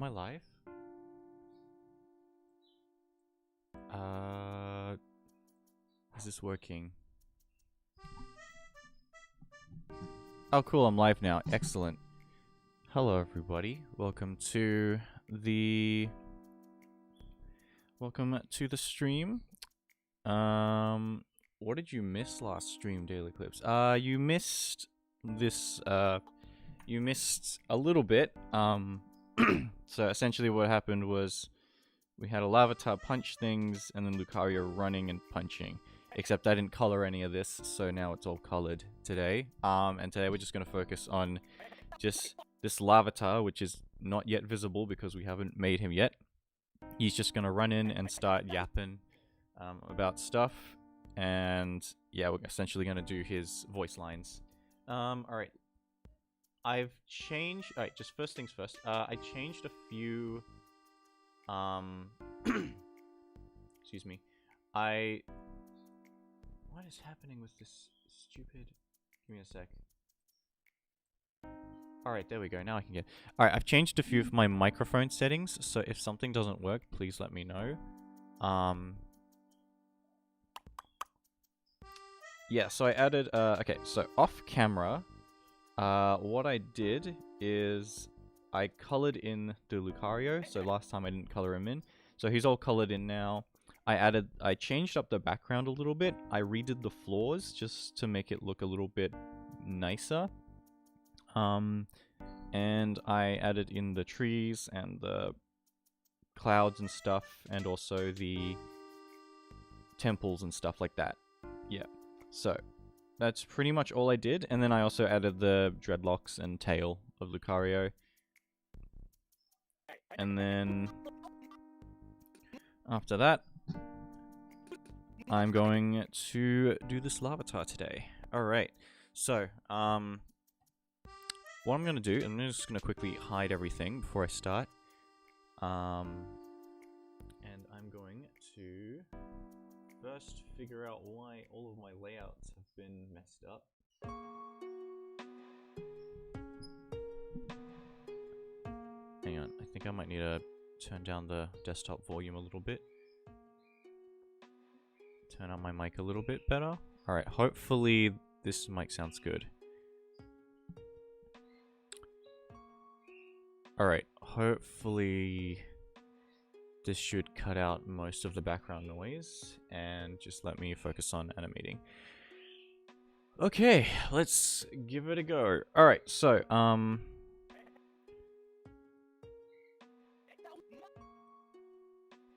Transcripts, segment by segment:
I live? Is this working? Oh, cool, I'm live now. Excellent. Hello, everybody. Welcome to the stream. What did you miss last stream, Daily Clips? You missed this, you missed a little bit. So essentially what happened was we had a Lavatar punch things and then Lucario running and punching. Except I didn't color any of this, so now it's all colored today. And today we're just going to focus on just this Lavatar, which is not yet visible because we haven't made him yet. He's just going to run in and start yapping about stuff. And yeah, we're essentially going to do his voice lines. Alright. I've changed... Alright, just first things first. I changed a few... excuse me. What is happening with this stupid... Give me a sec. Alright, there we go. Now I can get... Alright, I've changed a few of my microphone settings, so if something doesn't work, please let me know. Yeah, so I added... okay, so off camera, what I did is I colored in the Lucario, so last time I didn't color him in. So he's all colored in now. I changed up the background a little bit. I redid the floors just to make it look a little bit nicer. And I added in the trees and the clouds and stuff, and also the temples and stuff like that. Yeah, so that's pretty much all I did. And then I also added the dreadlocks and tail of Lucario. And then after that, I'm going to do this Lavatar today. Alright, so, what I'm going to do, I'm just going to quickly hide everything before I start. And I'm going to first figure out why all of my layouts have been messed up. Hang on, I think I might need to turn down the desktop volume a little bit. Turn on my mic a little bit better. Alright, hopefully this mic sounds good. Alright, hopefully this should cut out most of the background noise and just let me focus on animating. Okay, let's give it a go. Alright, so,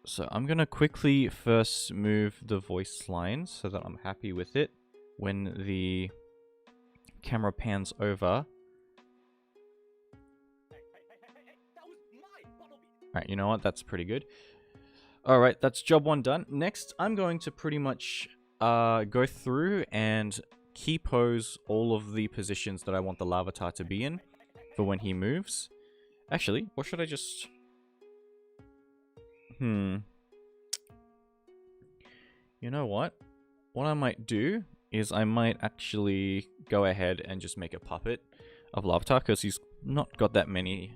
so I'm gonna quickly first move the voice line so that I'm happy with it when the camera pans over. Alright, you know what? That's pretty good. Alright, that's job one done. Next, I'm going to pretty much go through and key pose all of the positions that I want the Lavatar to be in for when he moves. Actually, or should I just... You know what? What I might do is I might actually go ahead and just make a puppet of Lavatar because he's not got that many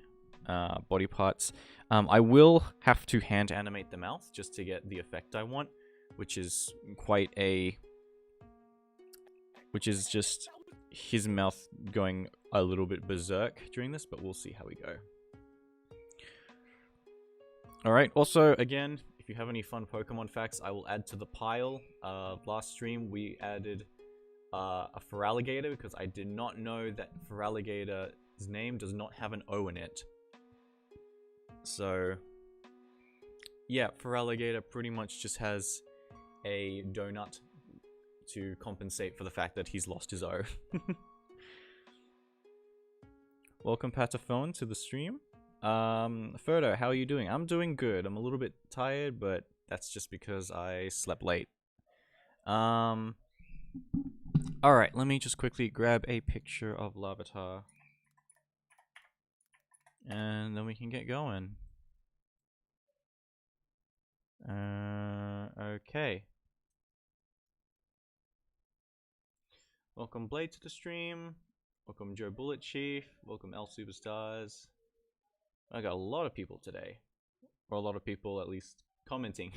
body parts. I will have to hand animate the mouth just to get the effect I want, which is quite a... which is just his mouth going a little bit berserk during this, but we'll see how we go. Alright, also, again, if you have any fun Pokemon facts, I will add to the pile. Last stream, we added a Feraligatr because I did not know that Feraligator's name does not have an O in it. So, yeah, Feraligatr pretty much just has a donut to compensate for the fact that he's lost his O. Welcome, Pataphone, to the stream. Frodo, how are you doing? I'm doing good. I'm a little bit tired, but that's just because I slept late. Alright, let me just quickly grab a picture of Lavatar. And then we can get going. Okay. Welcome Blade to the stream. Welcome Joe Bullet Chief. Welcome L Superstars. I got a lot of people today. Or a lot of people at least commenting.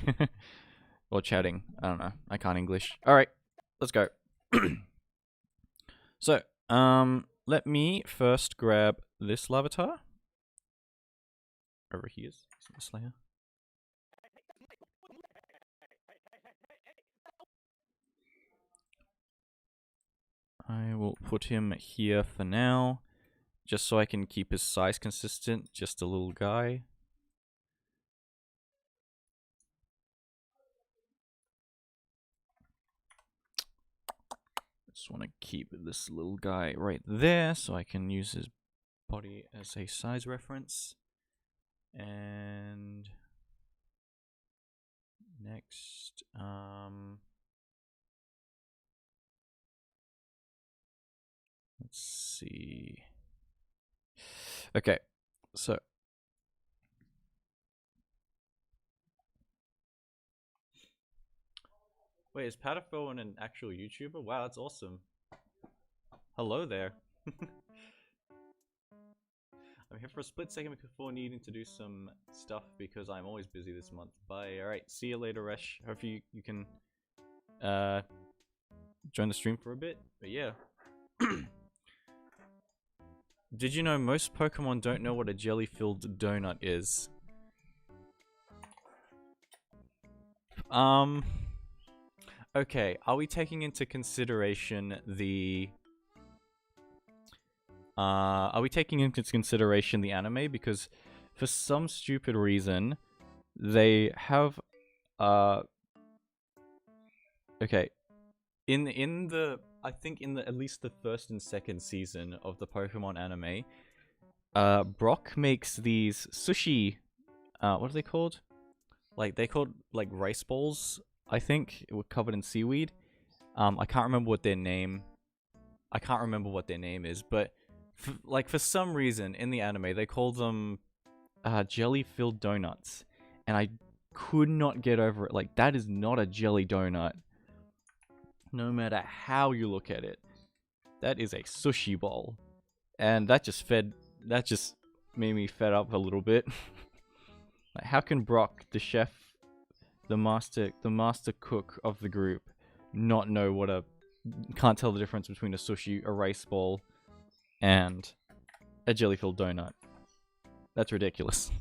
Or chatting. I don't know. I can't English. Alright, let's go. So, let me first grab this lavatar. Over here. This layer. I will put him here for now, just so I can keep his size consistent, just a little guy. Just want to keep this little guy right there, so I can use his body as a size reference. And next, let's see. Okay, so wait, is Patterphone an actual YouTuber? Wow, that's awesome. Hello there. I'm here for a split second before needing to do some stuff because I'm always busy this month. Bye. Alright, see you later, Resh. Hope you can join the stream for a bit. But yeah. Did you know most Pokemon don't know what a jelly-filled donut is? Okay, are we taking into consideration the anime? Because for some stupid reason, they have okay. In the I think in the at least the first and second season of the Pokemon anime, Brock makes these sushi what are they called? Like they're called like rice balls, I think. It was covered in seaweed. I can't remember what their name is, but for some reason in the anime they call them jelly-filled donuts, and I could not get over it. Like, that is not a jelly donut. No matter how you look at it, that is a sushi bowl, and that just made me fed up a little bit. Like, how can Brock, the chef, the master cook of the group, not know can't tell the difference between a sushi, a rice ball, and a jelly-filled donut? That's ridiculous.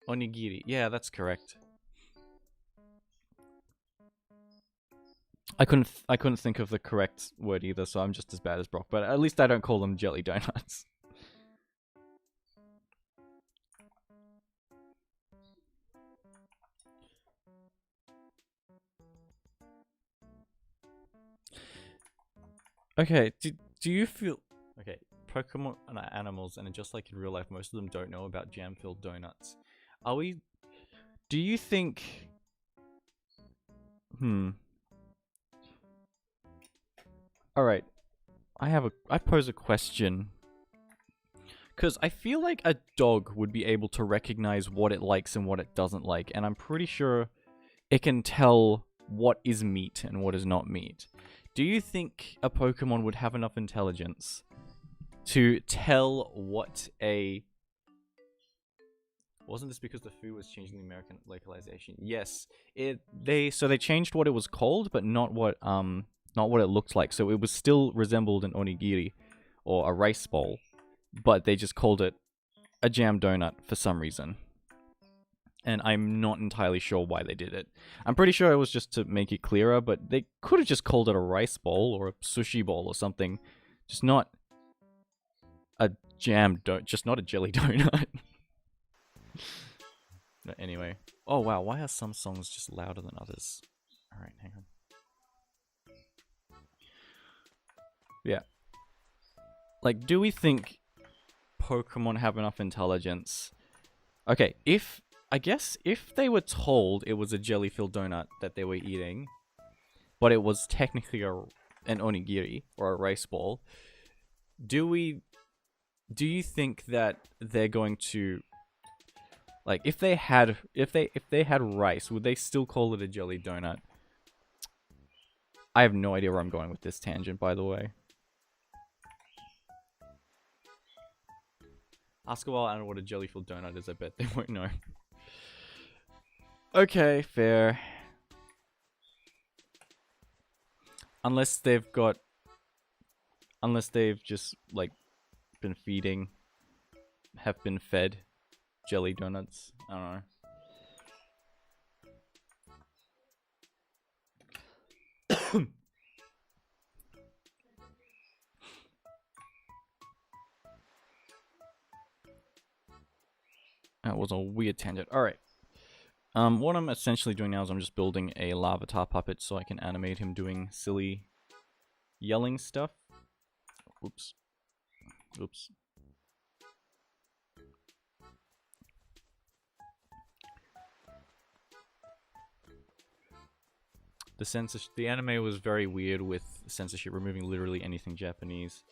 Onigiri. Yeah, that's correct. I couldn't think of the correct word either, so I'm just as bad as Brock. But at least I don't call them jelly donuts. Okay, do you feel... Okay, Pokemon are animals, and just like in real life, most of them don't know about jam-filled donuts. Do you think... Alright, I pose a question. Because I feel like a dog would be able to recognize what it likes and what it doesn't like, and I'm pretty sure it can tell what is meat and what is not meat. Do you think a Pokemon would have enough intelligence to tell what a... Wasn't this because the food was changing the American localization? Yes. They changed what it was called, but not what it looked like. So it was still resembled an onigiri or a rice bowl, but they just called it a jam donut for some reason. And I'm not entirely sure why they did it. I'm pretty sure it was just to make it clearer, but they could have just called it a rice bowl or a sushi bowl or something. Just not a just not a jelly donut. But anyway. Oh wow, why are some songs just louder than others? Alright, hang on. Yeah. Like, do we think Pokemon have enough intelligence? Okay, I guess if they were told it was a jelly-filled donut that they were eating, but it was technically an onigiri or a rice ball, do you think that they're going to, like, if they had rice, would they still call it a jelly donut? I have no idea where I'm going with this tangent, by the way. Ask a wild animal what a jelly-filled donut is. I bet they won't know. Okay, fair. Unless they've just like been have been fed jelly donuts. I don't know. That was a weird tangent. Alright. What I'm essentially doing now is I'm just building a Larvitar puppet so I can animate him doing silly yelling stuff. Oops. Oops. The anime was very weird with censorship, removing literally anything Japanese.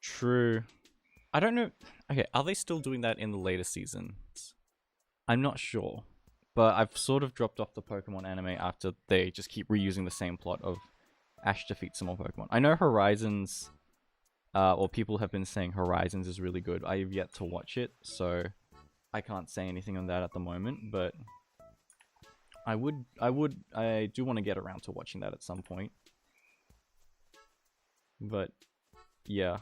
True. I don't know. Okay, are they still doing that in the later seasons? I'm not sure. But I've sort of dropped off the Pokemon anime after they just keep reusing the same plot of Ash defeats some more Pokemon. I know Horizons, or people have been saying Horizons is really good. I have yet to watch it, so I can't say anything on that at the moment, but I do want to get around to watching that at some point. But yeah,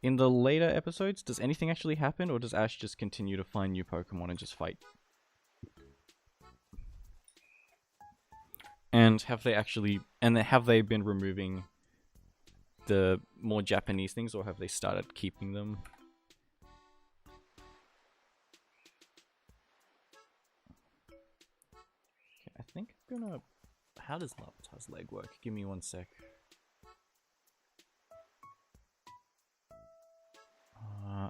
in the later episodes, does anything actually happen, or does Ash just continue to find new Pokemon and just fight? And have they been removing the more Japanese things, or have they started keeping them? Okay, I think I'm gonna... How does Larvitar's leg work? Give me one sec.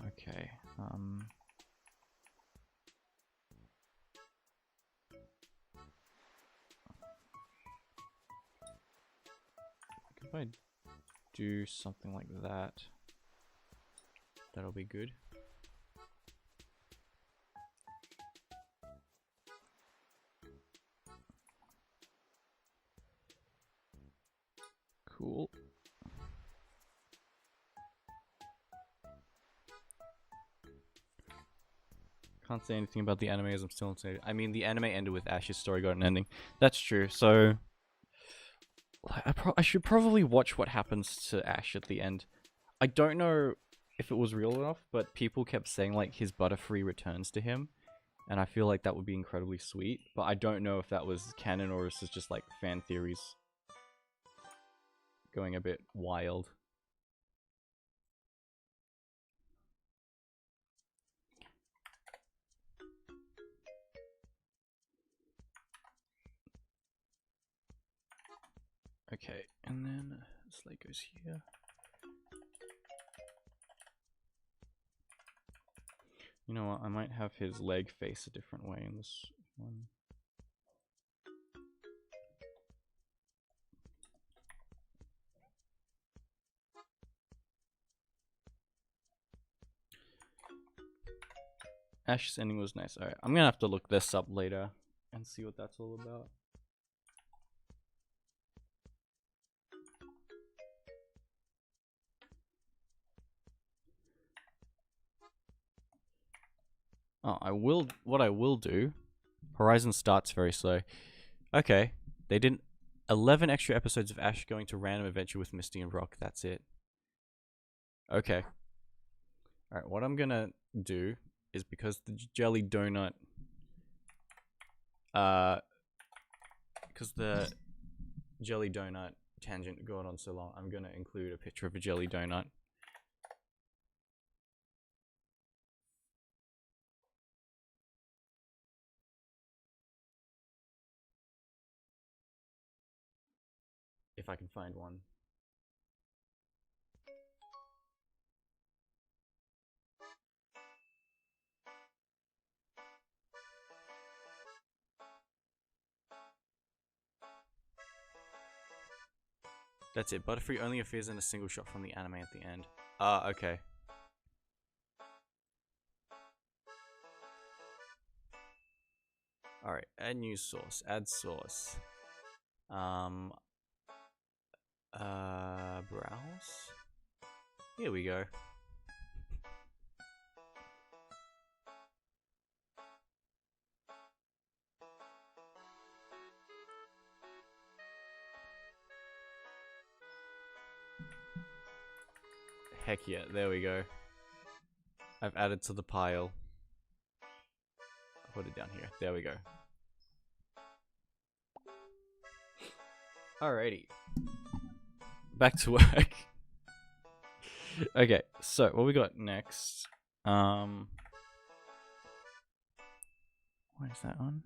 Okay. If I do something like that, that'll be good. Cool. Can't say anything about the anime as I'm still insane. I mean, the anime ended with Ash's story got an ending. That's true. So I should probably watch what happens to Ash at the end. I don't know if it was real enough, but people kept saying like his Butterfree returns to him, and I feel like that would be incredibly sweet. But I don't know if that was canon or if it's just like fan theories going a bit wild. Okay, and then this leg goes here. You know what, I might have his leg face a different way in this one. Ash's ending was nice. Alright, I'm gonna have to look this up later and see what that's all about. Oh, what I will do, Horizon starts very slow. Okay, they did 11 extra episodes of Ash going to random adventure with Misty and Brock. That's it. Okay. Alright, what I'm gonna do is, because the jelly donut, because the jelly donut tangent got on so long, I'm gonna include a picture of a jelly donut. If I can find one. That's it. Butterfree only appears in a single shot from the anime at the end. Okay. Alright, add new source. Add source. Browse. Here we go. Heck yeah, there we go. I've added to the pile. I'll put it down here. There we go. Alrighty. Back to work. Okay, so what we got next? What is that on?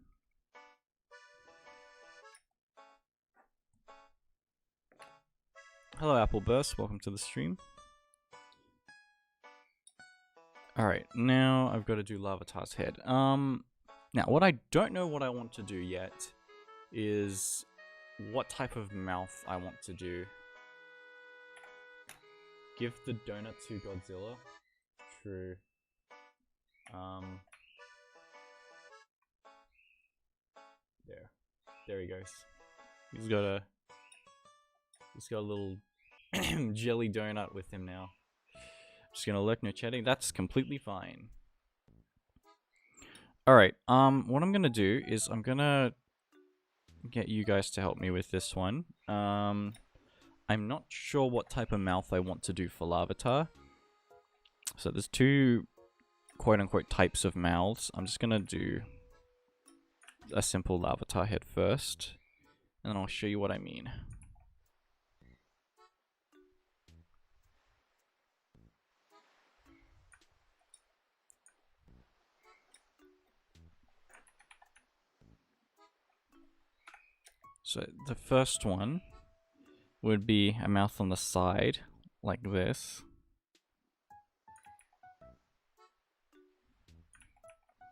Hello, Apple Burst. Welcome to the stream. Alright, now I've got to do Larvitar's head. Now, what I don't know what I want to do yet is what type of mouth I want to do. Give the donut to Godzilla. True. There he goes. He's got a little jelly donut with him now. Just gonna lurk, no chatting. That's completely fine. Alright, what I'm gonna do is I'm gonna get you guys to help me with this one. I'm not sure what type of mouth I want to do for Larvitar. So there's two quote-unquote types of mouths. I'm just gonna do a simple Larvitar head first, and then I'll show you what I mean. So the first one would be a mouth on the side, like this.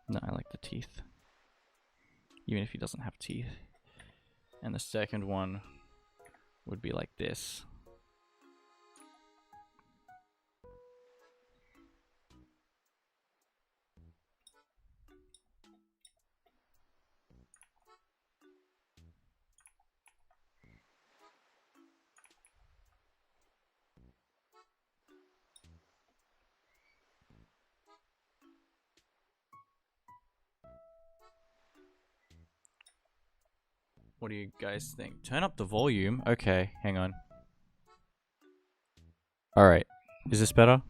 No, I like the teeth. Even if he doesn't have teeth. And the second one would be like this. What do you guys think? Turn up the volume? Okay, hang on. Alright, is this better?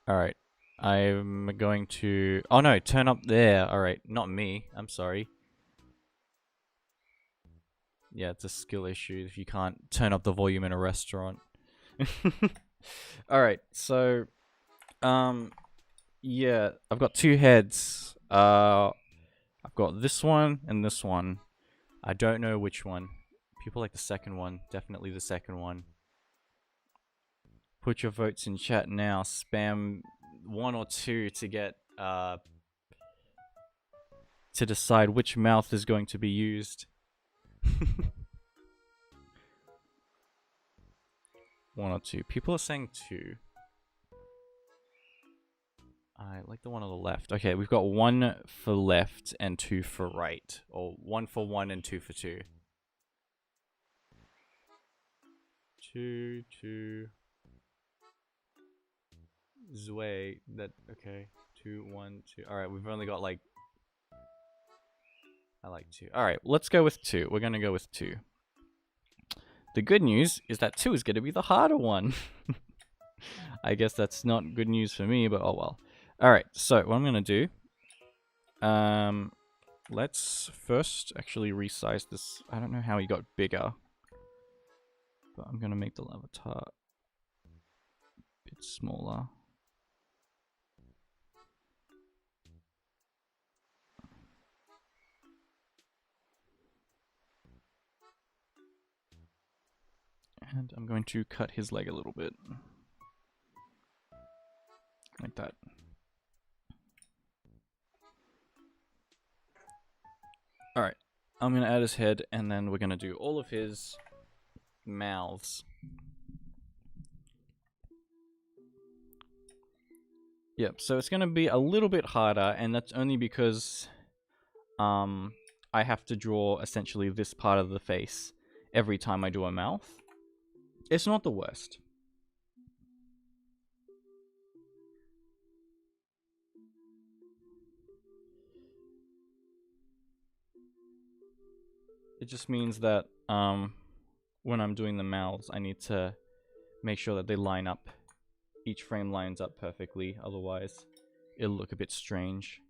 Alright, I'm going to... Oh no, turn up there. Alright, not me. I'm sorry. Yeah, it's a skill issue if you can't turn up the volume in a restaurant. Alright, so... yeah, I've got two heads. I've got this one and this one. I don't know which one. People like the second one. Definitely the second one. Put your votes in chat now. Spam 1 or 2 to get to decide which mouth is going to be used. 1 or 2. People are saying 2. I like the one on the left. Okay, we've got 1 for left and 2 for right. Or 1 for 1 and 2 for 2. 2, 2. Zway. That, okay. 2, 1, 2. Alright, we've only got like... I like 2. Alright, let's go with 2. We're gonna go with 2. The good news is that 2 is gonna be the harder one. I guess that's not good news for me, but oh well. Alright, so what I'm going to do, let's first actually resize this. I don't know how he got bigger, but I'm going to make the Larvitar a bit smaller. And I'm going to cut his leg a little bit. Like that. Alright, I'm going to add his head, and then we're going to do all of his mouths. Yep, so it's going to be a little bit harder, and that's only because I have to draw essentially this part of the face. every time I do a mouth. It's not the worst. It just means that when I'm doing the mouths, I need to make sure that they line up. Each frame lines up perfectly, otherwise it'll look a bit strange.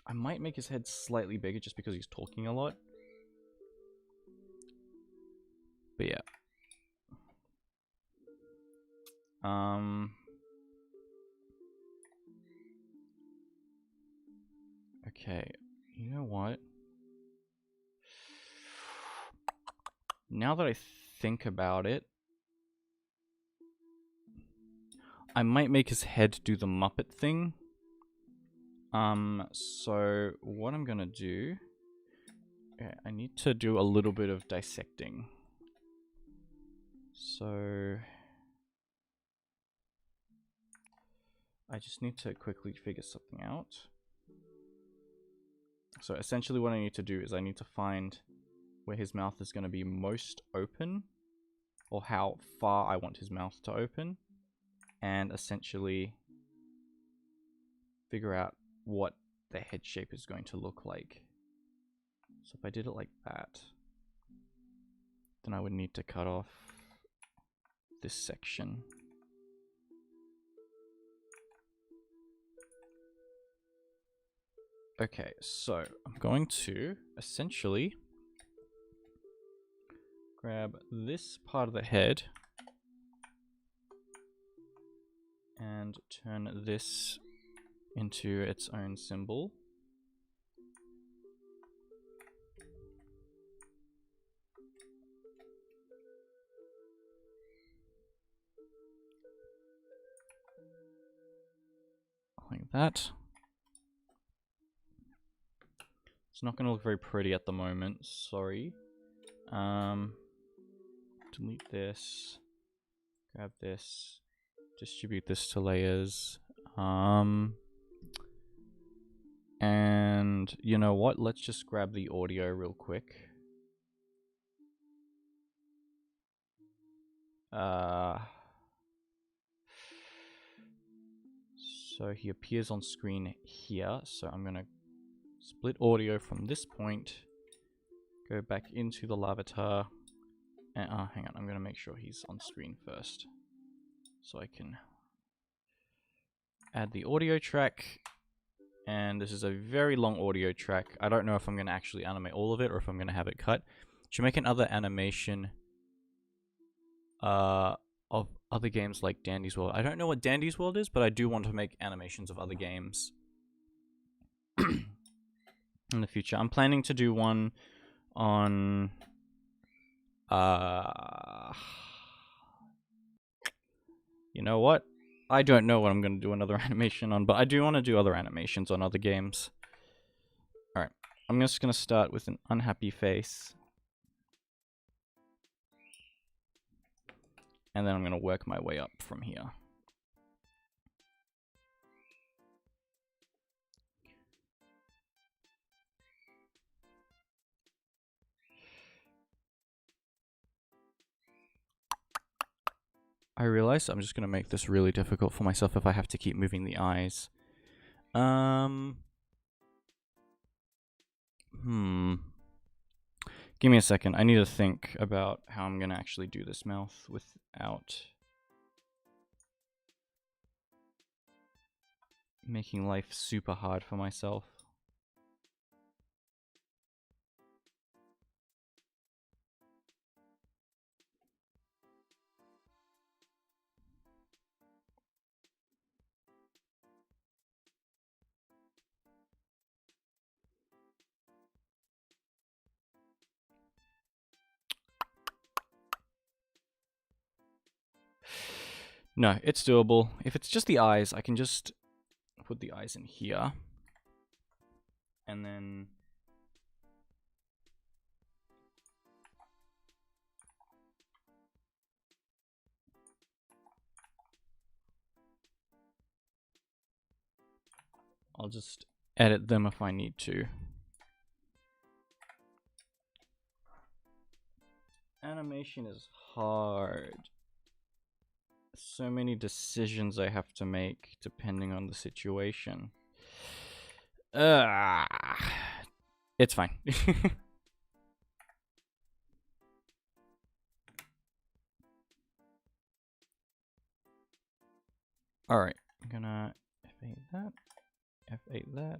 I might make his head slightly bigger just because he's talking a lot. But yeah. Okay, you know what? Now that I think about it, I might make his head do the Muppet thing. So what I'm gonna do... Okay, I need to do a little bit of dissecting. So... I just need to quickly figure something out. So essentially what I need to do is I need to find where his mouth is going to be most open, or how far I want his mouth to open, and essentially figure out what the head shape is going to look like. So if I did it like that, then I would need to cut off this section. Okay, so I'm going to essentially grab this part of the head and turn this into its own symbol. Like that. It's not going to look very pretty at the moment, sorry. Delete this, grab this, distribute this to layers. And you know what? Let's just grab the audio real quick. So he appears on screen here. So I'm gonna split audio from this point, go back into the Lavatar, and hang on, I'm gonna make sure he's on screen first, so I can add the audio track. And this is a very long audio track. I don't know if I'm gonna actually animate all of it or if I'm gonna have it cut. Should make another animation of other games like Dandy's World. I don't know what Dandy's World is, but I do want to make animations of other games in the future. I'm planning to do one on you know what? I don't know what I'm going to do another animation on, but I do want to do other animations on other games. Alright, I'm just going to start with an unhappy face. And then I'm going to work my way up from here. I realize I'm just going to make this really difficult for myself if I have to keep moving the eyes. Give me a second. I need to think about how I'm going to actually do this mouth without making life super hard for myself. No, it's doable. If it's just the eyes, I can just put the eyes in here. And then I'll just edit them if I need to. animation is hard. So many decisions I have to make depending on the situation. It's fine. Alright, I'm gonna F8 that, F8 that.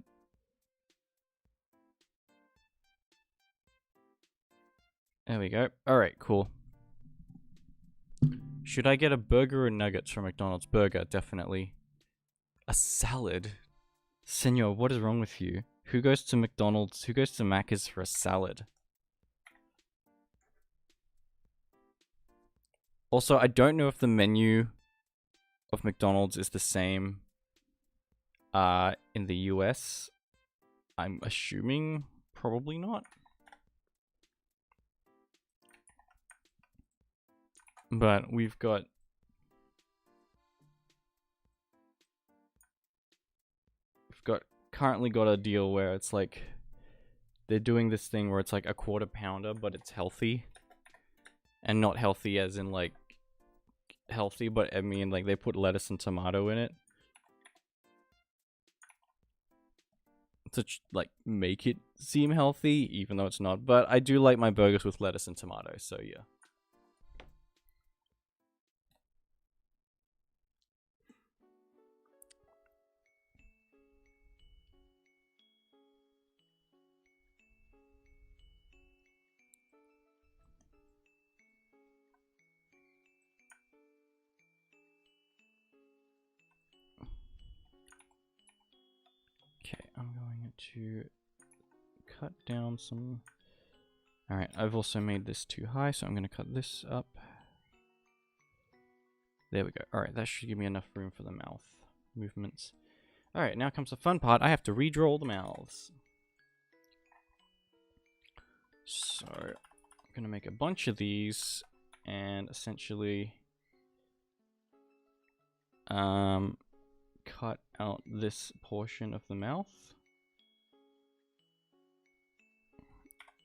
There we go. Alright, cool. Should I get a burger or nuggets from McDonald's? Burger, definitely. A salad? Senor, what is wrong with you? Who goes to McDonald's? Who goes to Macca's for a salad? Also, I don't know if the menu of McDonald's is the same in the US. I'm assuming probably not. But we've currently got a deal where it's like they're doing this thing where it's like a quarter pounder, but it's healthy. And not healthy as in like healthy, but I mean like they put lettuce and tomato in it to like make it seem healthy, even though it's not. But I do like my burgers with lettuce and tomato, so yeah. Okay, I'm going to cut down some. Alright, I've also made this too high, so I'm going to cut this up. There we go. Alright, that should give me enough room for the mouth movements. Alright, now comes the fun part. I have to redraw all the mouths. So, I'm going to make a bunch of these, and essentially cut out this portion of the mouth.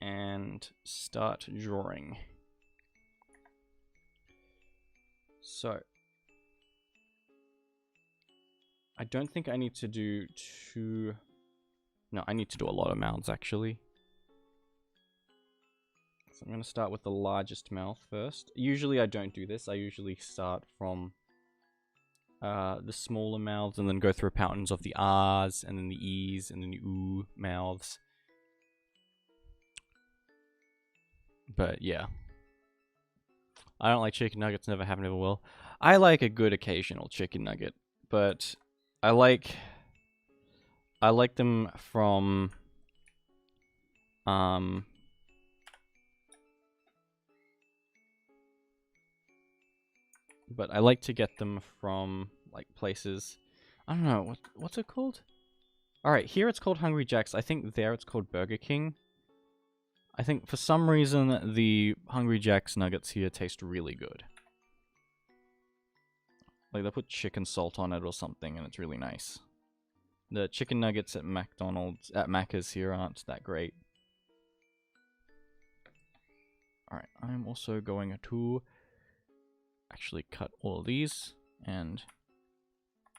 And start drawing. So, I don't think I need to do two... No, I need to do a lot of mouths actually. So I'm going to start with the largest mouth first. Usually I don't do this. I usually start from the smaller mouths and then go through patterns of the R's and then the E's and then the Oo mouths. But yeah. I don't like chicken nuggets, never have, never will. I like a good occasional chicken nugget, but I like them from but I like to get them from like places. I don't know what's it called. All right, here it's called Hungry Jack's. I think there it's called Burger King. I think for some reason the Hungry Jack's nuggets here taste really good. Like they put chicken salt on it or something, and it's really nice. The chicken nuggets at Macca's here aren't that great. Alright, I'm also going to actually cut all of these and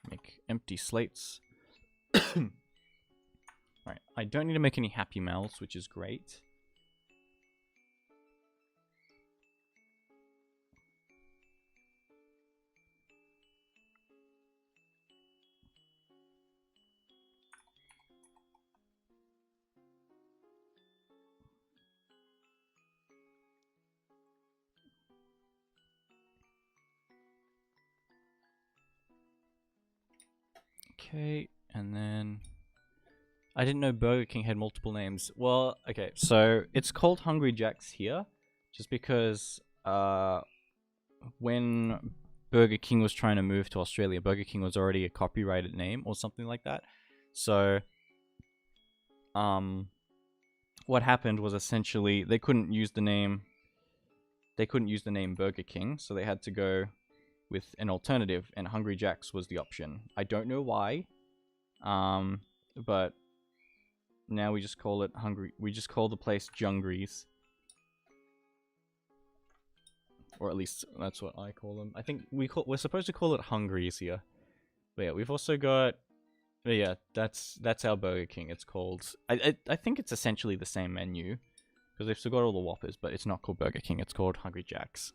make empty slates. Alright, I don't need to make any happy mouths, which is great. Okay, and then I didn't know Burger King had multiple names. Well, okay, so it's called Hungry Jack's here, just because when Burger King was trying to move to Australia, Burger King was already a copyrighted name or something like that. So, what happened was essentially they couldn't use the name. They couldn't use the name Burger King, so they had to go with an alternative, and Hungry Jack's was the option. I don't know why, but now we just call it Hungry. We just call the place Jungries. or at least that's what I call them. I think we're supposed to call it Hungries here. But yeah, we've also got. Yeah, that's our Burger King. It's called. I think it's essentially the same menu because they've still got all the Whoppers, but it's not called Burger King. It's called Hungry Jack's.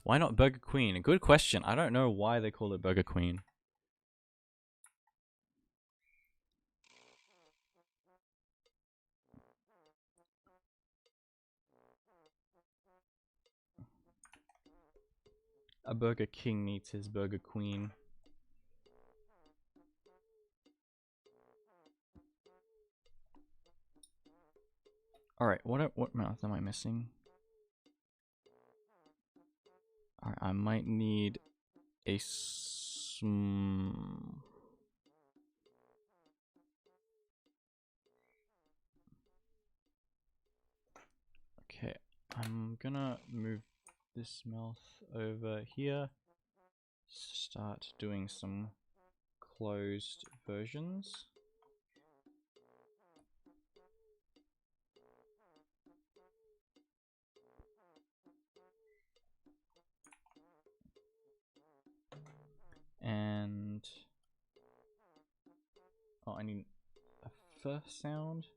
Why not Burger Queen? A good question. I don't know why they call it Burger Queen. A Burger King needs his Burger Queen. Alright, what mouth am I missing? Alright, I might need a Okay, I'm gonna move this mouth over here. Start doing some closed versions. And oh, I need a first sound.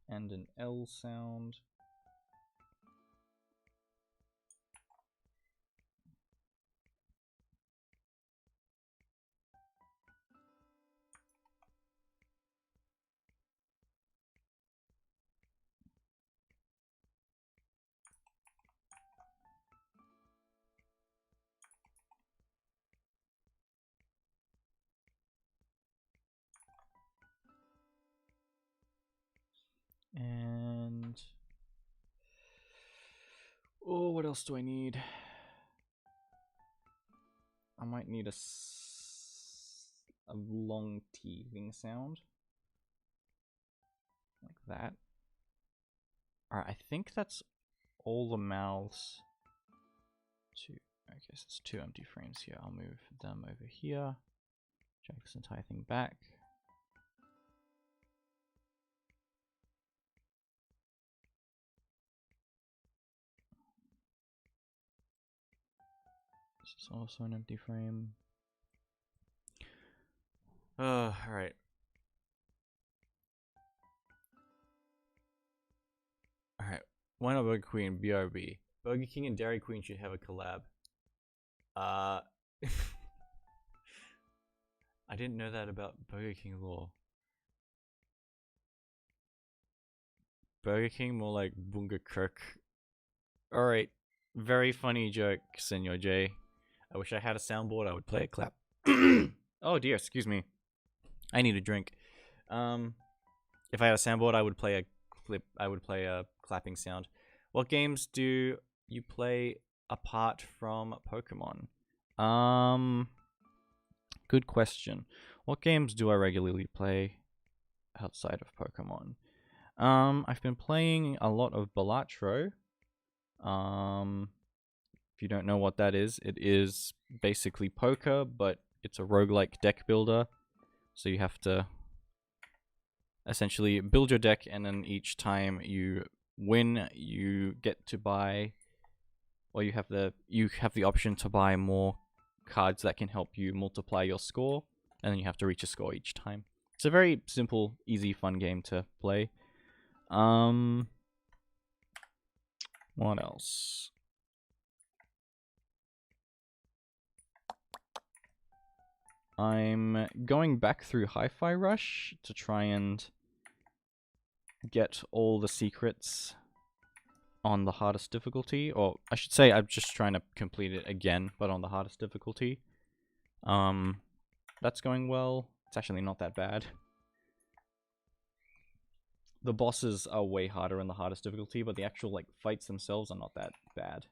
And an L sound. And oh, what else do I need? I might need a long teething sound. Like that. Alright, I think that's all the mouths. I guess it's 2 empty frames here. I'll move them over here. Drag this entire thing back. This is also an empty frame. Alright. Alright. Why not Burger Queen? BRB. Burger King and Dairy Queen should have a collab. I didn't know that about Burger King lore. Burger King more like Bunga Kirk. Alright. Very funny joke, Senor J. I wish I had a soundboard, I would play a clap. Oh dear, excuse me. I need a drink. If I had a soundboard, I would play a clapping sound. What games do you play apart from Pokemon? Good question. What games do I regularly play outside of Pokemon? I've been playing a lot of Balatro. If you don't know what that is, it is basically poker, but it's a roguelike deck builder. So you have to essentially build your deck, and then each time you win, you get to buy, or you have the option to buy more cards that can help you multiply your score, and then you have to reach a score each time. It's a very simple, easy, fun game to play. What else? I'm going back through Hi-Fi Rush to try and get all the secrets on the hardest difficulty, or I should say I'm just trying to complete it again, but on the hardest difficulty. That's going well. It's actually not that bad. The bosses are way harder in the hardest difficulty, but the actual like fights themselves are not that bad.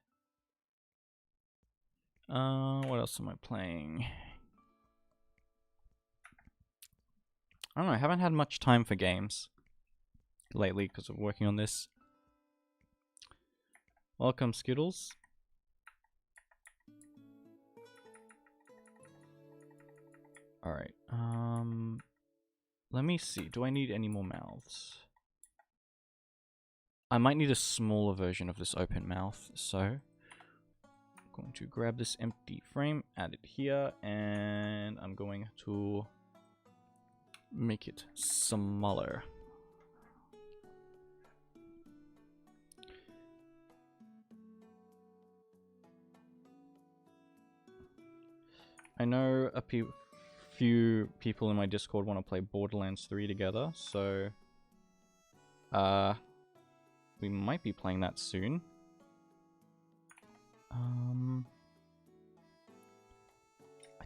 What else am I playing? I don't know, I haven't had much time for games lately because of working on this. Welcome, Skittles. Alright, let me see. Do I need any more mouths? I might need a smaller version of this open mouth, so I'm going to grab this empty frame, add it here, and I'm going to make it smaller. I know a few people in my Discord want to play Borderlands 3 together, so we might be playing that soon. I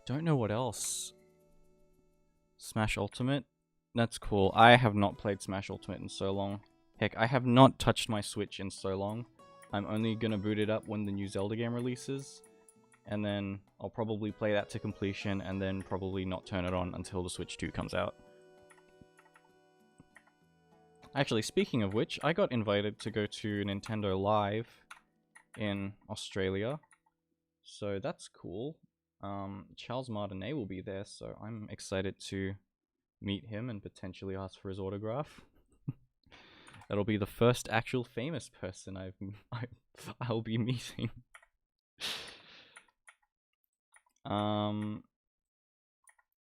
don't know what else. Smash Ultimate? That's cool. I have not played Smash Ultimate in so long. Heck, I have not touched my Switch in so long. I'm only gonna boot it up when the new Zelda game releases. And then I'll probably play that to completion and then probably not turn it on until the Switch 2 comes out. Actually, speaking of which, I got invited to go to Nintendo Live in Australia. So that's cool. Charles Martinet will be there, so I'm excited to meet him and potentially ask for his autograph. That'll be the first actual famous person I'll be meeting.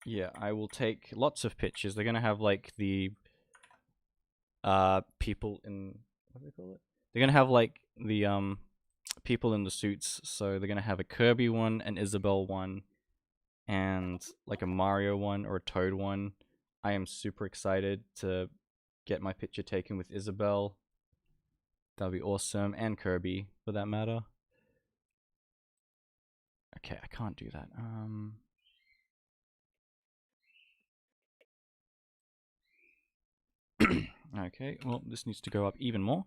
Yeah, I will take lots of pictures. They're gonna have like the people in, what do they call it? They're gonna have like the people in the suits. So they're gonna have a Kirby one, an Isabelle one, and like a Mario one or a Toad one. I am super excited to get my picture taken with Isabelle. That'll be awesome, and Kirby for that matter. Okay, I can't do that. Okay, well, this needs to go up even more.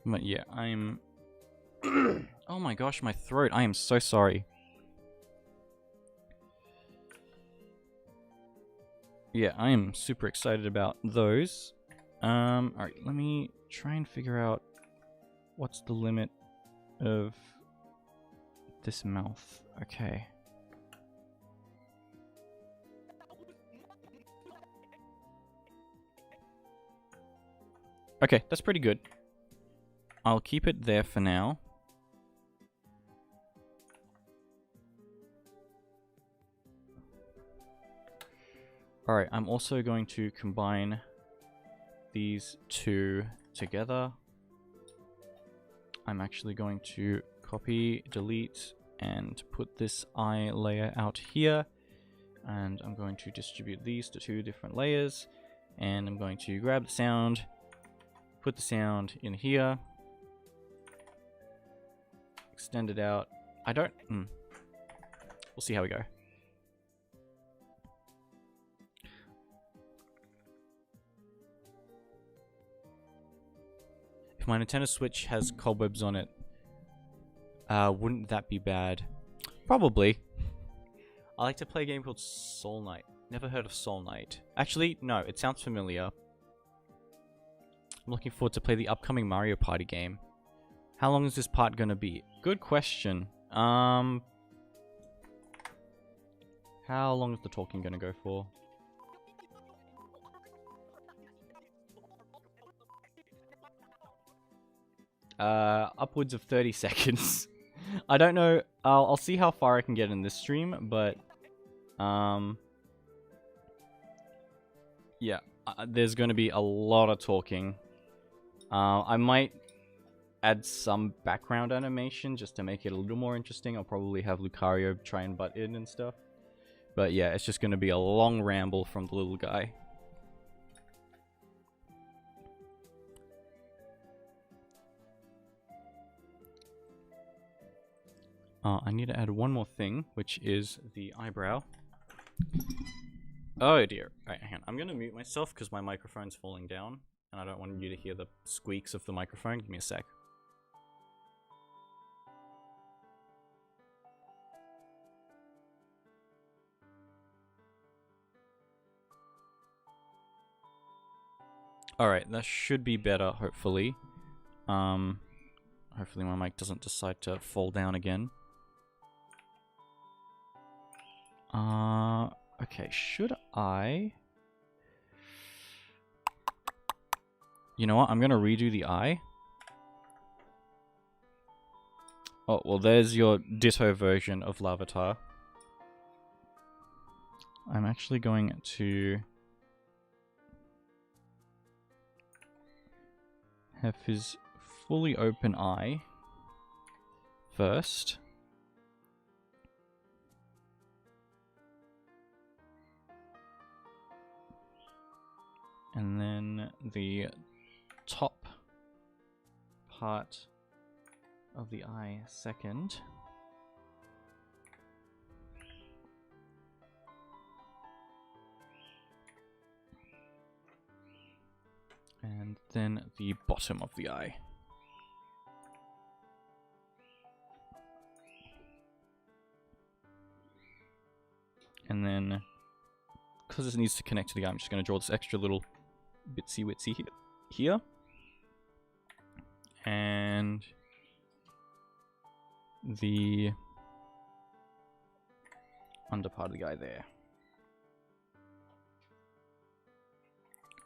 But yeah, I'm... Oh my gosh, my throat. I am so sorry. Yeah, I am super excited about those. Alright, let me try and figure out what's the limit of this mouth. Okay. Okay, that's pretty good. I'll keep it there for now. Alright, I'm also going to combine these two together. I'm actually going to copy, delete, and put this eye layer out here. And I'm going to distribute these to two different layers. And I'm going to grab the sound, put the sound in here, extend it out. We'll see how we go. If my Nintendo Switch has cobwebs on it, wouldn't that be bad? Probably. I like to play a game called Soul Knight. Never heard of Soul Knight. Actually, no, it sounds familiar. I'm looking forward to play the upcoming Mario Party game. How long is this part gonna be? Good question. How long is the talking gonna go for? Upwards of 30 seconds. I don't know. I'll see how far I can get in this stream, but yeah, there's going to be a lot of talking. I might add some background animation just to make it a little more interesting. I'll probably have Lucario try and butt in and stuff. But yeah, it's just going to be a long ramble from the little guy. I need to add one more thing, which is the eyebrow. Oh dear. Alright, hang on. I'm going to mute myself because my microphone's falling down. And I don't want you to hear the squeaks of the microphone. Give me a sec. Alright, that should be better, hopefully. Hopefully my mic doesn't decide to fall down again. Okay, should I... You know what? I'm gonna redo the eye. Oh, well, there's your ditto version of Larvitar. I'm actually going to have his fully open eye first. And then the top part of the eye second. And then the bottom of the eye. And then, because this needs to connect to the eye, I'm just going to draw this extra little bitsy witsy here. And the under part of the eye there.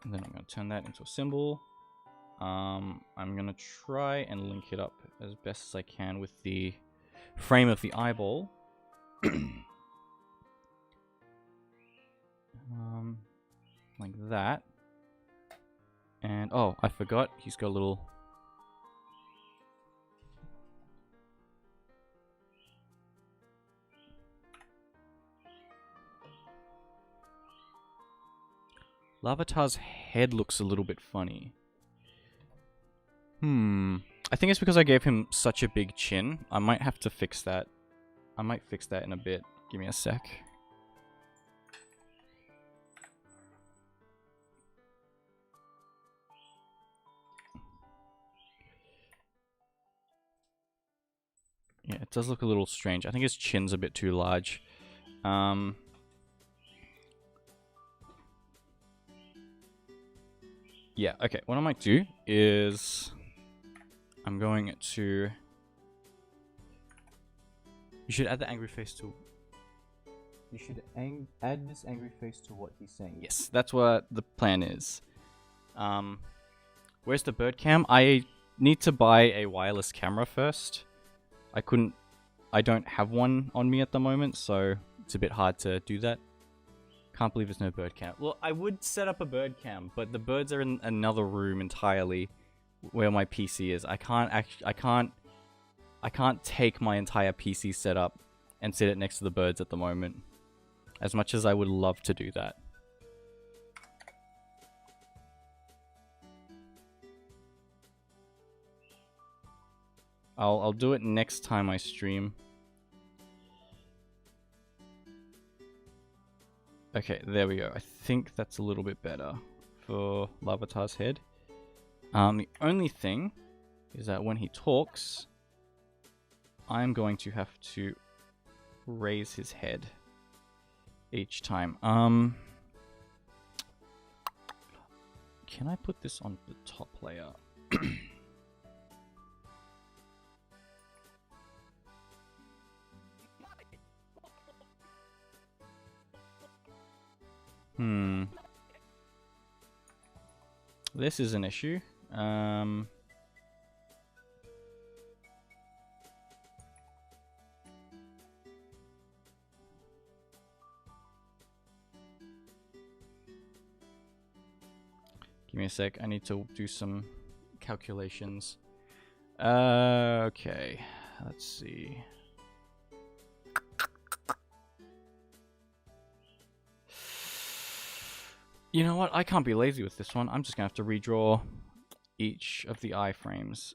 And then I'm going to turn that into a symbol. I'm going to try and link it up as best as I can with the frame of the eyeball. Like that. And, oh, I forgot, he's got a little... Larvitar's head looks a little bit funny. I think it's because I gave him such a big chin. I might have to fix that. I might fix that in a bit. Give me a sec. Yeah, it does look a little strange. I think his chin's a bit too large. Yeah, okay. What I might do is... I'm going to... You should add the angry face to... You should add this angry face to what he's saying. Yes, that's what the plan is. Where's the bird cam? I need to buy a wireless camera first. I don't have one on me at the moment, so it's a bit hard to do that. Can't believe there's no bird cam. Well, I would set up a bird cam, but the birds are in another room entirely where my PC is. I can't take my entire PC setup and sit it next to the birds at the moment. As much as I would love to do that. I'll do it next time I stream. Okay, there we go. I think that's a little bit better for Larvitar's head. The only thing is that when he talks, I'm going to have to raise his head each time. Can I put this on the top layer? This is an issue. Give me a sec. I need to do some calculations. Okay. Let's see. You know what? I can't be lazy with this one. I'm just going to have to redraw each of the iframes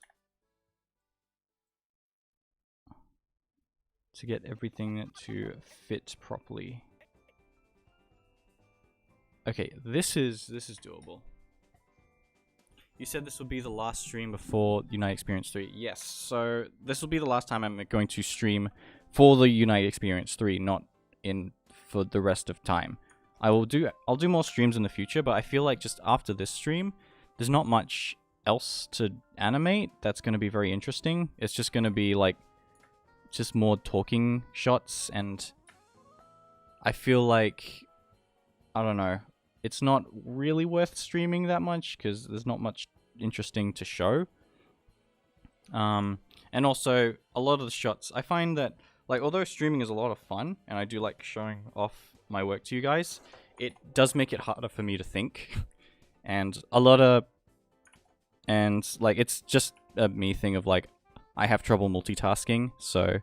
to get everything to fit properly. Okay, this is doable. You said this will be the last stream before Unite Experience 3. Yes, so this will be the last time I'm going to stream for the Unite Experience 3, not for the rest of time. I'll do more streams in the future, but I feel like just after this stream, there's not much else to animate that's going to be very interesting. It's just going to be like just more talking shots, and I feel like, I don't know, it's not really worth streaming that much because there's not much interesting to show. And also a lot of the shots, I find that, like, although streaming is a lot of fun and I do like showing off my work to you guys, it does make it harder for me to think. And like, it's just a me thing of like, I have trouble multitasking, so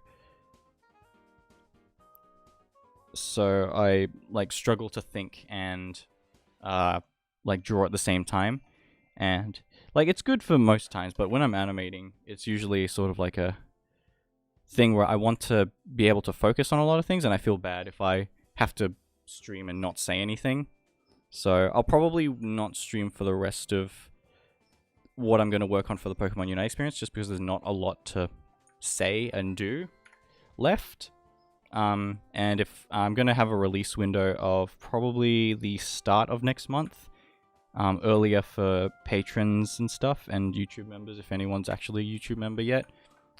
I like struggle to think and like draw at the same time. And like, it's good for most times, but when I'm animating, it's usually sort of like a thing where I want to be able to focus on a lot of things, and I feel bad if I have to stream and not say anything. So I'll probably not stream for the rest of what I'm going to work on for the Pokemon Unite experience, just because there's not a lot to say and do left. And if I'm going to have a release window of probably the start of next month, earlier for patrons and stuff, and YouTube members, if anyone's actually a YouTube member yet.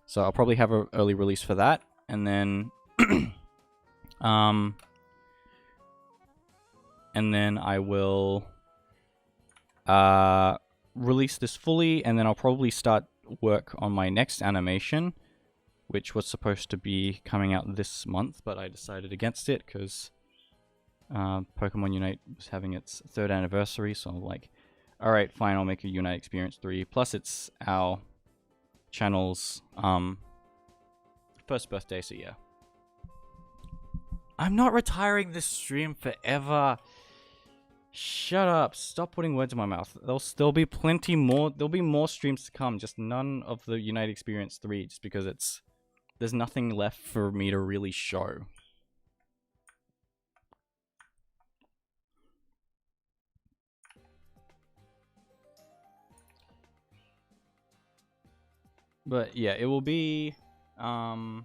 So I'll probably have an early release for that, and then I will release this fully, and then I'll probably start work on my next animation, which was supposed to be coming out this month, but I decided against it because Pokemon Unite was having its 3rd anniversary, so I'm like, alright, fine, I'll make a Unite Experience 3. Plus, it's our channel's first birthday, so yeah. I'm not retiring this stream forever. Shut up. Stop putting words in my mouth. There'll be plenty more. There'll be more streams to come, just none of the Unite Experience 3, just because there's nothing left for me to really show. But yeah, it will be oh,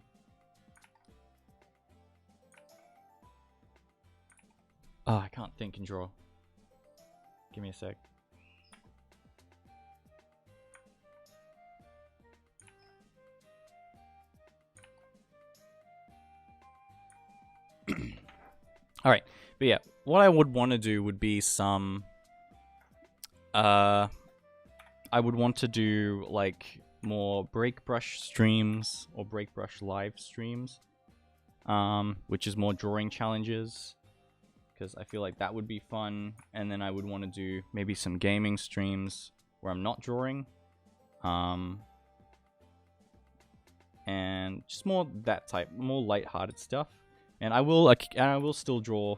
I can't think and draw. Give me a sec. Alright, but yeah, what I would want to do would be some I would want to do like more break brush streams or break brush live streams, which is more drawing challenges, because I feel like that would be fun. And then I would want to do maybe some gaming streams where I'm not drawing, and just more that type, more light-hearted stuff. And I will still draw.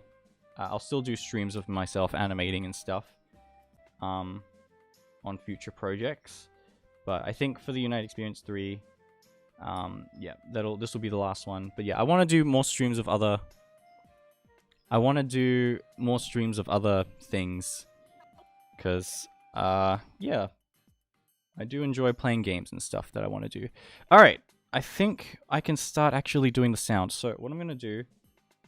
I'll still do streams of myself animating and stuff on future projects. But I think for the Unite Experience 3, yeah, this will be the last one. But yeah, I want to do more streams of other. I want to do more streams of other things, because yeah, I do enjoy playing games and stuff that I want to do. All right, I think I can start actually doing the sound. So what I'm gonna do,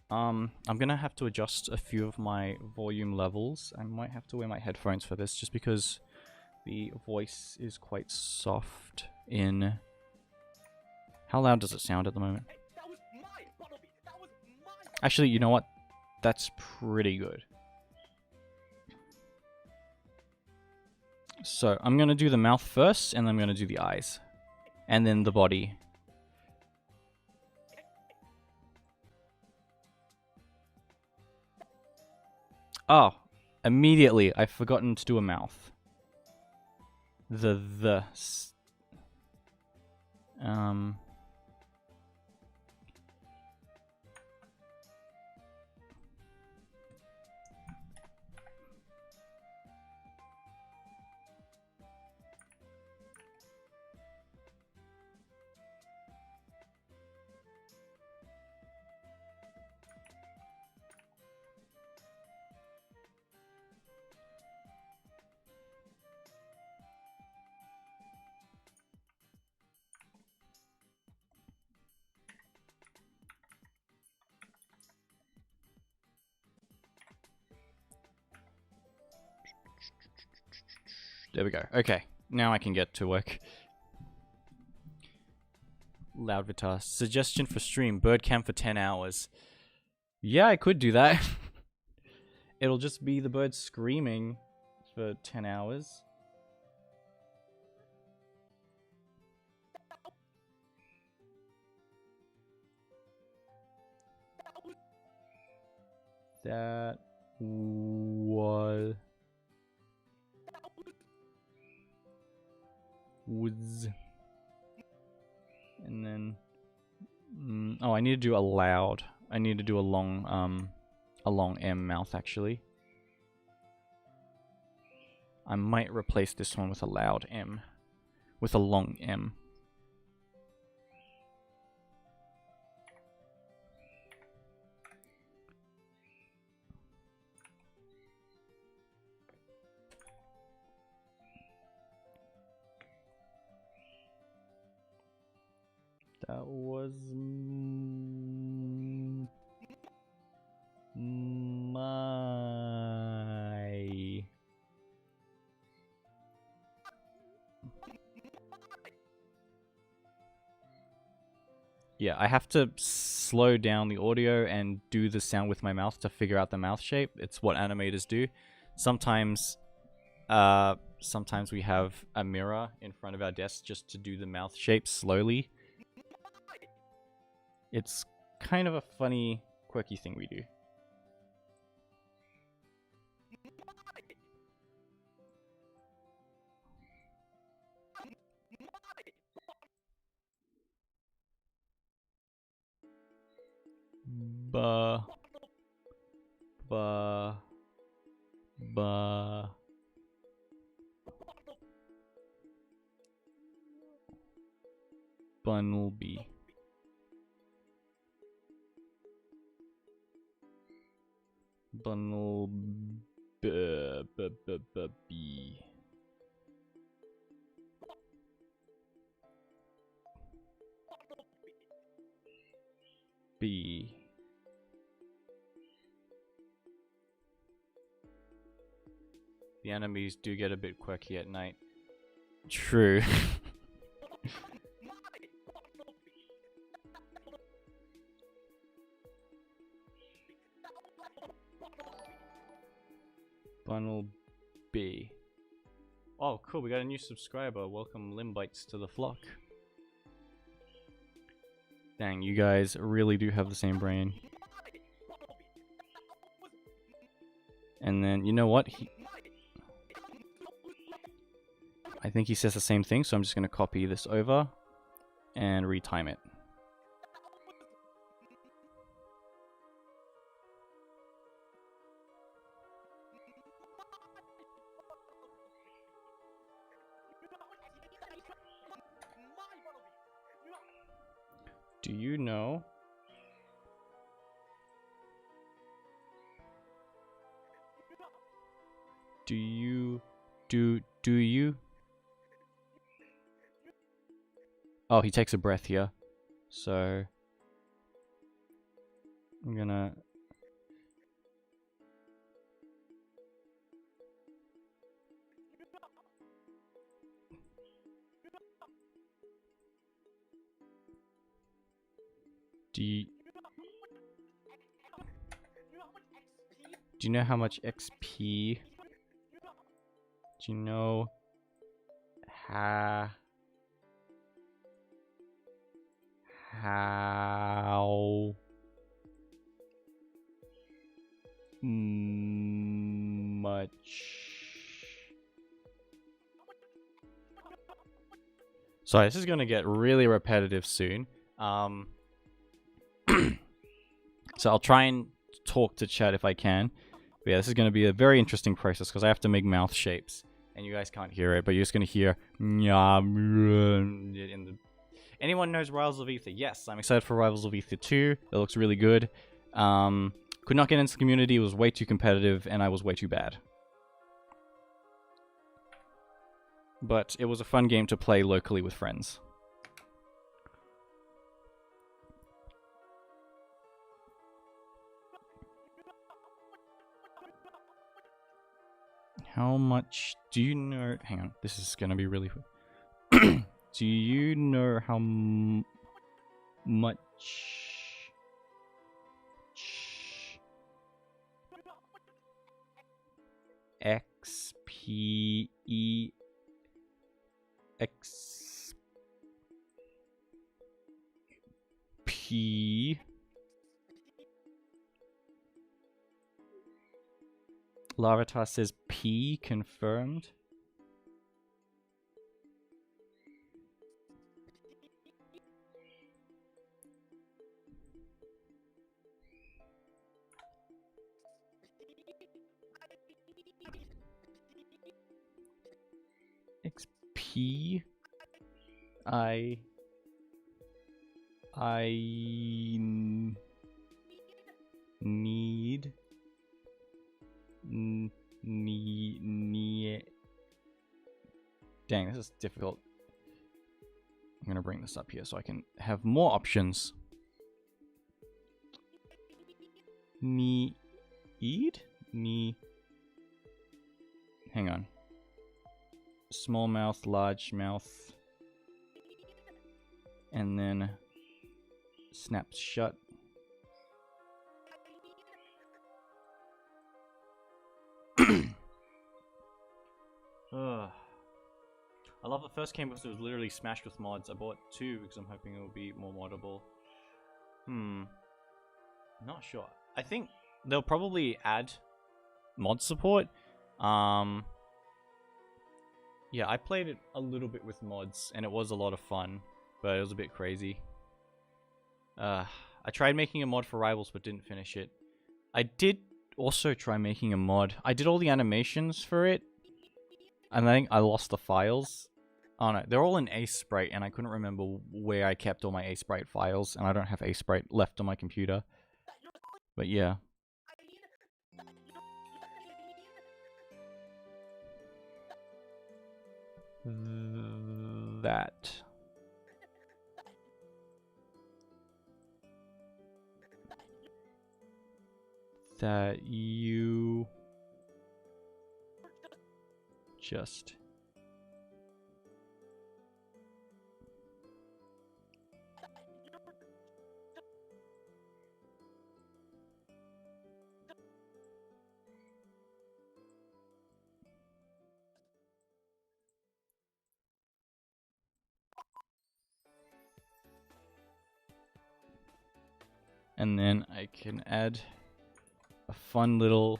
I'm gonna have to adjust a few of my volume levels. I might have to wear my headphones for this, just because the voice is quite soft in... How loud does it sound at the moment? Actually, you know what? That's pretty good. So, I'm gonna do the mouth first, and then I'm gonna do the eyes. And then the body. Oh, immediately, I've forgotten to do a mouth. There we go. Okay. now I can get to work. Loud guitar. Suggestion for stream. Bird cam for 10 hours. Yeah, I could do that. It'll just be the bird screaming for 10 hours. That was... And then... oh, I need to do a loud. I need to do a long M mouth, actually. I might replace this one with a loud M. With a long M. That was my... Yeah, I have to slow down the audio and do the sound with my mouth to figure out the mouth shape. It's what animators do. Sometimes we have a mirror in front of our desk just to do the mouth shape slowly. It's kind of a funny, quirky thing we do. Bunnelby. Bunnelby. B. The enemies do get a bit quirky at night. True. Funnel B. Oh, cool, we got a new subscriber. Welcome Limbites to the flock. Dang, you guys really do have the same brain. And then, you know what? I think he says the same thing, so I'm just going to copy this over and retime it. Do you know? Do you? Oh, he takes a breath here. So I'm gonna... Do you know how much XP? Do you know how much? Sorry, this is gonna get really repetitive soon. So I'll try and talk to chat if I can. But yeah, this is going to be a very interesting process because I have to make mouth shapes. And you guys can't hear it, but you're just going to hear... Anyone knows Rivals of Ether? Yes, I'm excited for Rivals of Ether 2. It looks really good. Could not get into the community. It was way too competitive, and I was way too bad. But it was a fun game to play locally with friends. How much do you know? Hang on, this is gonna be really. Do you know how much XP Larvitar says P confirmed. XP I need Dang, this is difficult. I'm gonna bring this up here so I can have more options. Hang on. Small mouth, large mouth, and then snaps shut. I love the first game because it was literally smashed with mods. I bought 2 because I'm hoping it will be more moddable. Not sure. I think they'll probably add mod support. Yeah, I played it a little bit with mods and it was a lot of fun, but it was a bit crazy. I tried making a mod for Rivals but didn't finish it. I did also try making a mod. I did all the animations for it, and I think I lost the files. Oh no, they're all in Sprite, and I couldn't remember where I kept all my Sprite files, and I don't have Sprite left on my computer. But yeah. That you just and then I can add a fun little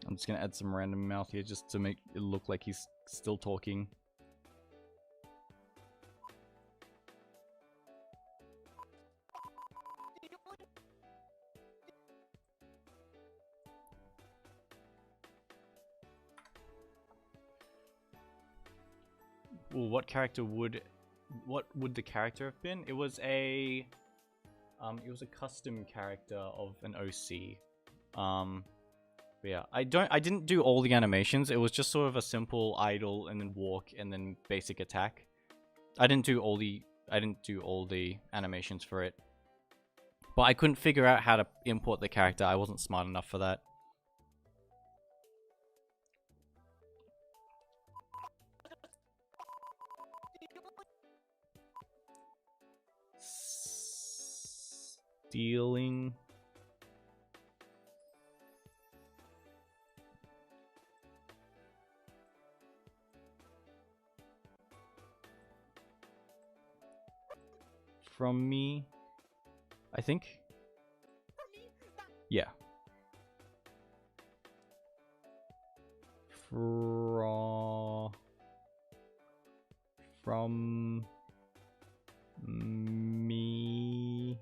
I'm just gonna add some random mouth here just to make it look like he's still talking. Well, what would the character have been? It was a custom character of an OC. But yeah, I didn't do all the animations. It was just sort of a simple idle and then walk and then basic attack. I didn't do all the animations for it. But I couldn't figure out how to import the character. I wasn't smart enough for that. Stealing. From me, I think. Yeah. From me.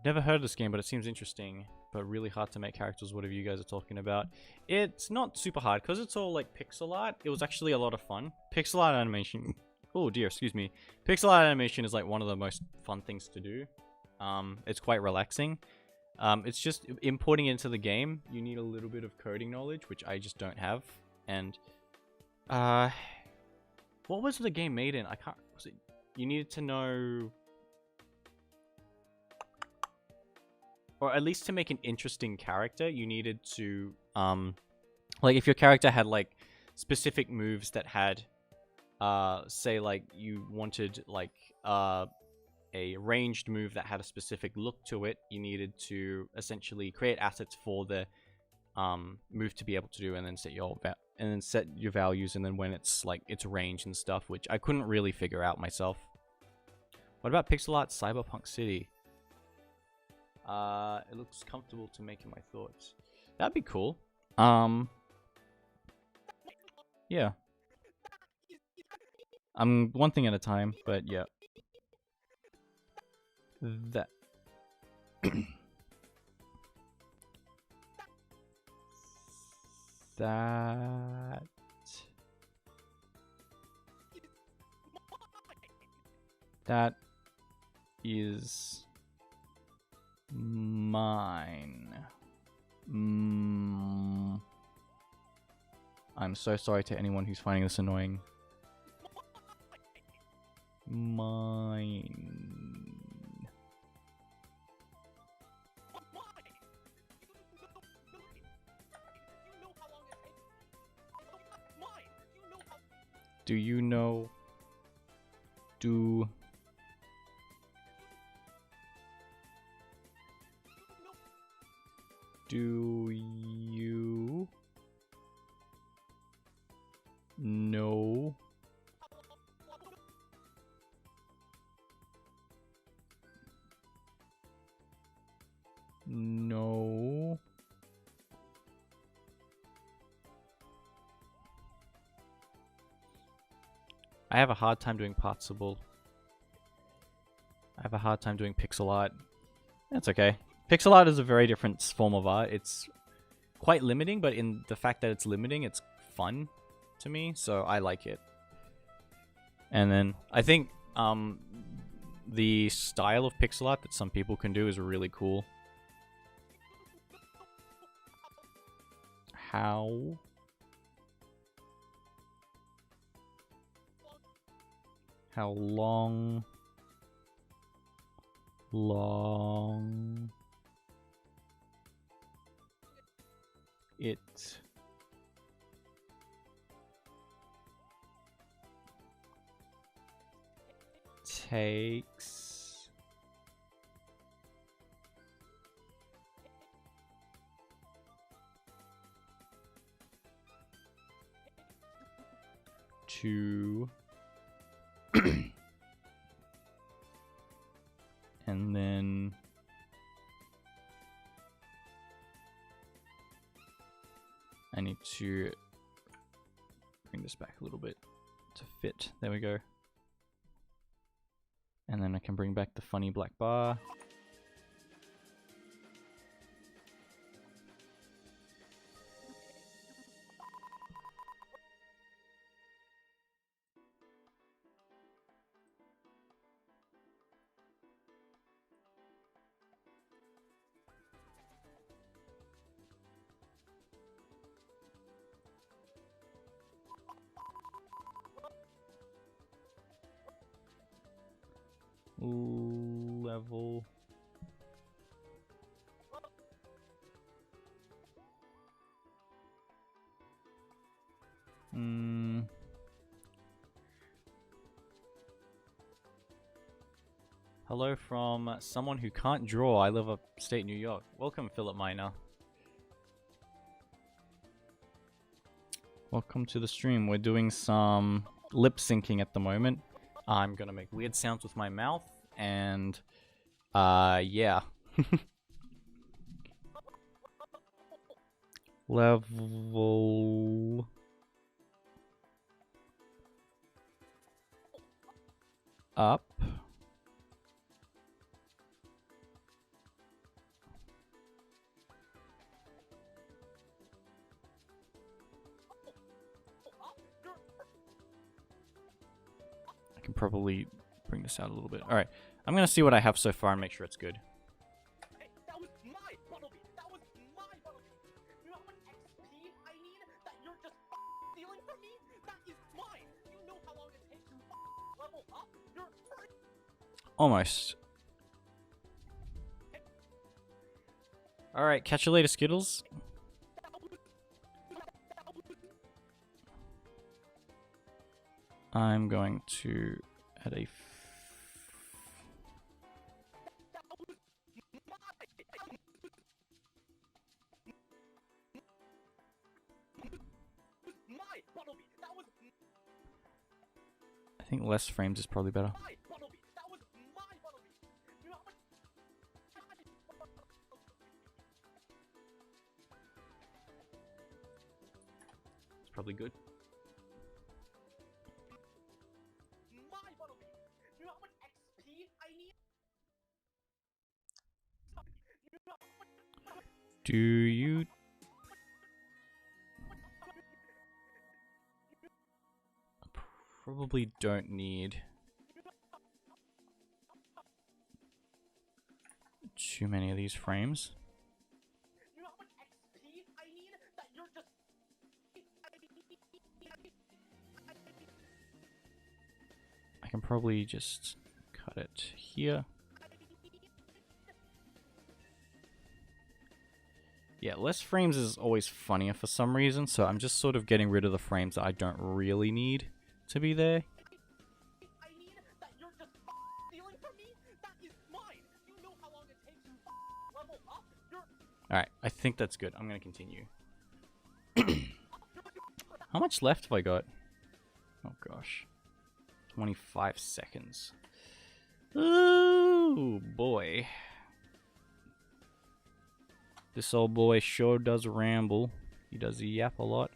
Never heard of this game, but it seems interesting, but really hard to make characters, whatever you guys are talking about. It's not super hard, because it's all like pixel art. It was actually a lot of fun. Pixel art animation... Oh dear, excuse me. Pixel art animation is like one of the most fun things to do. It's quite relaxing. It's just importing it into the game. You need a little bit of coding knowledge, which I just don't have. And, what was the game made in? I can't... Was it... You needed to know... Or at least to make an interesting character, you needed to, like, if your character had, like, specific moves that had, say, like, you wanted, like, a ranged move that had a specific look to it, you needed to essentially create assets for the, move to be able to do, and then set your values, and then when it's, like, its range and stuff, which I couldn't really figure out myself. What about pixel art Cyberpunk City? It looks comfortable to make in my thoughts. That'd be cool. Yeah. One thing at a time, but yeah. That. That is mine. I'm so sorry to anyone who's finding this annoying. Mine. Do you know? Do you know? No. I have a hard time doing Partsible. I have a hard time doing pixel art. That's okay. Pixel art is a very different form of art. It's quite limiting, but in the fact that it's limiting, it's fun to me, so I like it. And then I think the style of pixel art that some people can do is really cool. How long it takes to and then I need to bring this back a little bit to fit. There we go. And then I can bring back the funny black bar. Level. Hello from someone who can't draw. I live upstate New York. Welcome, Philip Miner. Welcome to the stream. We're doing some lip syncing at the moment. I'm gonna make weird sounds with my mouth, and yeah. Level up. probably bring this out a little bit. Alright, I'm gonna see what I have so far and make sure it's good. Hey, that was my Buttlebee! That was my Buttlebee! You know how much XP I need that you're just stealing from me? That is mine! You know how long it takes to level up? You're Almost. Alright, catch you later, Skittles. I'm going to add a... I think less frames is probably better. It's probably good. Do you... Probably don't need too many of these frames. I can probably just cut it here. Yeah, less frames is always funnier for some reason, so I'm just sort of getting rid of the frames that I don't really need to be there. Alright, I think that's good. I'm gonna continue. How much left have I got? Oh gosh. 25 seconds. Ooh, boy. This old boy sure does ramble. He does yap a lot.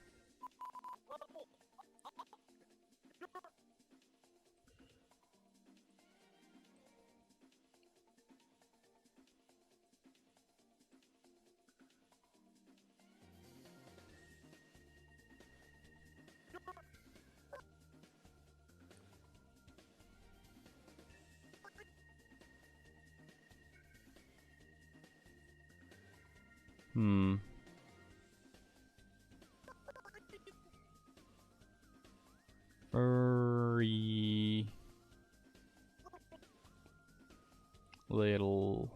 Very little.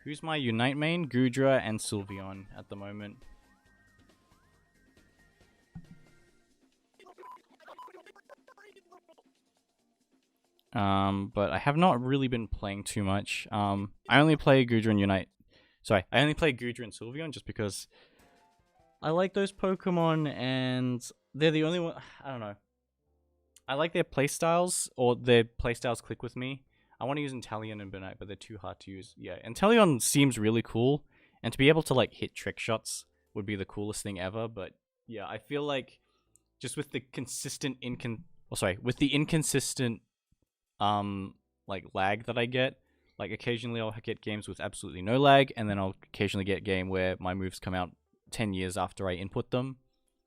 Who's my Unite main? Gudra and Sylveon at the moment. But I have not really been playing too much. I only play Gudra and Unite. Sorry, I only play Gudra and Sylveon just because I like those Pokemon and they're the only one. I don't know. I like their playstyles, or their playstyles click with me. I want to use Inteleon and Benite, but they're too hard to use. Yeah, Inteleon seems really cool, and to be able to like hit trick shots would be the coolest thing ever. But yeah, I feel like just with the consistent with the inconsistent like lag that I get, like occasionally I'll get games with absolutely no lag, and then I'll occasionally get a game where my moves come out 10 years after I input them.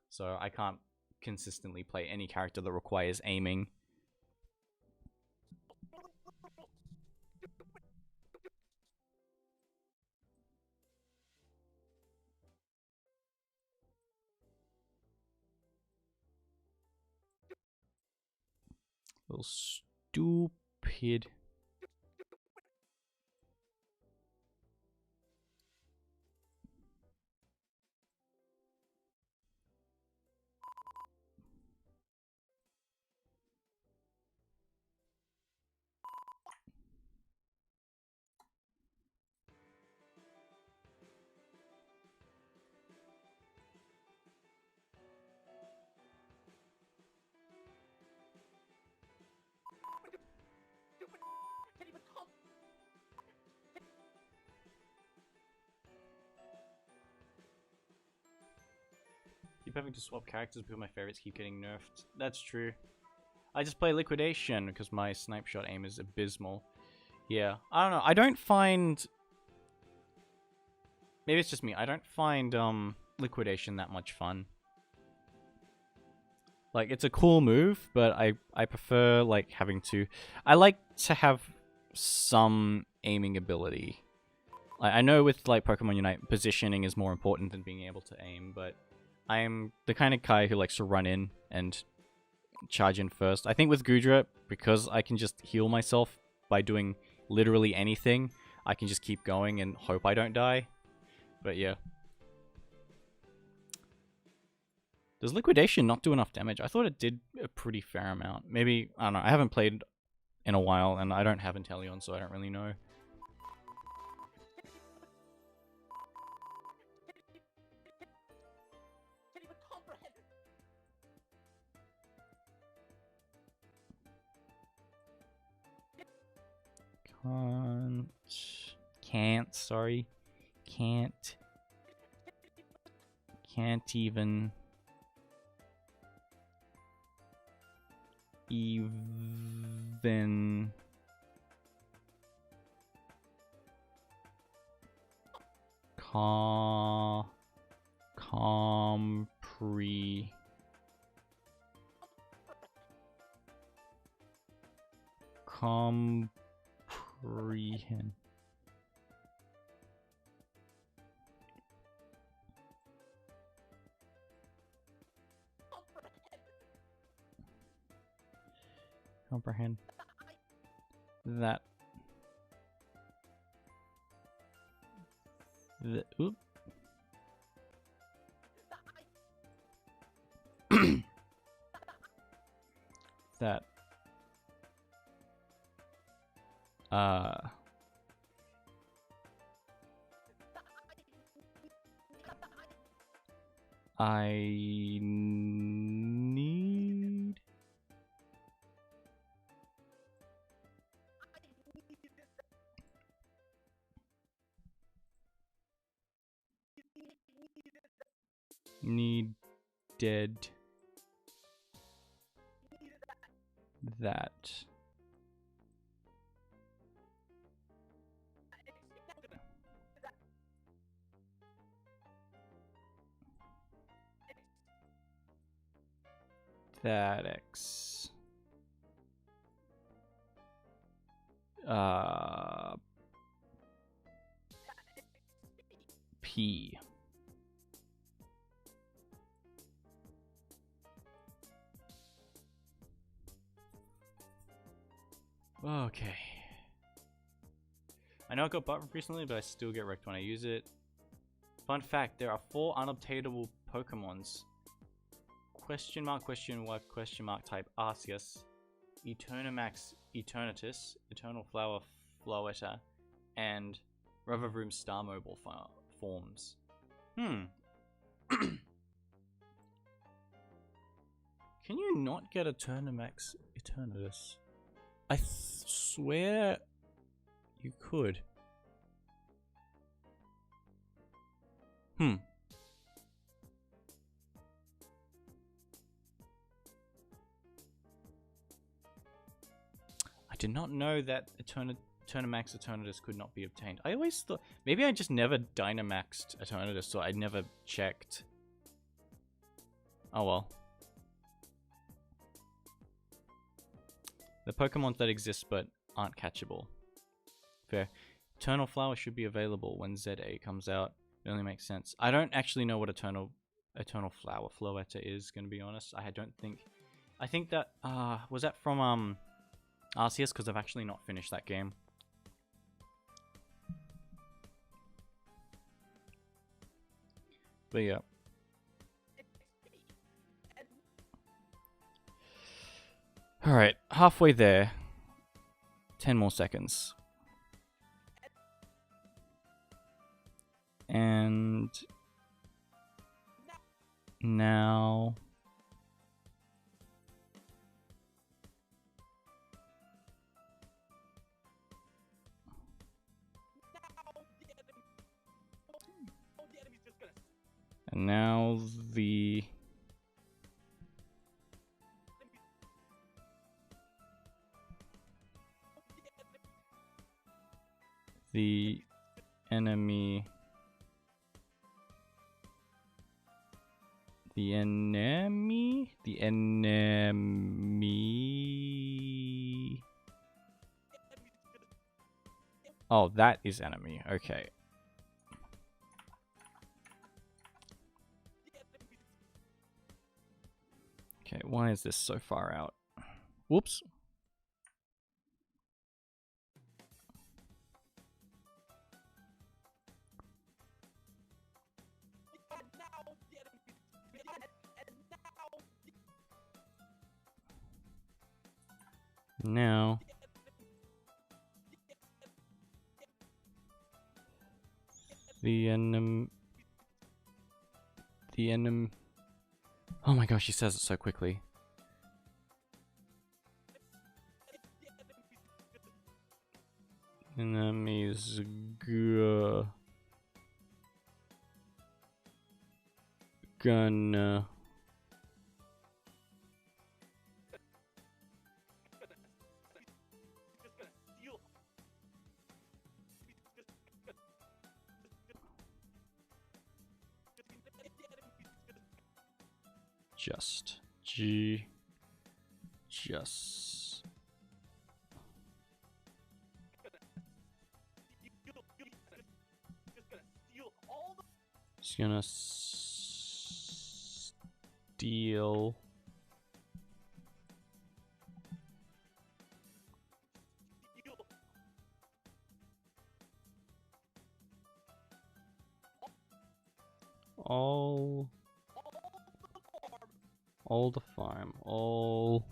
So I can't consistently play any character that requires aiming. Little stupid. Keep having to swap characters because my favorites keep getting nerfed. That's true. I just play Liquidation because my snipe shot aim is abysmal. Yeah, I don't know. I don't find maybe it's just me. I don't find liquidation that much fun. Like, it's a cool move, but I prefer like having to. I like to have some aiming ability. I know with like Pokemon Unite, positioning is more important than being able to aim, but I'm the kind of guy who likes to run in and charge in first. I think with Gudra, because I can just heal myself by doing literally anything, I can just keep going and hope I don't die. But yeah. Does Liquidation not do enough damage? I thought it did a pretty fair amount. Maybe, I don't know, I haven't played in a while, and I don't have Inteleon, so I don't really know. Sorry. Can't even comprehend. Comprehend that oop. That I need dead that X P. Okay. I know I got button recently, but I still get wrecked when I use it. Fun fact, there are 4 unobtainable Pokemons. Question mark type Arceus, Eternamax Eternatus, Eternal Flower Floetta, and Revavroom Star Mobile forms. Can you not get Eternamax Eternatus? I swear you could. I did not know that Eternamax Eternatus could not be obtained. I always thought... Maybe I just never Dynamaxed Eternatus, so I never checked. Oh well. The Pokemon that exist but aren't catchable. Fair. Eternal Flower should be available when ZA comes out. It only makes sense. I don't actually know what Eternal Flower Floetta is, gonna be honest. I don't think... I think that... was that from Arceus? Because I've actually not finished that game. But yeah. Alright, halfway there. 10 more seconds. And now the enemy The enemy? The enemy. Oh, that is enemy. Okay. Okay, why is this so far out? Whoops. Now. The enemy. Oh my gosh, he says it so quickly. Enemies gonna just He's gonna steal all the farm, all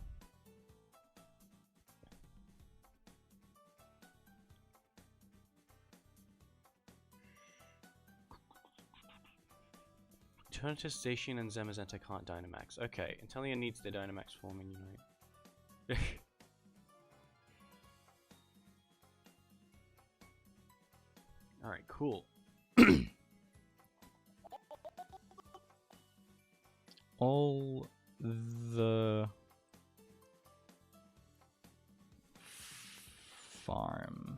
Turn to Station and Zamazenta can't Dynamax. Okay, Intellia needs the Dynamax forming unite. Alright, cool. All the farm.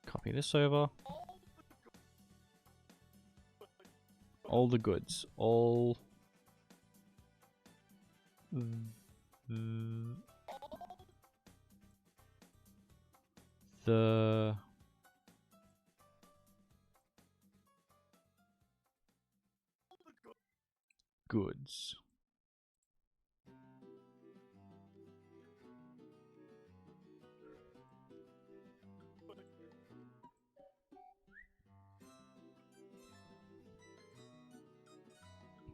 Copy this over. All the goods. All the goods.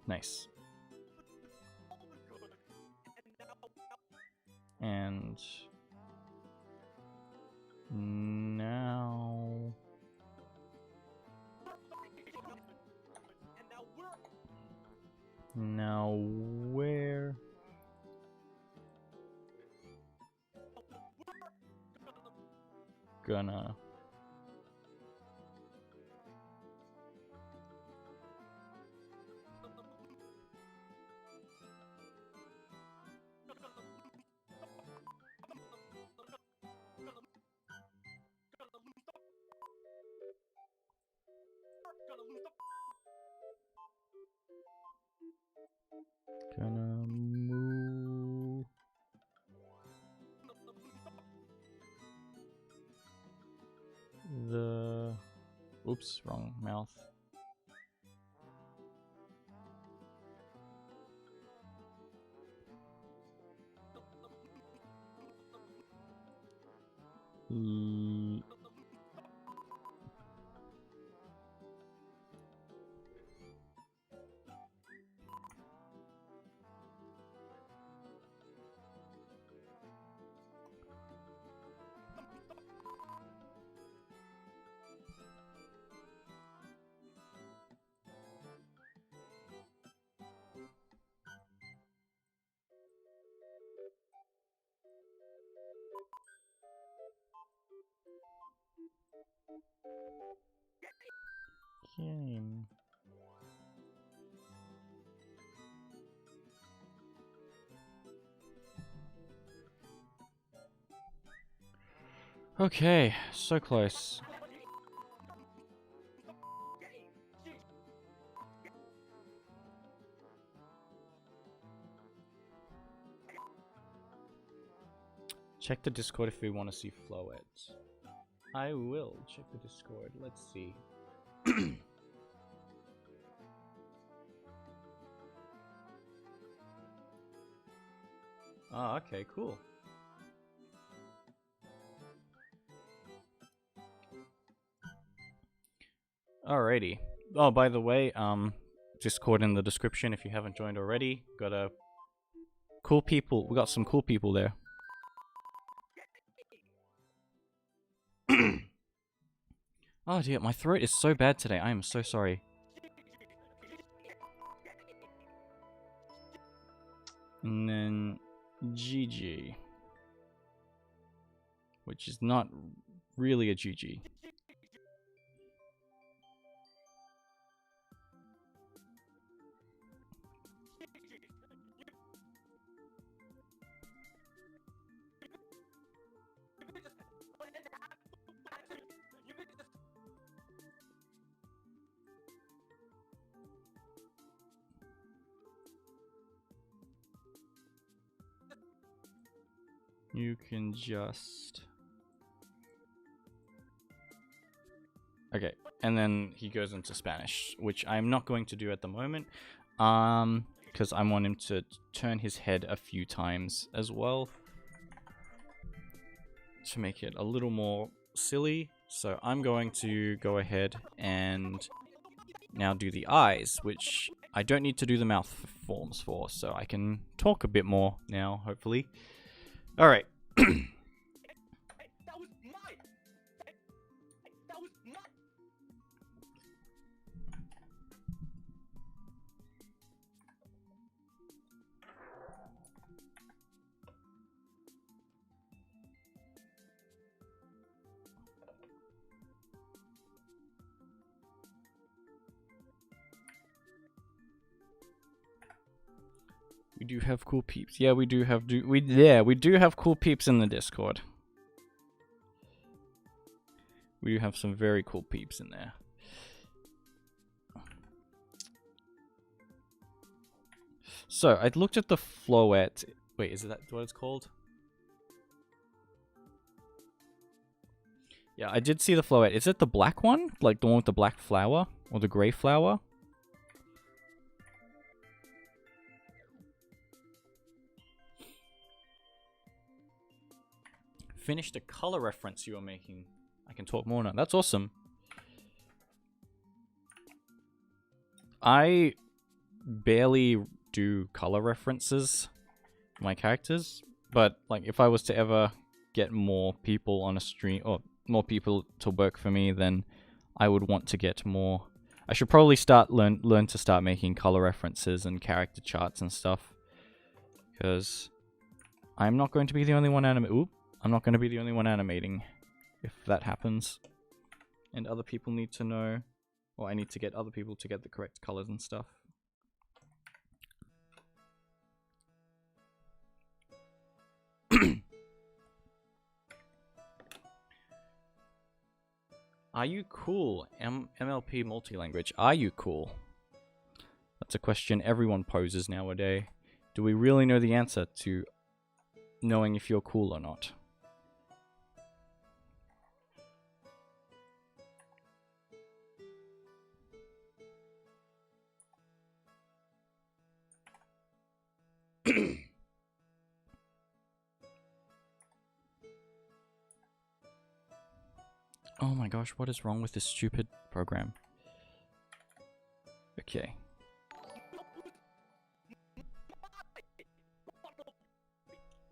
Nice. And now where gonna move the oops, wrong mouth. Game. Okay, so close. Check the Discord if we want to see Flowet. I will check the Discord. Let's see. Oh, okay, cool. Alrighty. Oh, by the way, Discord in the description if you haven't joined already. Got a cool people. We got some cool people there. Oh dear, my throat is so bad today. I am so sorry. And then GG, which is not really a GG. You can just... Okay, and then he goes into Spanish, which I'm not going to do at the moment, because I want him to turn his head a few times as well to make it a little more silly. So I'm going to go ahead and now do the eyes, which I don't need to do the mouth forms for, so I can talk a bit more now, hopefully. Alright. We do have cool peeps. Yeah, we do have we do have cool peeps in the Discord. We do have some very cool peeps in there. So, I looked at the Flowet. Wait, is that what it's called? Yeah, I did see the Flowet. Is it the black one? Like the one with the black flower? Or the grey flower? Finished a color reference you were making. I can talk more now. That's awesome. I barely do color references for my characters, but like if I was to ever get more people on a stream or more people to work for me, then I would want to get more. I should probably learn to start making color references and character charts and stuff, because I'm not going to be the only one I'm not going to be the only one animating if that happens. And other people need to know, or I need to get other people to get the correct colors and stuff. Are you cool? MLP multi-language. Are you cool? That's a question everyone poses nowadays. Do we really know the answer to knowing if you're cool or not? Oh my gosh, what is wrong with this stupid program? Okay.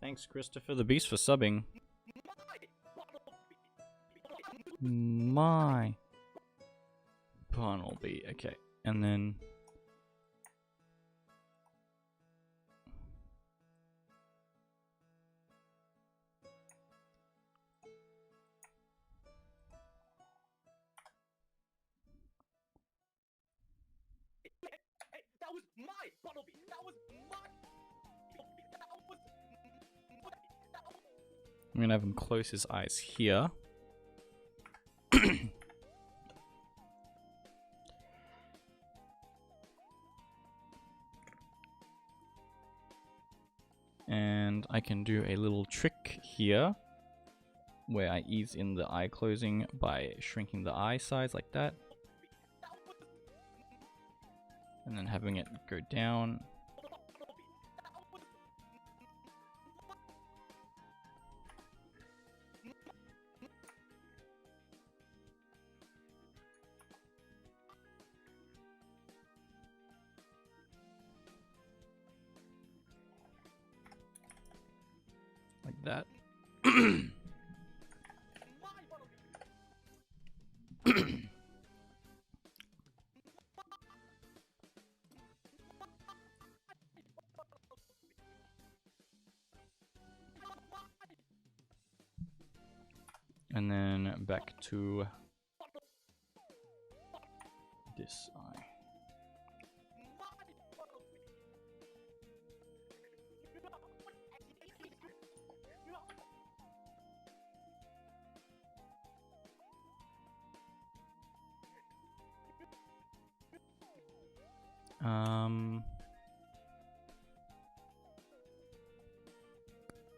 Thanks, Christopher the Beast, for subbing. My Barnaby. Okay, and then... That was my Bumblebee. That was my. I'm gonna have him close his eyes here. And I can do a little trick here where I ease in the eye closing by shrinking the eye size like that. And then having it go down. Like that. And then back to this eye.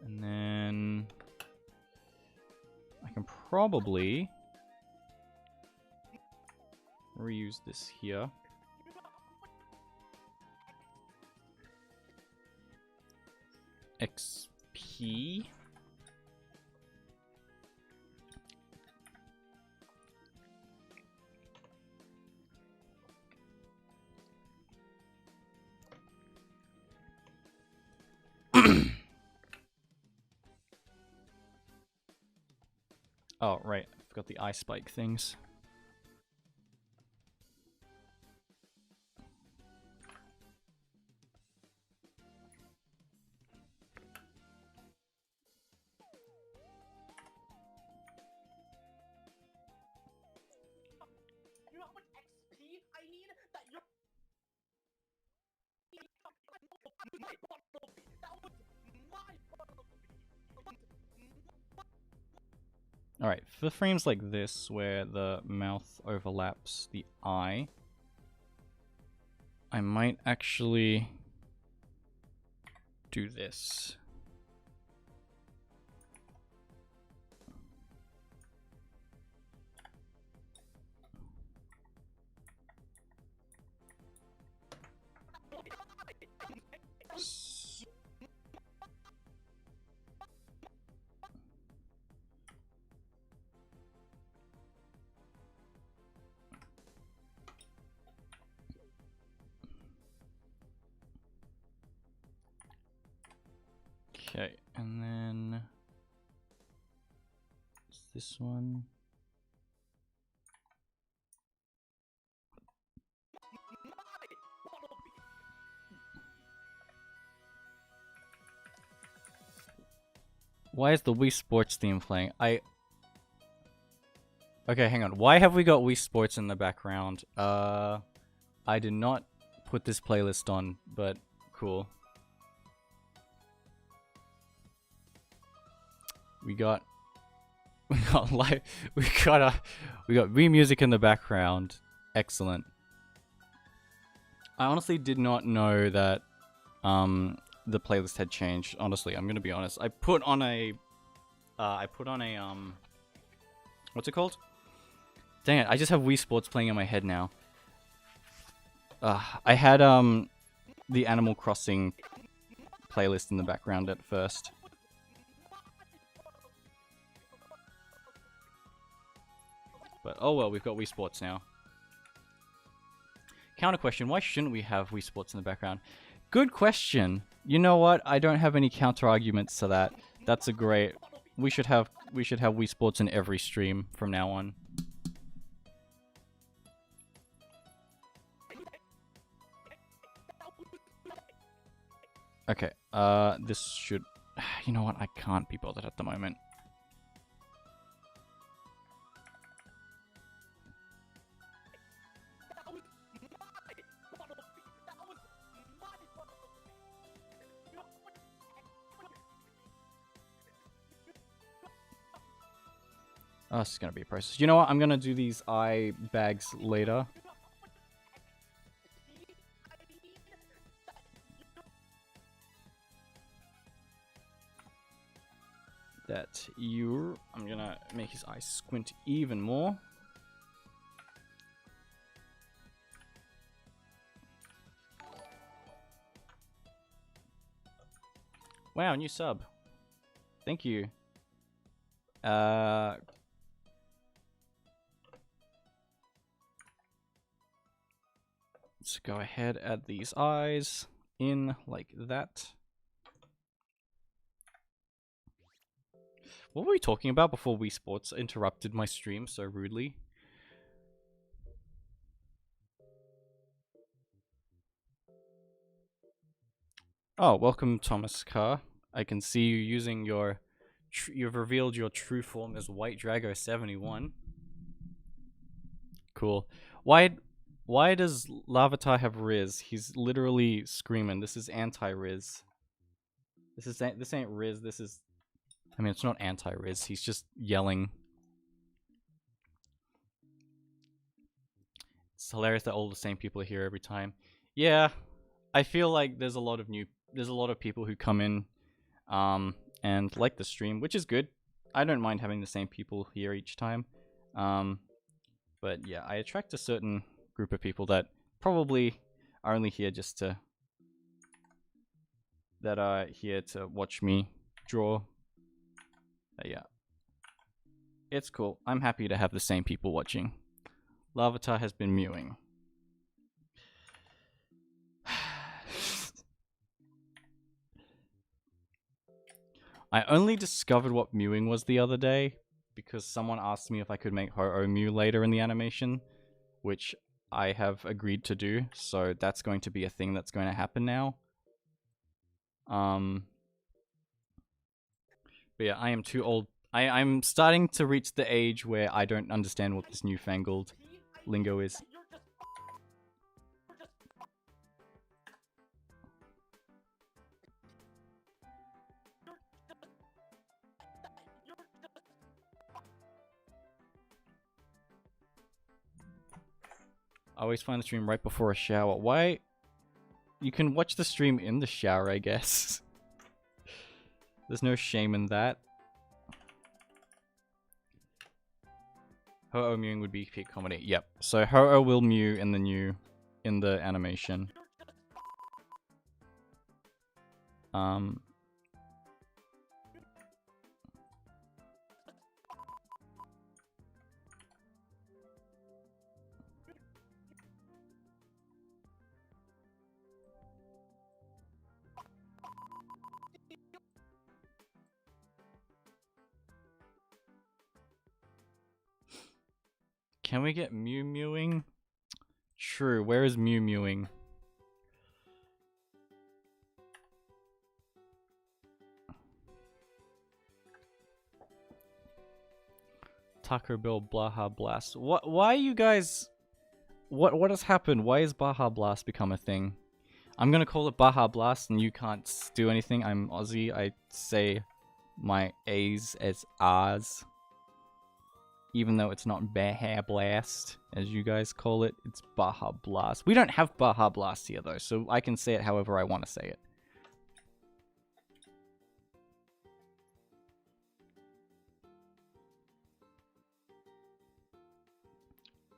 And then I can probably reuse this here. XP. Oh, right. I forgot the eye spike things. You know how much XP I need that you're... That was my Alright, for frames like this, where the mouth overlaps the eye, I might actually do this. Okay, and then this one. Why is the Wii Sports theme playing? Okay, hang on. Why have we got Wii Sports in the background? I did not put this playlist on, but cool. We got live. We got Wii music in the background. Excellent. I honestly did not know that the playlist had changed. Honestly, I'm gonna be honest. I put on a what's it called? Dang it! I just have Wii Sports playing in my head now. I had the Animal Crossing playlist in the background at first. But oh well, we've got Wii Sports now. Counter question, why shouldn't we have Wii Sports in the background? Good question. You know what? I don't have any counter arguments to that. That's a great... We should have Wii Sports in every stream from now on. Okay, this should... You know what? I can't be bothered at the moment. Oh, this is gonna be a process. You know what? I'm gonna do these eye bags later. I'm gonna make his eyes squint even more. Wow, new sub. Thank you. Let's go ahead, add these eyes in like that. What were we talking about before Wii Sports interrupted my stream so rudely? Oh, welcome Thomas Carr. I can see you using your... You've revealed your true form as White Drago 71. Cool. Why does Lavatar have Riz? He's literally screaming. This is anti-Riz. This ain't Riz, this is... I mean, it's not anti-Riz, he's just yelling. It's hilarious that all the same people are here every time. Yeah, I feel like there's a lot of people who come in and like the stream, which is good. I don't mind having the same people here each time. But yeah, I attract a certain group of people that probably are only here just to... that are here to watch me draw. Yeah. It's cool. I'm happy to have the same people watching. Lavatar has been mewing. I only discovered what mewing was the other day because someone asked me if I could make Ho-Oh mew later in the animation, which I have agreed to do, so that's going to be a thing that's going to happen now. But yeah, I am too old. I'm starting to reach the age where I don't understand what this newfangled lingo is. I always find the stream right before a shower. Why? You can watch the stream in the shower, I guess. There's no shame in that. Ho-Oh mewing would be peak comedy. Yep. So Ho-Oh will mew in the animation. Can we get Mew Mewing? True, where is Mew Mewing? Taco Bell Baja Blast. Why you guys... What has happened? Why has Baja Blast become a thing? I'm gonna call it Baja Blast and you can't do anything. I'm Aussie. I say my A's as R's. Even though it's not Baja Blast, as you guys call it, it's Baja Blast. We don't have Baja Blast here, though, so I can say it however I want to say it.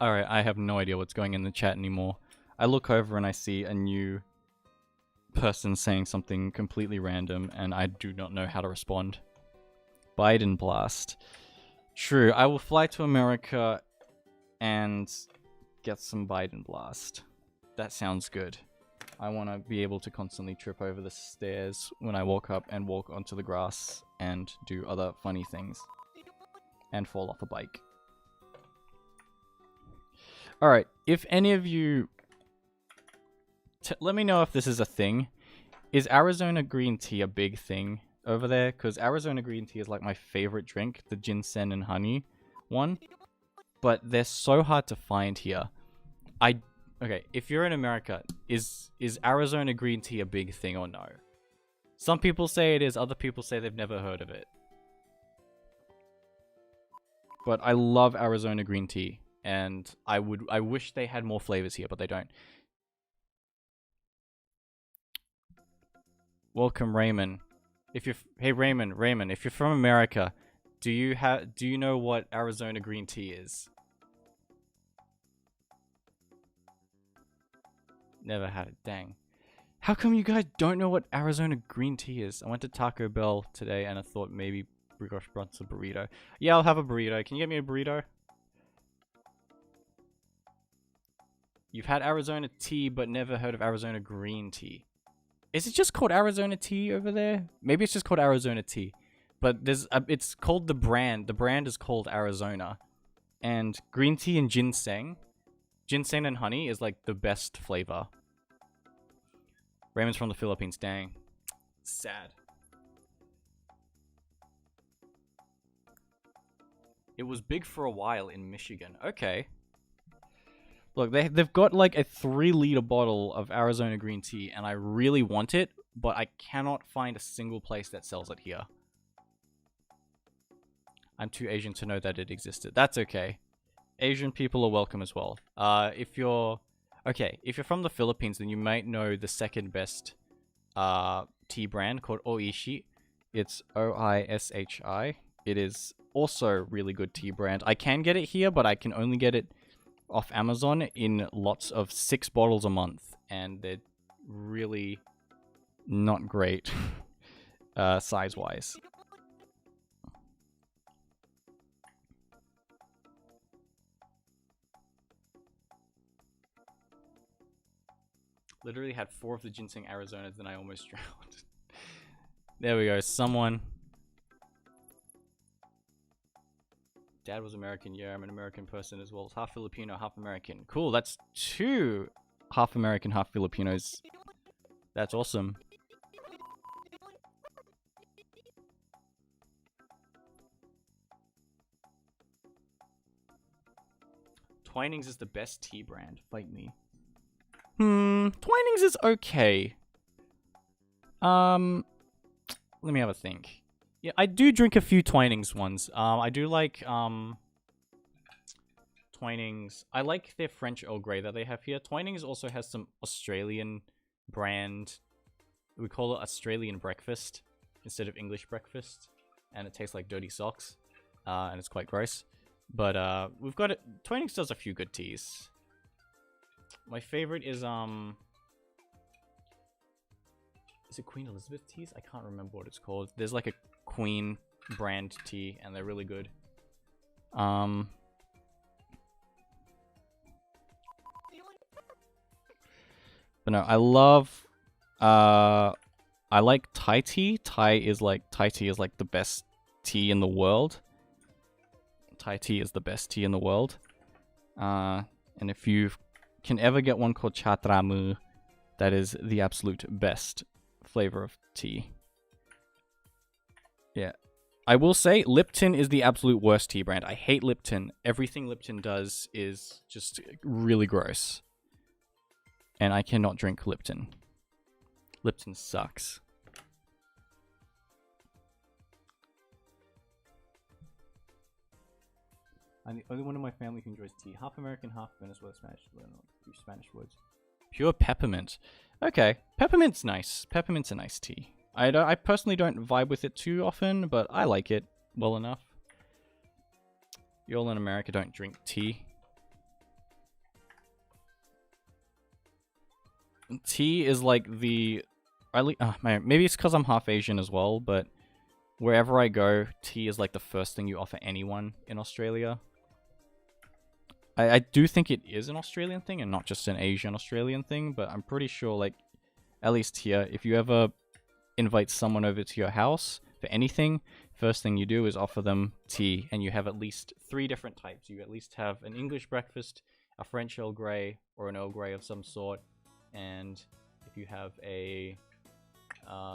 Alright, I have no idea what's going in the chat anymore. I look over and I see a new person saying something completely random, and I do not know how to respond. Biden Blast. True, I will fly to America and get some Biden Blast. That sounds good. I want to be able to constantly trip over the stairs when I walk up and walk onto the grass and do other funny things. And fall off a bike. Alright, if any of you... let me know if this is a thing. Is Arizona green tea a big thing over there? Because Arizona green tea is like my favorite drink, the ginseng and honey one. But they're so hard to find here. Okay, if you're in America, is Arizona green tea a big thing or no? Some people say it is, other people say they've never heard of it. but I love Arizona green tea, and I wish they had more flavors here, but they don't. Welcome, Raymond. Hey Raymond, if you're from America, do you know what Arizona green tea is? Never had it. Dang. How come you guys don't know what Arizona green tea is? I went to Taco Bell today and I thought maybe Brigosh brought a burrito. Yeah, I'll have a burrito. Can you get me a burrito? You've had Arizona tea but never heard of Arizona green tea. Is it just called Arizona tea over there? Maybe it's just called Arizona tea. But there's it's called the brand. The brand is called Arizona. And green tea and ginseng and honey is like the best flavor. Raymond's from the Philippines. Dang. Sad. It was big for a while in Michigan. Okay. Look, they've got like a 3-liter bottle of Arizona green tea, and I really want it, but I cannot find a single place that sells it here. I'm too Asian to know that it existed. That's okay. Asian people are welcome as well. If you're from the Philippines, then you might know the second best tea brand called Oishi. It's Oishi. It is also really good tea brand. I can get it here, but I can only get it off Amazon in lots of 6 bottles a month, and they're really not great size-wise. Literally had 4 of the ginseng Arizonas, then I almost drowned. There we go. Someone. Dad was American. Yeah, I'm an American person as well. It's half Filipino, half American. Cool. That's 2 half American, half Filipinos. That's awesome. Twinings is the best tea brand. Fight me. Twinings is okay. Let me have a think. Yeah, I do drink a few Twinings ones. I do like, Twinings. I like their French Earl Grey that they have here. Twinings also has some Australian brand. We call it Australian breakfast instead of English breakfast. And it tastes like dirty socks. And it's quite gross. But, we've got it. Twinings does a few good teas. My favorite is it Queen Elizabeth teas? I can't remember what it's called. There's like a Queen brand tea, and they're really good. But no, I love, I like Thai tea. Thai tea is like the best tea in the world. Thai tea is the best tea in the world. And if you can ever get one called Chatramu, that is the absolute best flavor of tea. Yeah. I will say Lipton is the absolute worst tea brand. I hate Lipton. Everything Lipton does is just really gross. And I cannot drink Lipton. Lipton sucks. I'm the only one in my family who enjoys tea. Half American, half Venezuela, Spanish. Spanish words. Pure peppermint. Okay, peppermint's nice. Peppermint's a nice tea. I personally don't vibe with it too often, but I like it well enough. Y'all in America don't drink tea. Tea is like the... maybe it's because I'm half Asian as well, but wherever I go, tea is like the first thing you offer anyone in Australia. I do think it is an Australian thing and not just an Asian Australian thing, but I'm pretty sure, like, at least here, if you ever invite someone over to your house for anything, first thing you do is offer them tea, and you have at least 3 different types. You at least have an English breakfast, a French Earl Grey, or an Earl Grey of some sort, and if you have a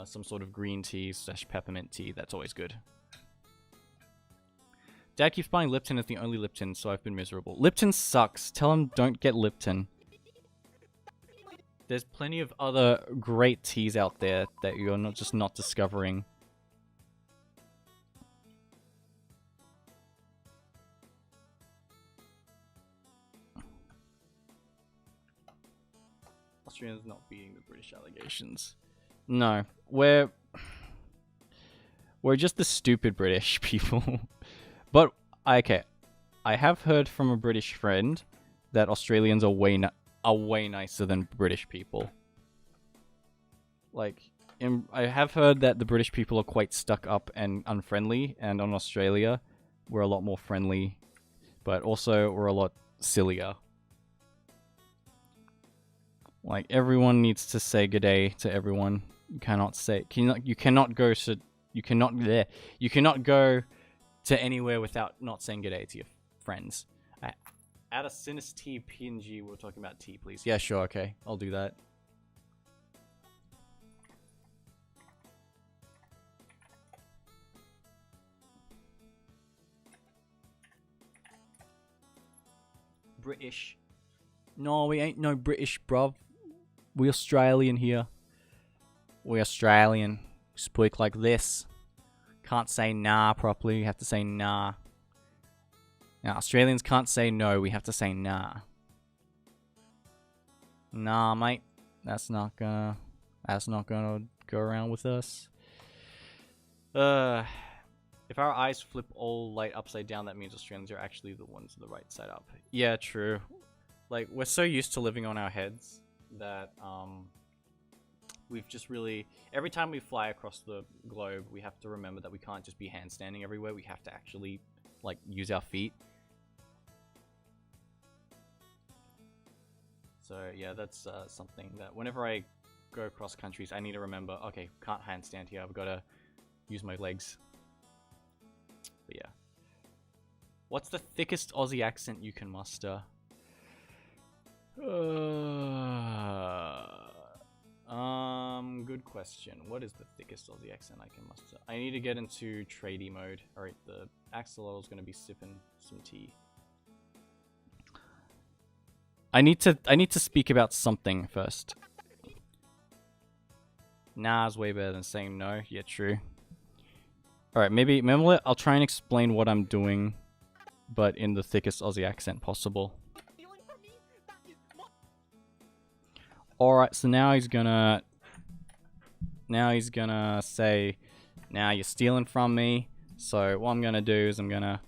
some sort of green tea / peppermint tea, that's always good. Dad keeps buying Lipton as the only Lipton, so I've been miserable. Lipton sucks. Tell him don't get Lipton. There's plenty of other great teas out there that you're not discovering. Australians not beating the British allegations. No, we're just the stupid British people. But okay, I have heard from a British friend that Australians are way nicer than British people. Like, I have heard that the British people are quite stuck up and unfriendly, and on Australia, we're a lot more friendly, but also we're a lot sillier. Like, everyone needs to say good day to everyone. You cannot go to anywhere without not saying good day to your friends. Add a Sinus T PNG. We're talking about tea, please. Yeah, sure. Okay, I'll do that. British. No, we ain't no British, bruv. We Australian here. We Australian. Speak like this. Can't say nah properly. You have to say nah. Now, Australians can't say no. We have to say nah. Nah, mate. That's not gonna go around with us. If our eyes flip all light upside down, that means Australians are actually the ones the right side up. Yeah, true. Like, we're so used to living on our heads that we've just really... Every time we fly across the globe, we have to remember that we can't just be handstanding everywhere. We have to actually, like, use our feet. So, yeah, that's something that whenever I go across countries, I need to remember, okay, can't handstand here. I've got to use my legs. But, yeah. What's the thickest Aussie accent you can muster? Good question. What is the thickest Aussie accent I can muster? I need to get into tradie mode. Alright, the axolotl is going to be sipping some tea. I need to speak about something first. Nah is way better than saying no. Yeah, true. Alright, maybe I'll try and explain what I'm doing, but in the thickest Aussie accent possible. Alright, so now he's gonna say, now you're stealing from me. So what I'm gonna do is I'm gonna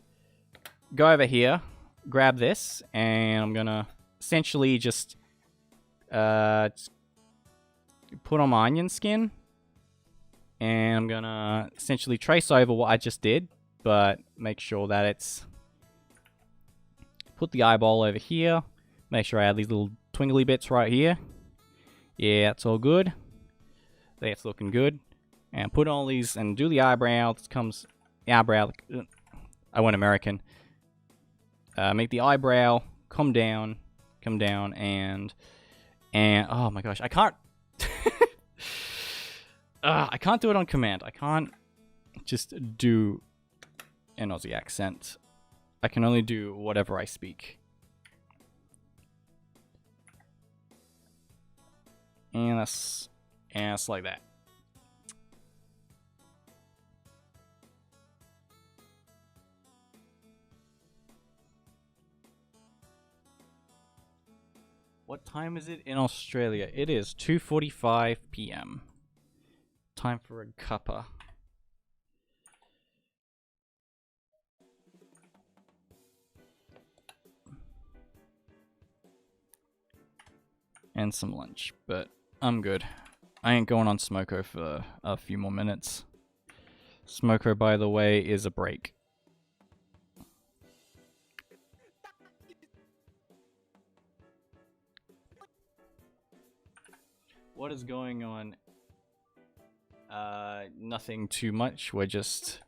go over here, grab this, and I'm gonna essentially just put on my onion skin. And I'm gonna essentially trace over what I just did, but make sure that it's... Put the eyeball over here. Make sure I add these little twingly bits right here. Yeah, it's all good. That's looking good. And put all these and do the eyebrow. This comes the eyebrow. I went American. Make the eyebrow come down, and oh my gosh, I can't. I can't do it on command. I can't just do an Aussie accent. I can only do whatever I speak. And that's like that. What time is it in Australia? It is 2:45 p.m. Time for a cuppa. And some lunch, but I'm good. I ain't going on Smoko for a few more minutes. Smoko, by the way, is a break. What is going on? Nothing too much. We're just...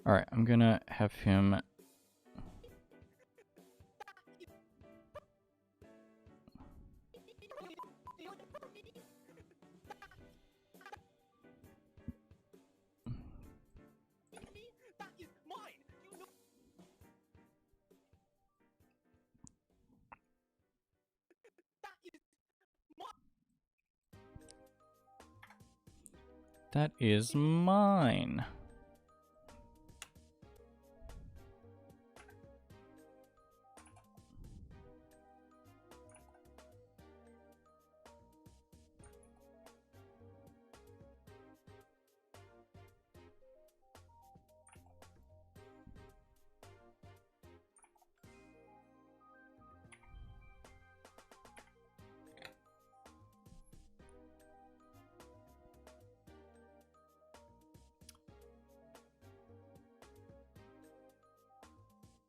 Alright, I'm gonna have him... That is mine.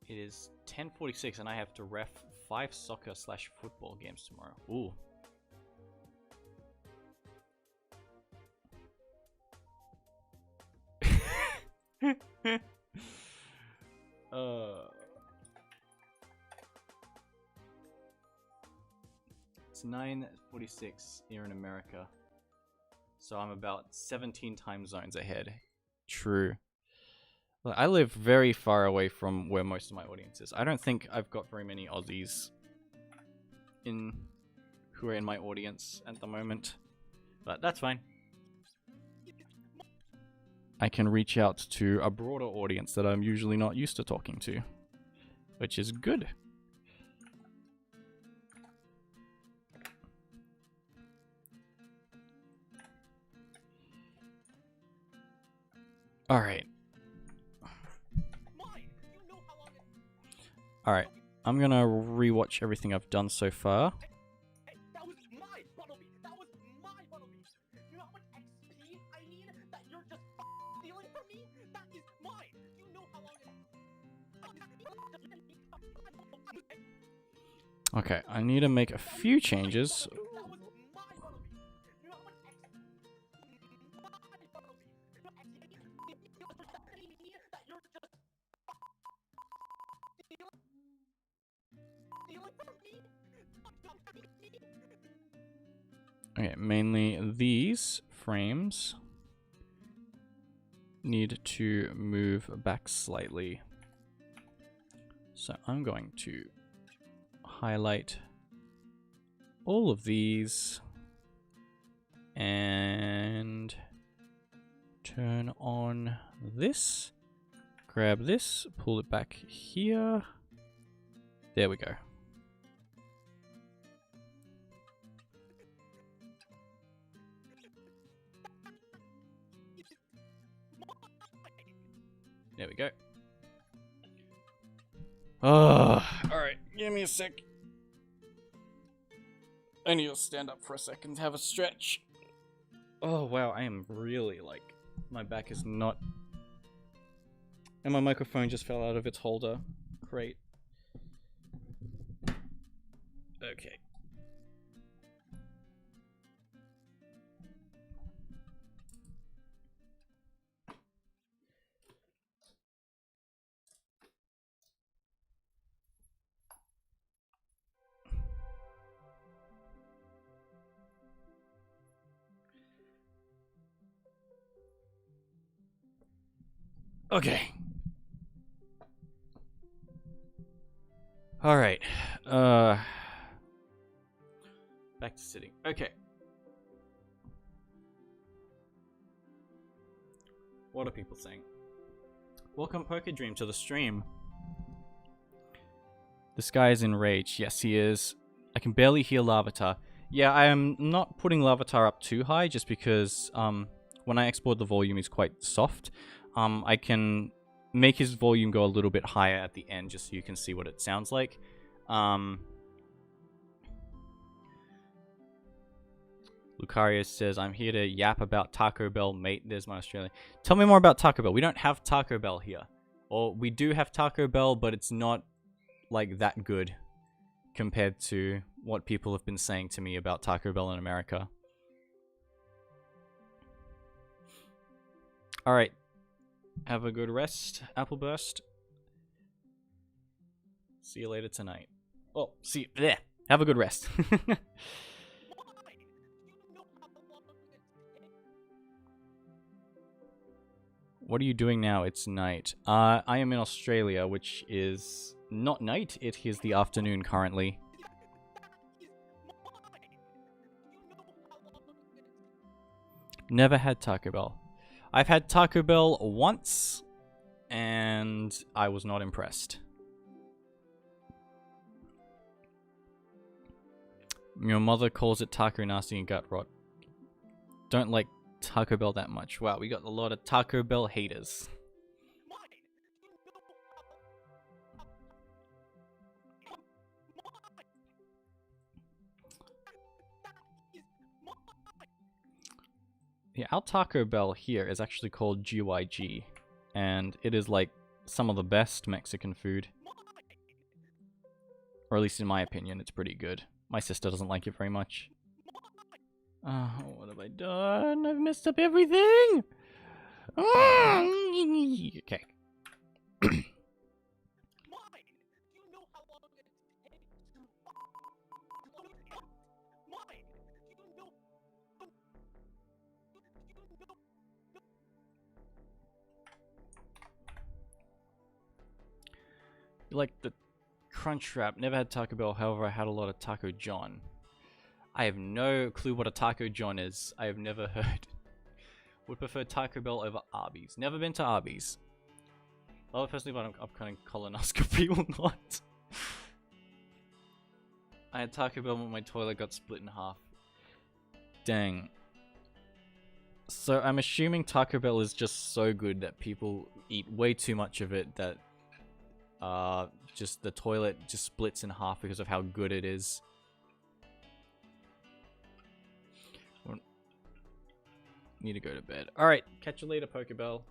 It is 10:46 and I have to ref 5 soccer/football games tomorrow. Ooh. It's 9:46 here in America. So I'm about 17 time zones ahead. True. Look, I live very far away from where most of my audience is. I don't think I've got very many Aussies who are in my audience at the moment. But that's fine. I can reach out to a broader audience that I'm usually not used to talking to, which is good. All right. All right. I'm gonna rewatch everything I've done so far. Hey, that was my Buttlebee. That was my Buttlebee. You know how much XP I need that you're just stealing from me? That is mine. You know how long it. Okay, I need to make a few changes. That was my Buttlebee. You know how much XP my Buttlebee. That you're just stealing from me? Okay, mainly these frames need to move back slightly. So I'm going to highlight all of these and turn on this. Grab this, pull it back here. There we go. There we go. Alright, give me a sec. I need to stand up for a second, have a stretch. Oh wow, I am really like, my back is not... And my microphone just fell out of its holder. Great. Okay. Okay. Alright. Back to sitting. Okay. What are people saying? Welcome PokeDream to the stream. This guy is enraged. Yes, he is. I can barely hear Larvitar. Yeah, I am not putting Larvitar up too high just because when I export the volume he's quite soft. I can make his volume go a little bit higher at the end just so you can see what it sounds like. Lucario says, I'm here to yap about Taco Bell, mate. There's my Australian. Tell me more about Taco Bell. We don't have Taco Bell here. Or we do have Taco Bell, but it's not like that good compared to what people have been saying to me about Taco Bell in America. Alright. Have a good rest, Appleburst. See you later tonight. Oh, see you there. Have a good rest. What are you doing now? It's night. I am in Australia, which is not night. It is the afternoon currently. Never had Taco Bell. I've had Taco Bell once, and I was not impressed. Your mother calls it taco nasty and gut rot. Don't like Taco Bell that much. Wow, we got a lot of Taco Bell haters. Yeah, our Taco Bell here is actually called GYG, and it is like some of the best Mexican food. Or at least in my opinion, it's pretty good. My sister doesn't like it very much. Oh, what have I done? I've messed up everything! Okay. Like the Crunch Wrap. Never had Taco Bell, however I had a lot of Taco John. I have no clue what a Taco John is. I have never heard. Would prefer Taco Bell over Arby's. Never been to Arby's. Love it personally, but I'm upcoming colonoscopy or not. I had Taco Bell when my toilet got split in half. Dang. So I'm assuming Taco Bell is just so good that people eat way too much of it that just the toilet just splits in half because of how good it is. Need to go to bed. Alright, catch you later, Pokebell.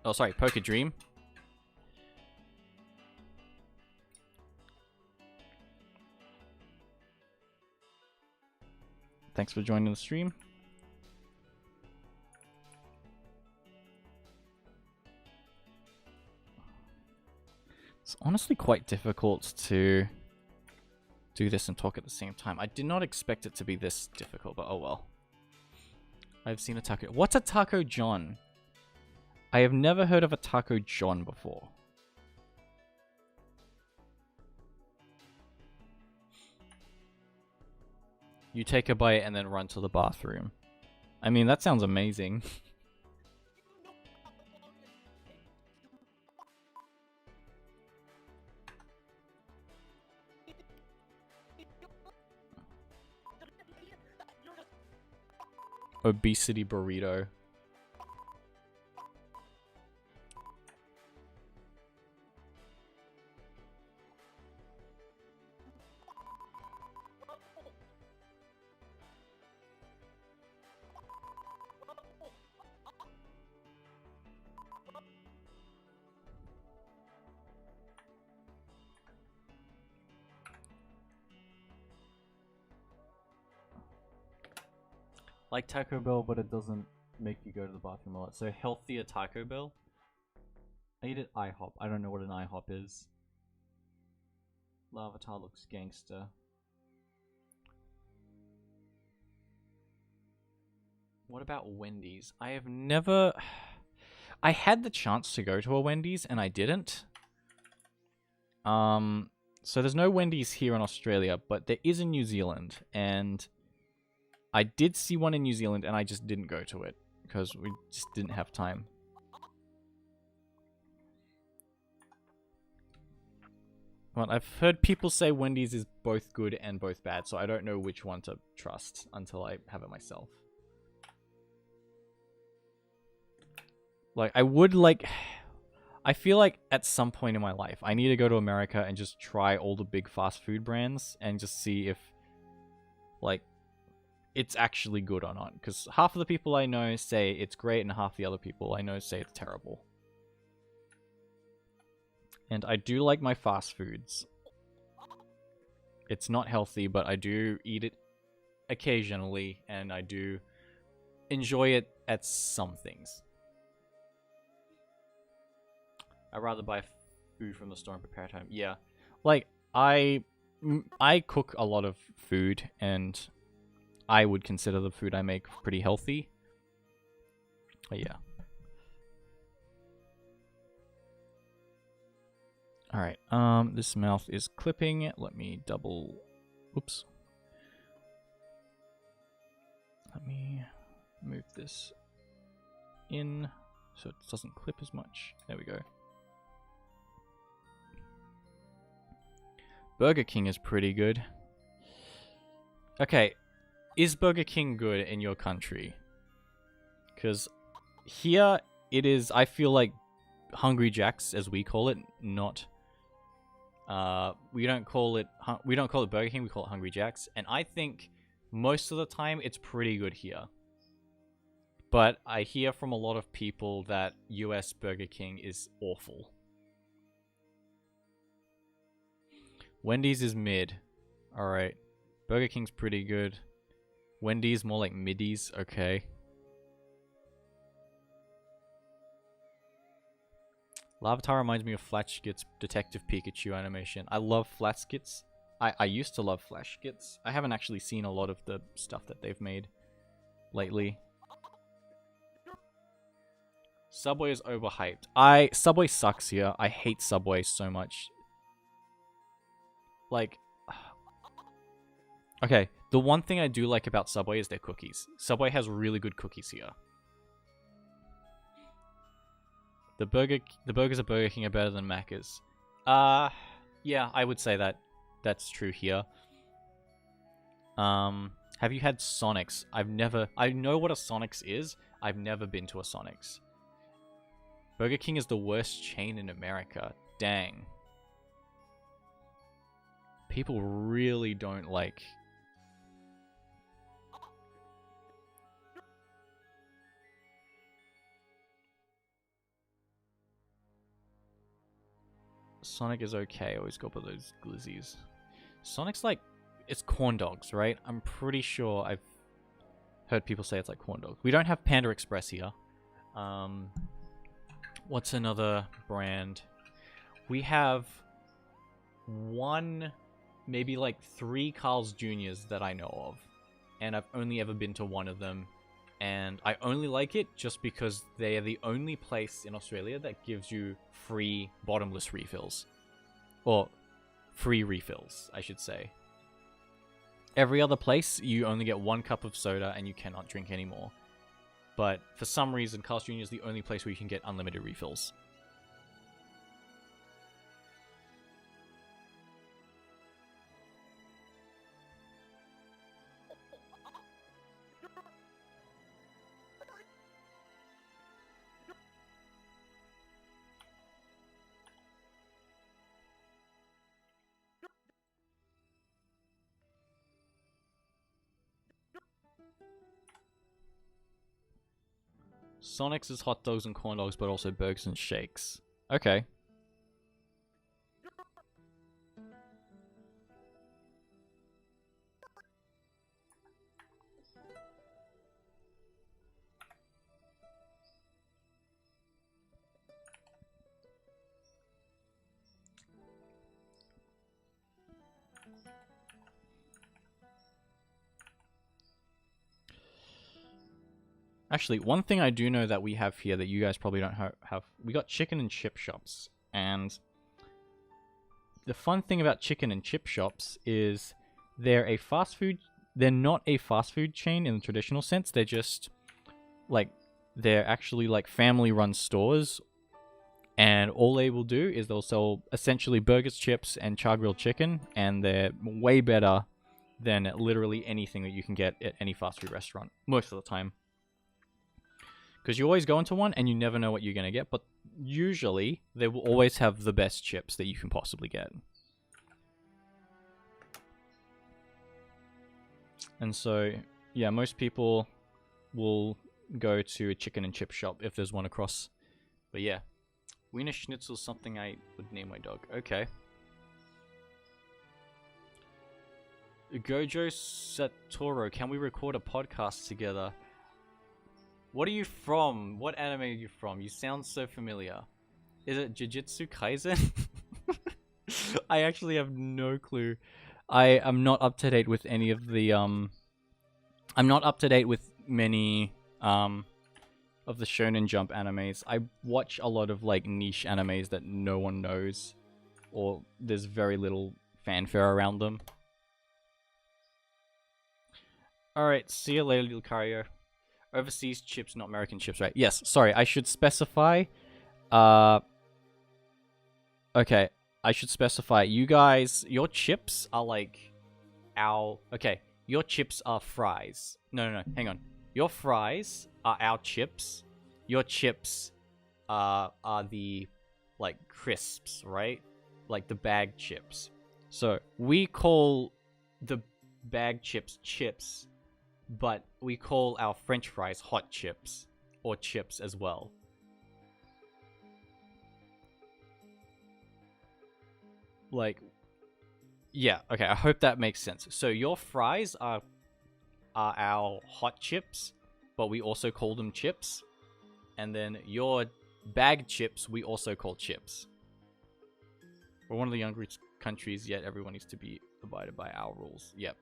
Oh, sorry, Pokedream. Thanks for joining the stream. It's honestly quite difficult to do this and talk at the same time. I did not expect it to be this difficult, but oh well. I've seen a taco. What's a Taco John? I have never heard of a Taco John before. You take a bite and then run to the bathroom. I mean, that sounds amazing. Obesity burrito. Like Taco Bell, but it doesn't make you go to the bathroom a lot. So healthier Taco Bell. I eat at IHOP. I don't know what an IHOP is. Lavatar looks gangster. What about Wendy's? I have never... I had the chance to go to a Wendy's and I didn't. So there's no Wendy's here in Australia, but there is in New Zealand, and I did see one in New Zealand and I just didn't go to it because we just didn't have time. Well, I've heard people say Wendy's is both good and both bad, so I don't know which one to trust until I have it myself. Like, I feel like at some point in my life, I need to go to America and just try all the big fast food brands and just see if, like, it's actually good or not. Because half of the people I know say it's great and half the other people I know say it's terrible. And I do like my fast foods. It's not healthy, but I do eat it occasionally, and I do enjoy it at some things. I'd rather buy food from the store and prepare at home. Yeah. Like, I cook a lot of food, and I would consider the food I make pretty healthy. But yeah. Alright, this mouth is clipping. Let me double... Oops. Let me Move this in so it doesn't clip as much. There we go. Burger King is pretty good. Okay, is Burger King good in your country? Because here it is, I feel like Hungry Jack's, as we call it, not. We don't call it Burger King. We call it Hungry Jack's, and I think most of the time it's pretty good here. But I hear from a lot of people that US Burger King is awful. Wendy's is mid. Alright. Burger King's pretty good. Wendy's more like middies. Okay. Lavatar reminds me of Flash Skits Detective Pikachu animation. I love Flash Skits. I used to love Flash Skits. I haven't actually seen a lot of the stuff that they've made lately. Subway is overhyped. Subway sucks here. I hate Subway so much. Like, okay, the one thing I do like about Subway is their cookies. Subway has really good cookies here. The burgers at Burger King are better than Macca's. Yeah, I would say that that's true here. Have you had Sonic's? I know what a Sonic's is. I've never been to a Sonic's. Burger King is the worst chain in America. Dang. People really don't like... Sonic is okay. Always go for those glizzies. Sonic's like... It's corn dogs, right? I'm pretty sure I've heard people say it's like corn dogs. We don't have Panda Express here. What's another brand? We have one, maybe like 3 Carl's Jr.'s that I know of. And I've only ever been to one of them. And I only like it just because they are the only place in Australia that gives you free bottomless refills. Or free refills, I should say. Every other place, you only get 1 cup of soda and you cannot drink anymore. But for some reason, Carl's Jr. is the only place where you can get unlimited refills. Sonic's is hot dogs and corn dogs, but also burgers and shakes. Okay. Actually, one thing I do know that we have here that you guys probably don't have, we got chicken and chip shops. And the fun thing about chicken and chip shops is they're not a fast food chain in the traditional sense. They're just like, they're actually like family run stores. And all they will do is they'll sell essentially burgers, chips, and char-grilled chicken. And they're way better than literally anything that you can get at any fast food restaurant most of the time. Because you always go into one and you never know what you're going to get, but usually they will always have the best chips that you can possibly get. And so, yeah, most people will go to a chicken and chip shop if there's one across. But yeah, Wiener Schnitzel is something I would name my dog. Okay. Gojo Satoru, can we record a podcast together? What are you from? What anime are you from? You sound so familiar. Is it Jujutsu Kaisen? I actually have no clue. I am not up to date with any of the I'm not up to date with many of the Shonen Jump animes. I watch a lot of like niche animes that no one knows, or there's very little fanfare around them. Alright, see you later, Lucario. Overseas chips, not American chips, right? Yes, sorry, I should specify. Okay, I should specify. You guys, your chips are like our... Okay, your chips are fries. No, hang on. Your fries are our chips. Your chips are the, like, crisps, right? Like the bag chips. So, we call the bag chips chips, but we call our french fries hot chips, or chips as well. Like, yeah, okay, I hope that makes sense. So your fries are our hot chips, but we also call them chips. And then your bag chips, we also call chips. We're one of the younger countries, yet everyone needs to be abided by our rules. Yep.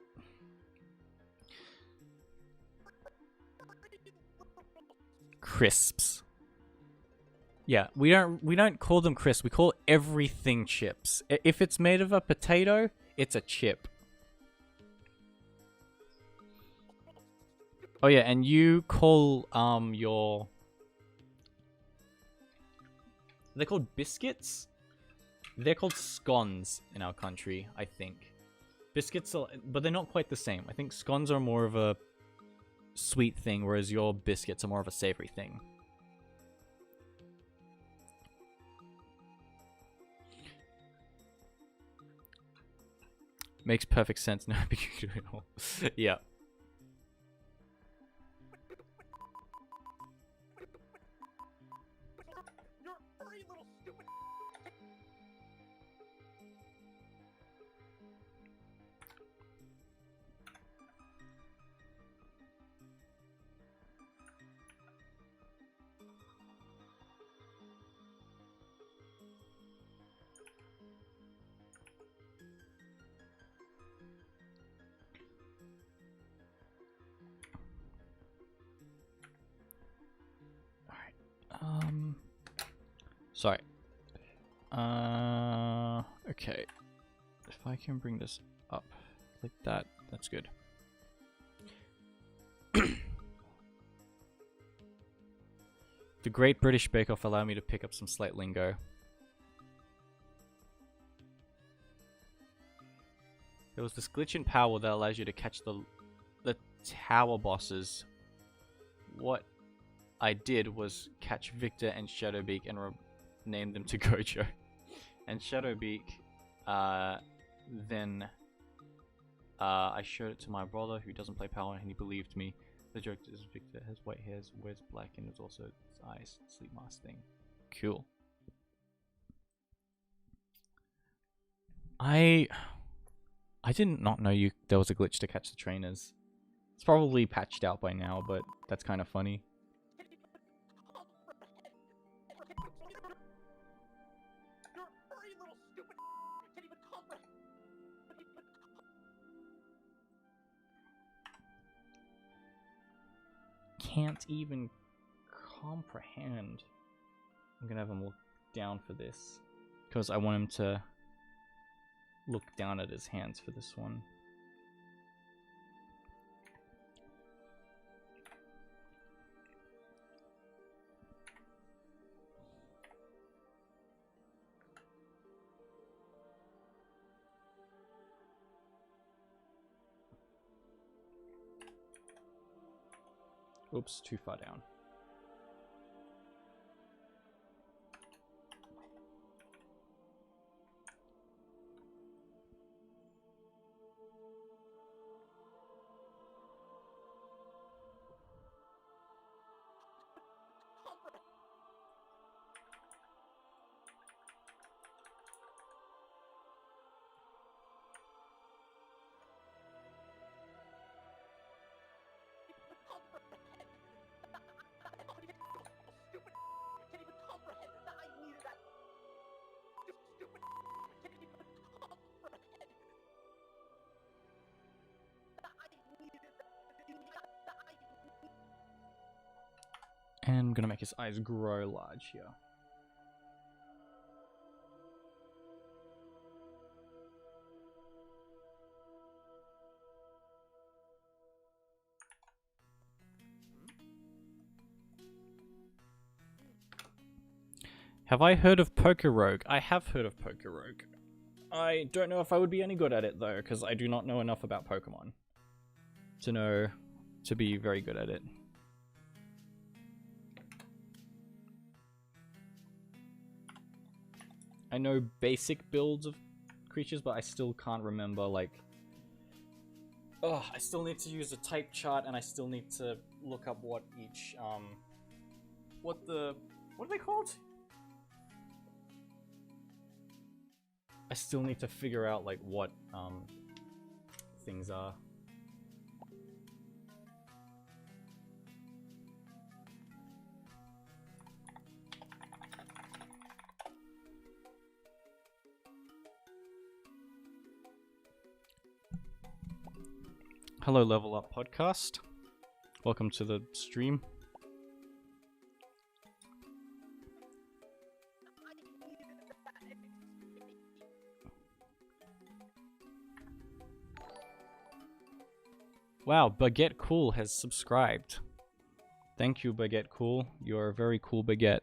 Crisps. Yeah, we don't call them crisps. We call everything chips. If it's made of a potato, it's a chip. Oh yeah, and you call your... They're called biscuits? They're called scones in our country, I think. Biscuits are... But they're not quite the same. I think scones are more of a sweet thing, whereas your biscuits are more of a savory thing. Makes perfect sense. No big deal at all. Yeah. You're furry little stupid. Sorry. Okay. If I can bring this up like that, that's good. The Great British Bake Off allowed me to pick up some slight lingo. There was this glitch in Power that allows you to catch the tower bosses. What I did was catch Victor and Shadowbeak and name them to Gojo. And Shadowbeak, then I showed it to my brother who doesn't play Power and he believed me. The joke is Victor has white hairs, wears black, and is also his eyes sleep mask thing. Cool. I did not know there was a glitch to catch the trainers. It's probably patched out by now, but that's kind of funny. You're furry little stupid. Can't even comprehend. Can't even comprehend. I'm gonna have him look down for this, because I want him to look down at his hands for this one. Oops, too far down. And I'm gonna make his eyes grow large here. Have I heard of Poker Rogue? I have heard of Poker Rogue. I don't know if I would be any good at it though, because I do not know enough about Pokemon to be very good at it. I know basic builds of creatures, but I still can't remember, like... Oh, I still need to use a type chart, and I still need to look up what each, what are they called? I still need to figure out, like, what, things are. Hello, Level Up Podcast. Welcome to the stream. Wow, Baguette Cool has subscribed. Thank you, Baguette Cool. You're a very cool baguette.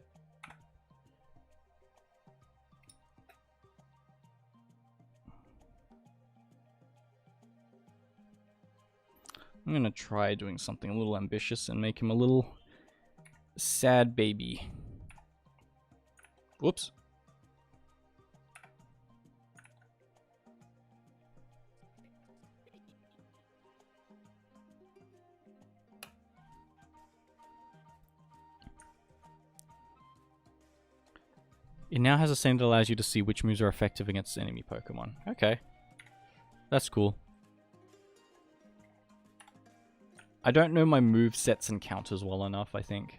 I'm gonna try doing something a little ambitious and make him a little sad baby. Whoops. It now has a setting that allows you to see which moves are effective against enemy Pokemon. Okay. That's cool. I don't know my move sets and counters well enough, I think.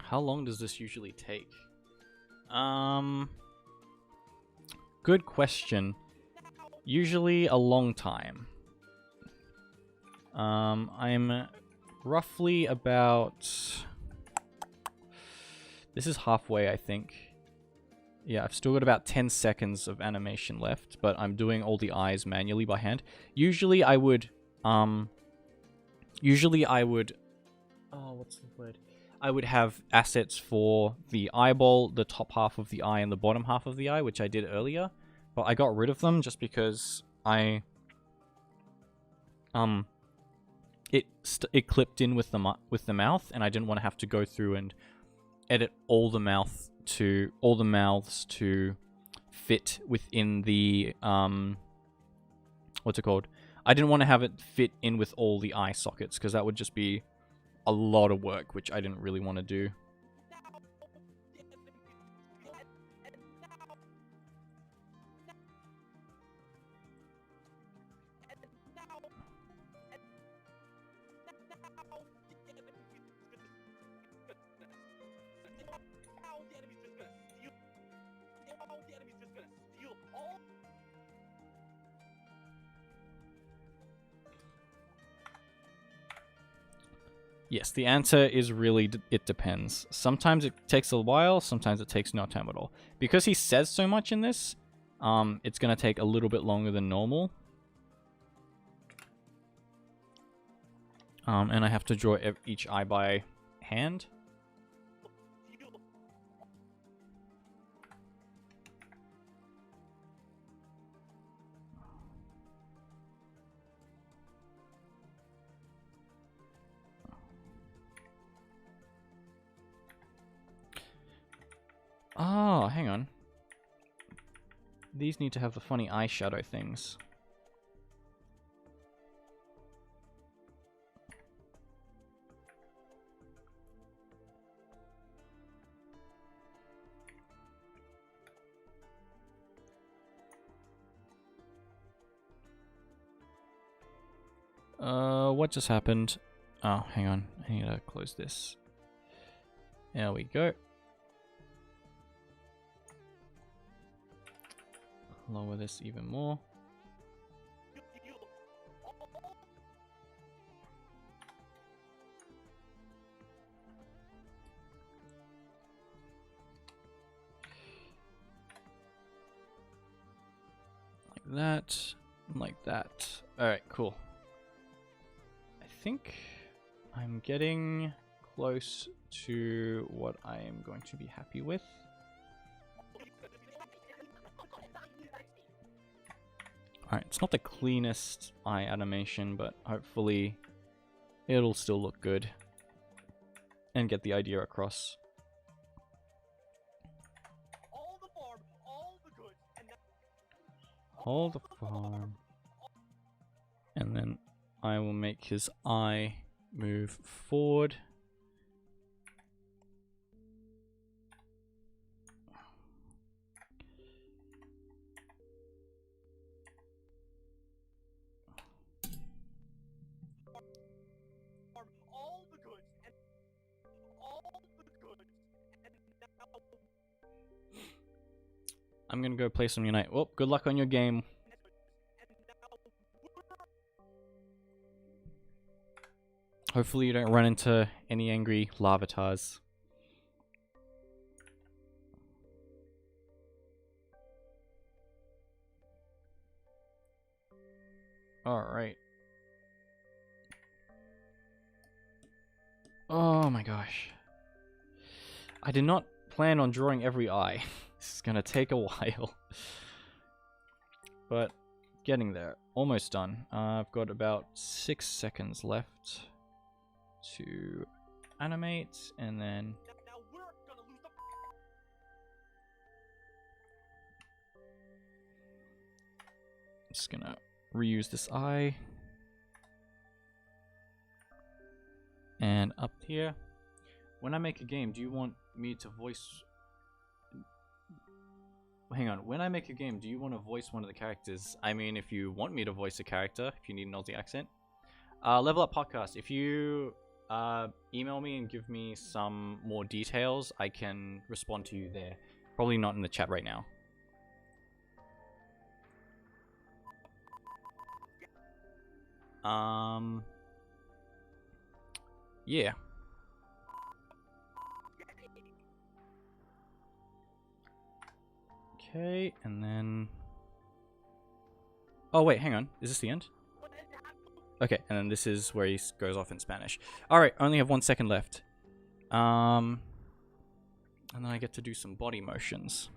How long does this usually take? Good question. Usually a long time. I'm roughly about... This is halfway, I think. Yeah, I've still got about 10 seconds of animation left, but I'm doing all the eyes manually by hand. Usually I would... Oh, what's the word? I would have assets for the eyeball, the top half of the eye, and the bottom half of the eye, which I did earlier. But I got rid of them just because it clipped in with the mouth, and I didn't want to have to go through and edit all the mouths to fit within the what's it called? I didn't want to have it fit in with all the eye sockets because that would just be a lot of work, which I didn't really want to do. Yes, the answer is really, it depends. Sometimes it takes a while, sometimes it takes no time at all. Because he says so much in this, it's going to take a little bit longer than normal. And I have to draw each eye by hand. Oh, hang on. These need to have the funny eyeshadow things. what just happened? Oh, hang on. I need to close this. There we go. Lower this even more. That, like that. Alright, cool. I think I'm getting close to what I am going to be happy with. Alright, it's not the cleanest eye animation, but hopefully it'll still look good and get the idea across. All the farm. And then I will make his eye move forward. I'm gonna go play some Unite. Well, good luck on your game. Hopefully you don't run into any angry lavatars. Alright. Oh my gosh. I did not plan on drawing every eye. This is gonna take a while. But getting there. Almost done. I've got about 6 seconds left to animate, and then just gonna reuse this eye. And up here, when I make a game, do you want me to voice... Hang on, when I make a game, do you want to voice one of the characters? I mean, if you want me to voice a character, if you need an Aussie accent. Level Up Podcast, if you email me and give me some more details, I can respond to you there. Probably not in the chat right now. Yeah. Okay, and then... Oh wait, hang on. Is this the end? Okay, and then this is where he goes off in Spanish. Alright, I only have 1 second left. And then I get to do some body motions.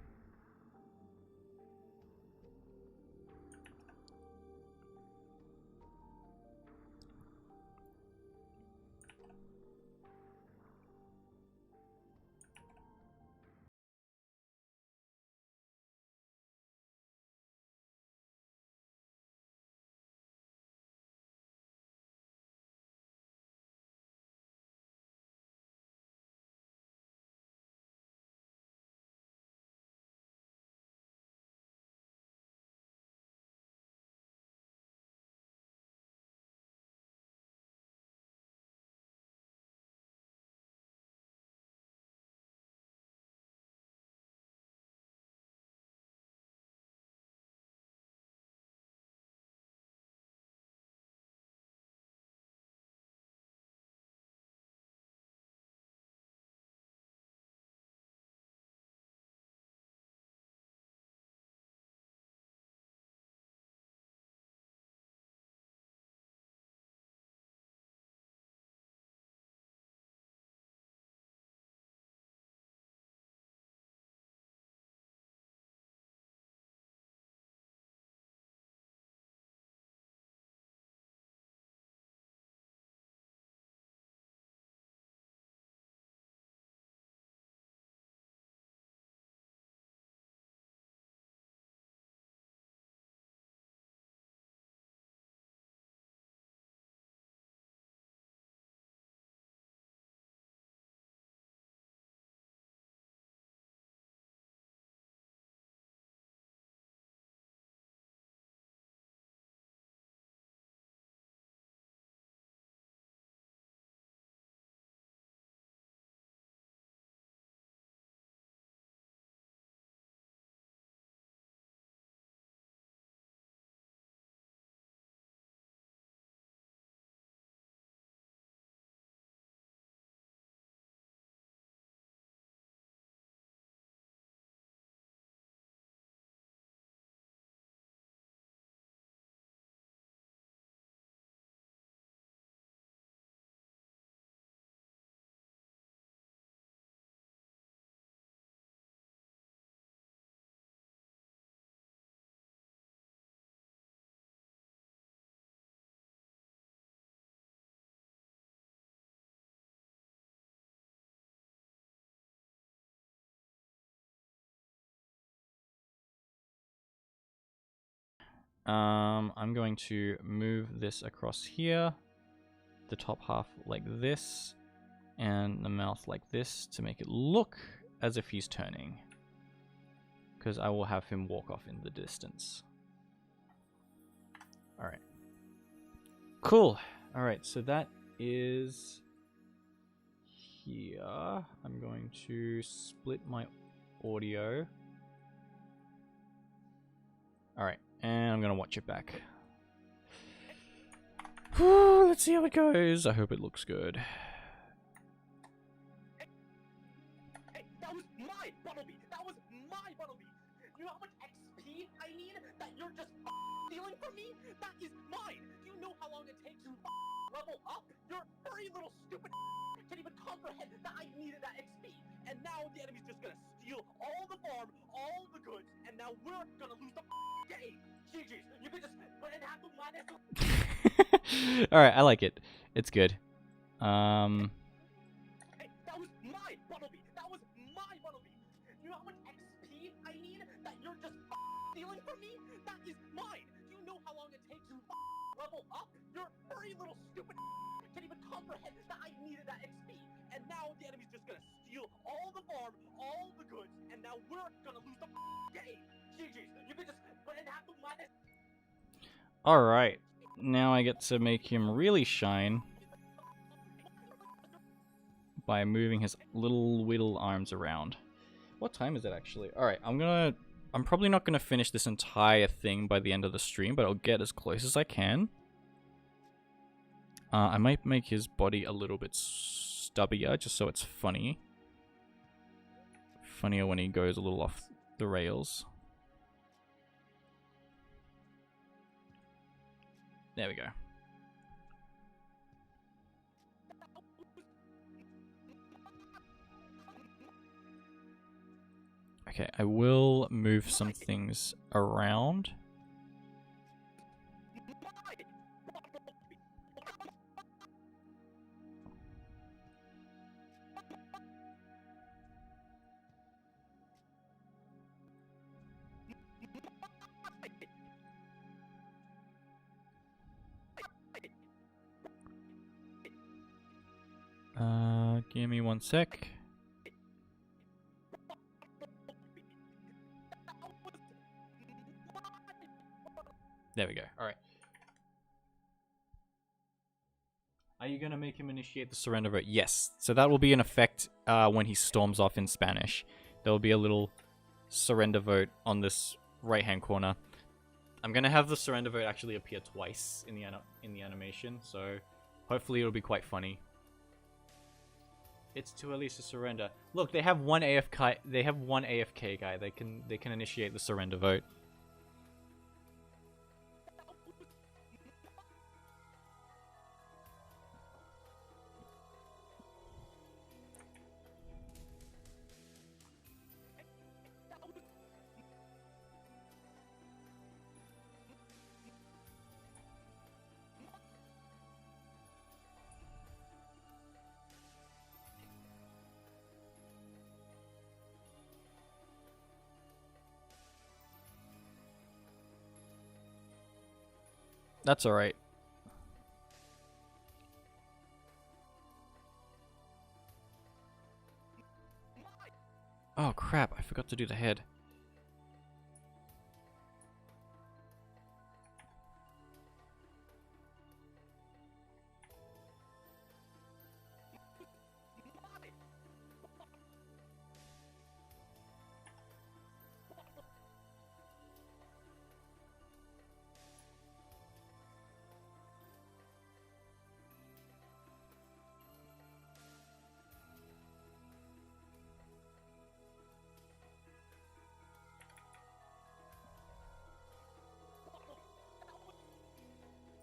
I'm going to move this across here, the top half like this, and the mouth like this to make it look as if he's turning, because I will have him walk off in the distance. Alright. Cool. Alright, so that is here. I'm going to split my audio. Alright, and I'm going to watch it back. Let's see how it goes. I hope it looks good. Hey, that was my Bumblebee! That was my Bumblebee! You know how much XP I need that you're just stealing from me? That is mine! Do you know how long it takes to level up? Your furry little stupid can't even comprehend that I needed that XP. And now the enemy's just gonna steal all the farm, all the goods, and now we're gonna lose the game. GG's, you can just put in half of minus. Alright, I like it. It's good. Hey, that was my Bumblebee! That was my Bumblebee! You know how much XP I need that you're just stealing from me? That is mine! Do you know how long it takes to level up? Your furry little stupid can't even comprehend that I needed that XP. And now the enemy's just gonna steal all the farm, all the goods, and now we're gonna lose the game. GG's, you can just put in half of minus. Alright, now I get to make him really shine by moving his little whittle arms around. What time is it actually? Alright, I'm probably not gonna finish this entire thing by the end of the stream, but I'll get as close as I can. I might make his body a little bit stubbier, just so it's funny. Funnier when he goes a little off the rails. There we go. Okay, I will move some things around. Give me one sec. There we go. Alright. Are you going to make him initiate the surrender vote? Yes. So that will be in effect when he storms off in Spanish. There will be a little surrender vote on this right-hand corner. I'm going to have the surrender vote actually appear twice in the animation, so hopefully it'll be quite funny. It's too early to surrender. Look, they have one AFK. They have one AFK guy. They can initiate the surrender vote. That's alright. Oh crap, I forgot to do the head.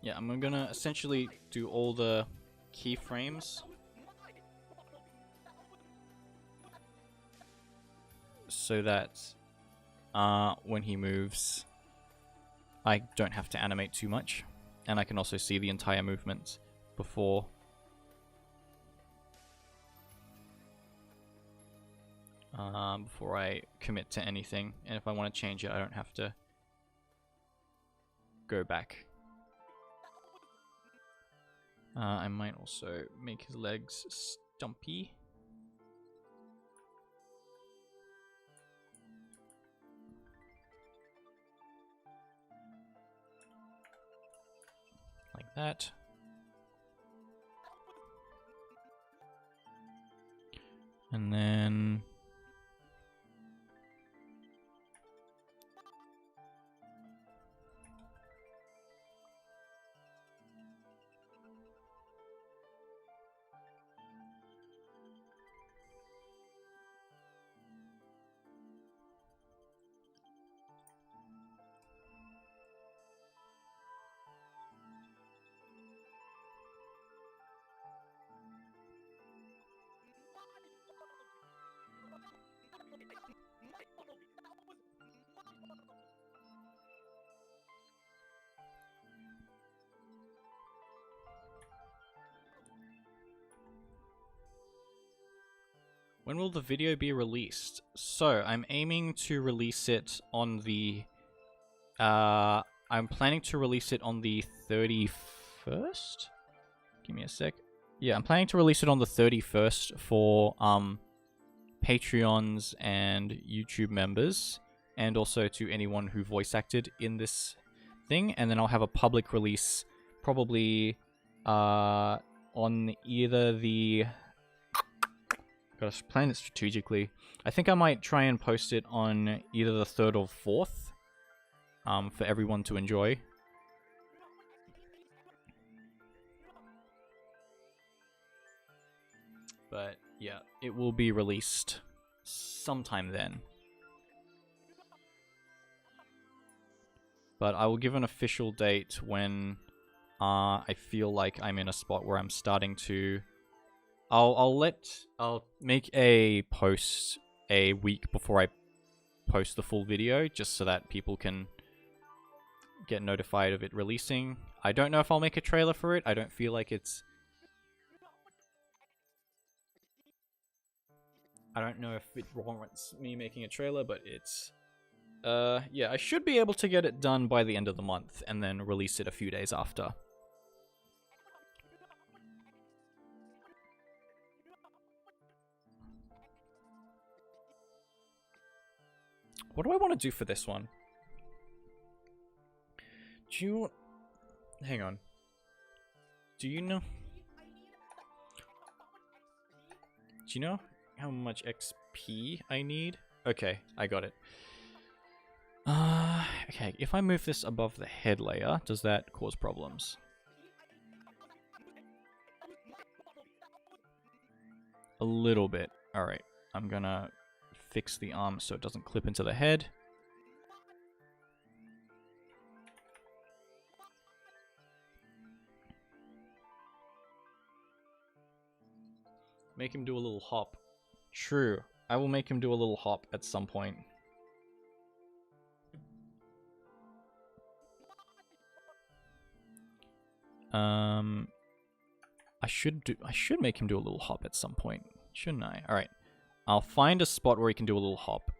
Yeah, I'm gonna essentially do all the keyframes so that when he moves, I don't have to animate too much, and I can also see the entire movement before before I commit to anything. And if I want to change it, I don't have to go back. I might also make his legs stumpy. Like that. And then when will the video be released? So, I'm aiming to release it on the... I'm planning to release it on the 31st? Give me a sec. Yeah, I'm planning to release it on the 31st for, Patreons and YouTube members, and also to anyone who voice acted in this thing, and then I'll have a public release probably, on either the... Gotta plan it strategically. I think I might try and post it on either the 3rd or 4th, for everyone to enjoy. But yeah, it will be released sometime then. But I will give an official date when I feel like I'm in a spot where I'm starting to... I'll make a post a week before I post the full video, just so that people can get notified of it releasing. I don't know if I'll make a trailer for it. I don't feel like it's... I don't know if it warrants me making a trailer, but it's... yeah, I should be able to get it done by the end of the month, and then release it a few days after. What do I want to do for this one? Do you... Hang on. Do you know... Do you know how much XP I need? Okay, I got it. Okay, if I move this above the head layer, does that cause problems? A little bit. Alright, I'm gonna fix the arm so it doesn't clip into the head. Make him do a little hop. True. I will make him do a little hop at some point. I should make him do a little hop at some point, shouldn't I? Alright. I'll find a spot where he can do a little hop.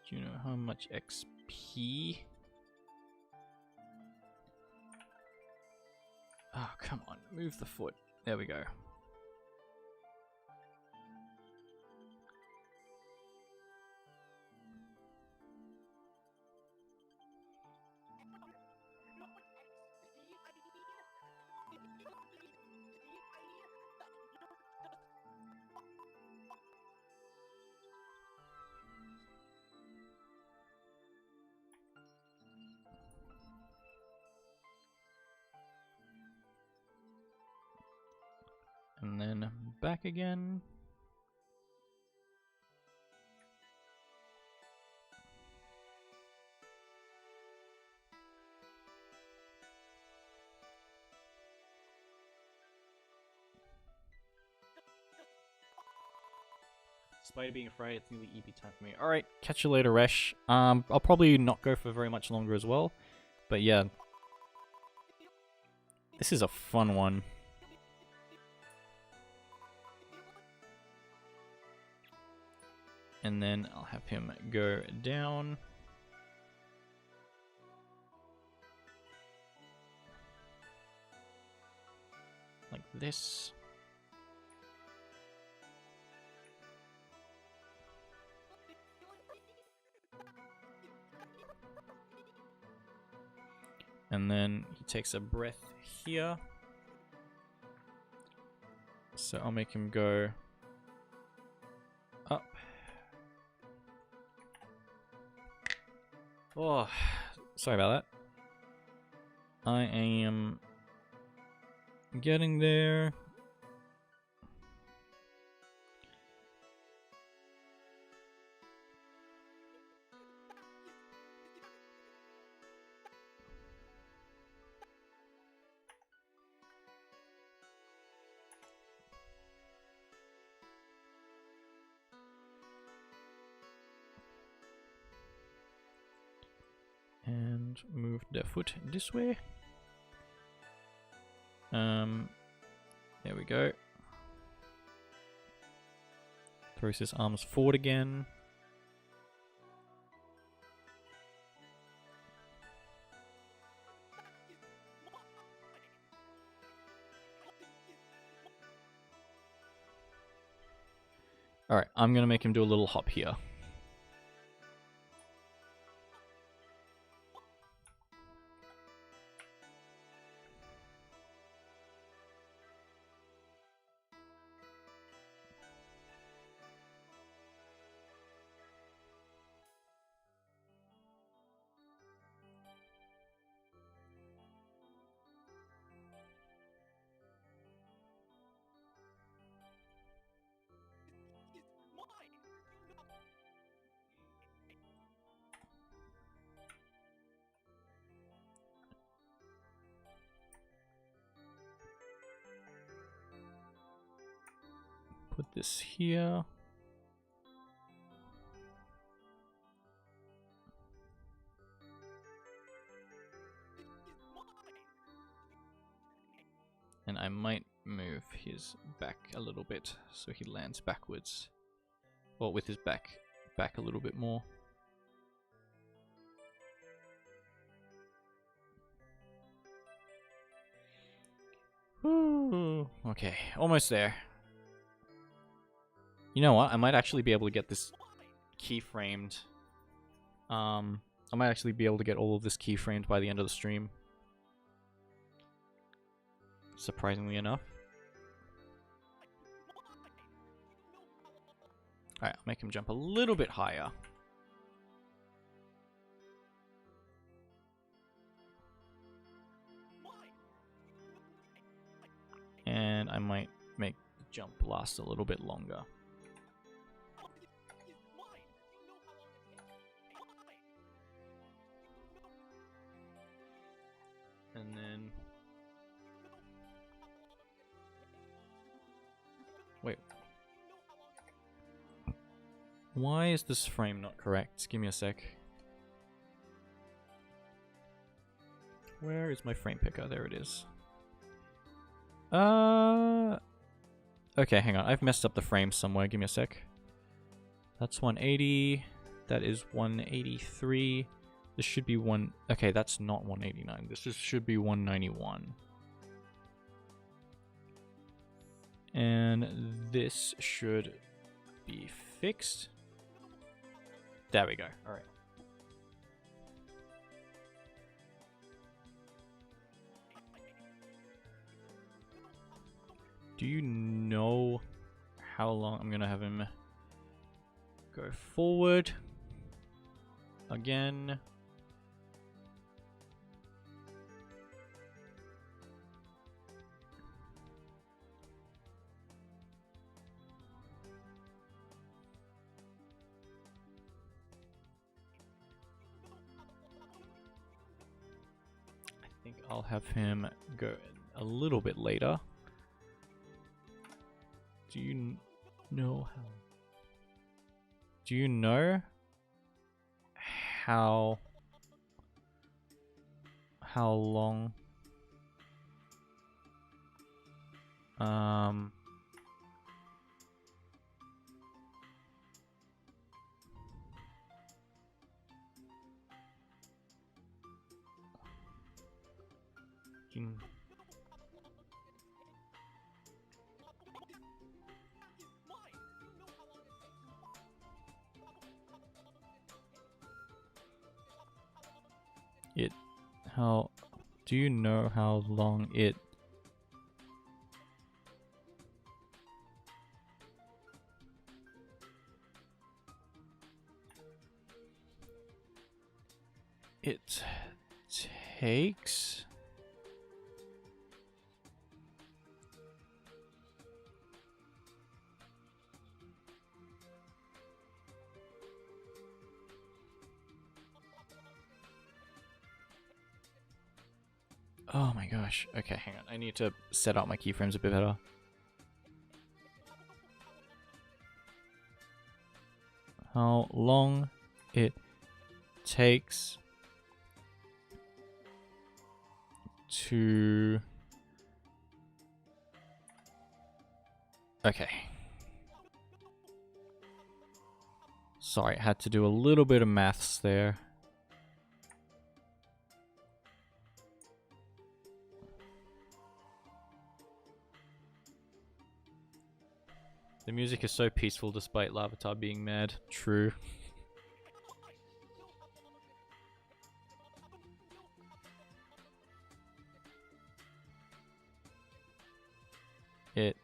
Do you know how much XP? Oh, come on. Move the foot. There we go. And then back again. Despite being afraid, it's nearly EP time for me. Alright, catch you later, Resh. I'll probably not go for very much longer as well. But yeah. This is a fun one. And then I'll have him go down. Like this. And then he takes a breath here. So I'll make him go up. Oh, sorry about that. I am getting there. And move the foot this way. There we go. Throws his arms forward again. Alright, I'm gonna make him do a little hop here. Put this here. And I might move his back a little bit so he lands backwards. Well, with his back a little bit more. Whew. Okay, almost there. You know what? I might actually be able to get this keyframed. I might actually be able to get all of this keyframed by the end of the stream. Surprisingly enough. Alright, I'll make him jump a little bit higher. And I might make the jump last a little bit longer. And then... Wait. Why is this frame not correct? Give me a sec. Where is my frame picker? There it is. Okay, hang on. I've messed up the frame somewhere. Give me a sec. That's 180. That is 183. This should be one... Okay, that's not 189. This should be 191. And this should be fixed. There we go. Alright. Do you know how long I'm gonna have him go forward? Again. I think I'll have him go a little bit later. Do you know how? Do you know how long do it how do you know how long it takes Oh my gosh. Okay, hang on. I need to set up my keyframes a bit better. How long it takes to... Okay. Sorry, I had to do a little bit of maths there. The music is so peaceful despite Lavatar being mad. True. It...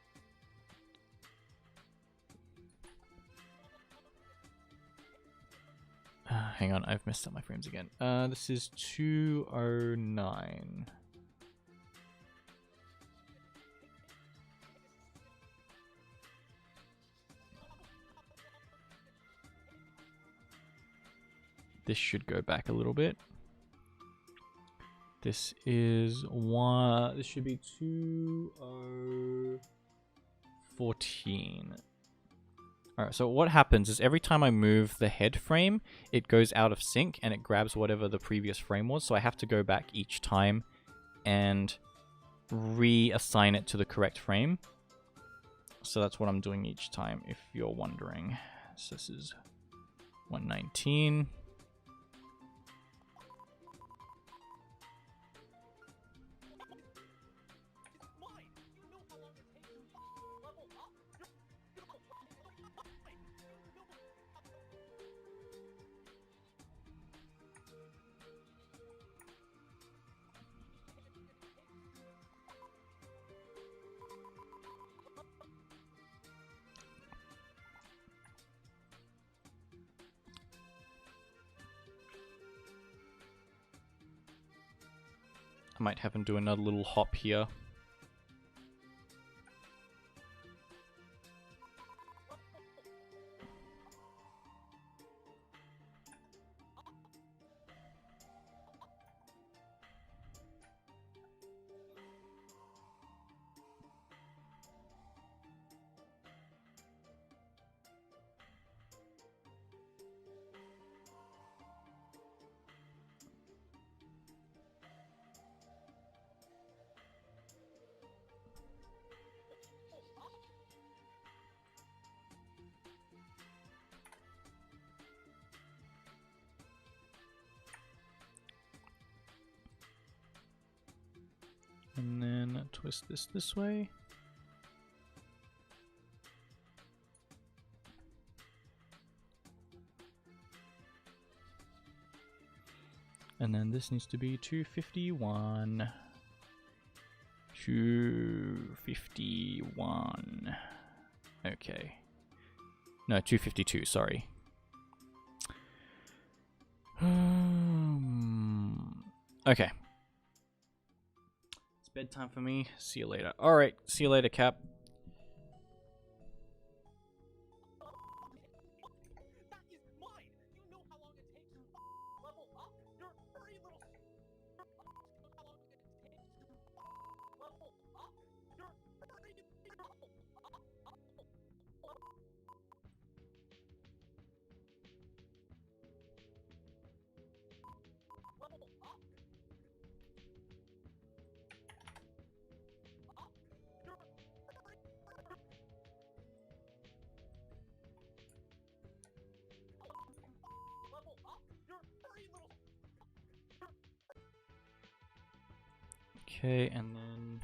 hang on, I've messed up my frames again. This is 209. This should go back a little bit. This is one. This should be 2014. Alright, so what happens is every time I move the head frame, it goes out of sync and it grabs whatever the previous frame was. So I have to go back each time and reassign it to the correct frame. So that's what I'm doing each time, if you're wondering. So this is 119. I might have him do another little hop here. And then twist this way. And then this needs to be 251. 251. Okay. No, 252, sorry. Okay. It's bedtime for me. See you later. Alright, see you later, Cap. Okay, and then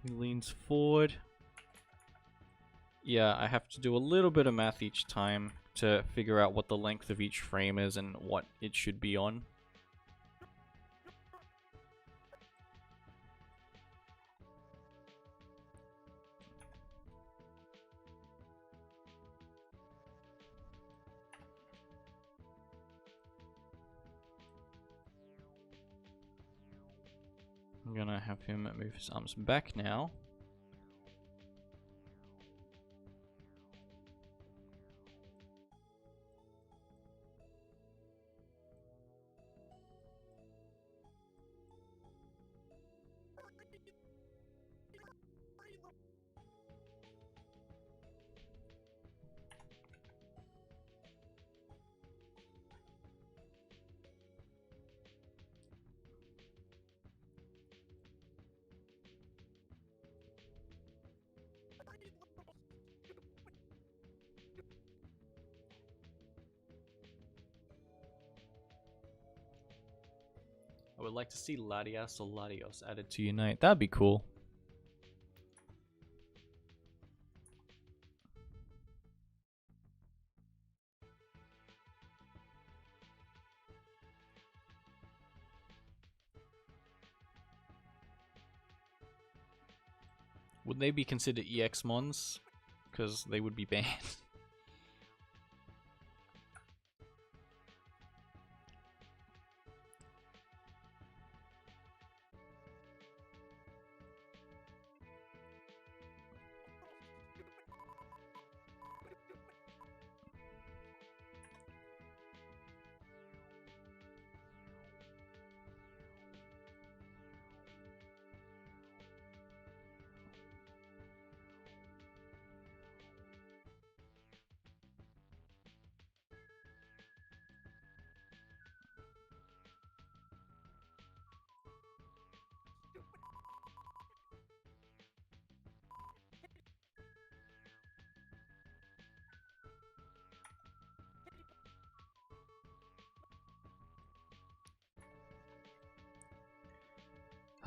he leans forward. Yeah, I have to do a little bit of math each time to figure out what the length of each frame is and what it should be on. I'm gonna have him move his arms back now. I would like to see Latias or Latios added to Unite. That'd be cool. Would they be considered EX mons? Because they would be banned.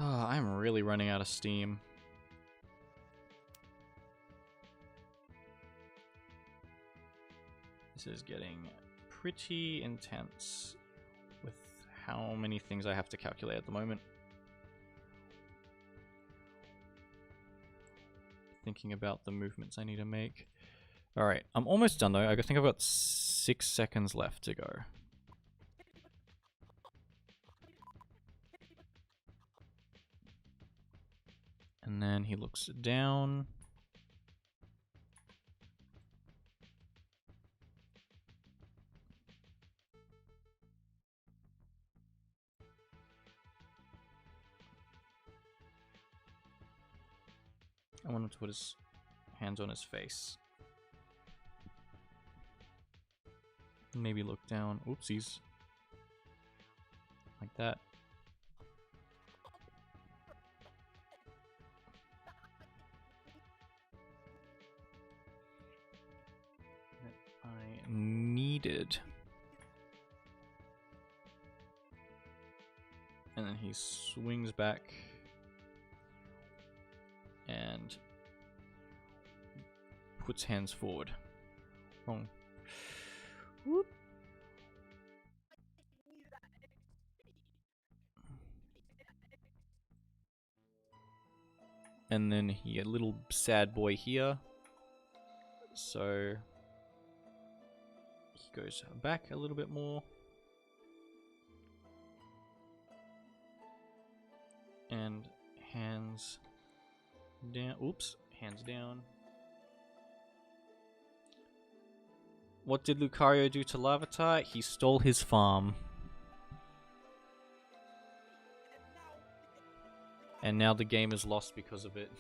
I'm really running out of steam. This is getting pretty intense with how many things I have to calculate at the moment. Thinking about the movements I need to make. Alright, I'm almost done though. I think I've got 6 seconds left to go. And then he looks down. I want him to put his hands on his face. Maybe look down. Oopsies. Like that. I needed. And then he swings back and puts hands forward. Wrong. Whoop. And then he a little sad boy here. So he goes back a little bit more. And hands down. Oops, hands down. What did Lucario do to Larvitar? He stole his farm. And now the game is lost because of it.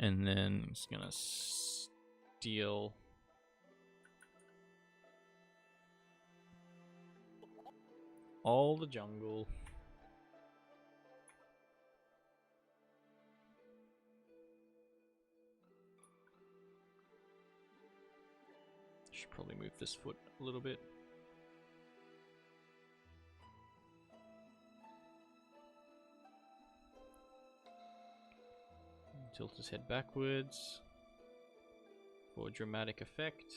And then I'm just gonna steal all the jungle. Should probably move this foot a little bit. Tilt his head backwards for dramatic effect.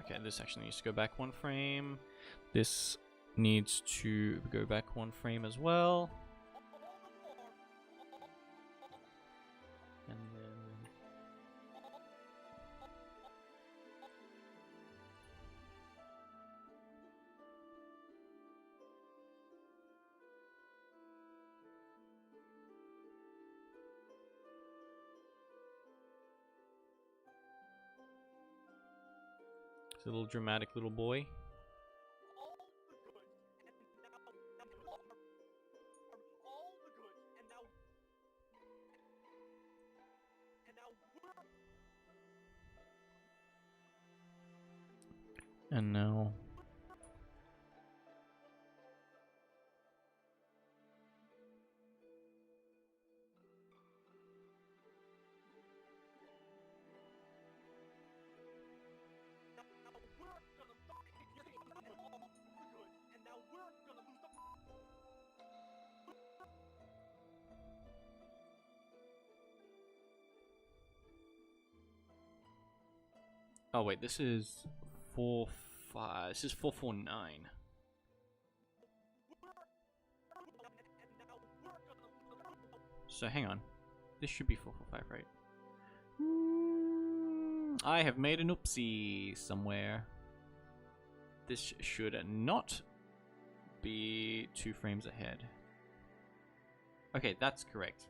Okay, this actually needs to go back one frame. This needs to go back one frame as well. And then it's a little dramatic little boy. And now oh wait, this is 4-5. This is 4-4-9. So hang on. This should be 4-4-5, right? I have made an oopsie somewhere. This should not be 2 frames ahead. Okay, that's correct.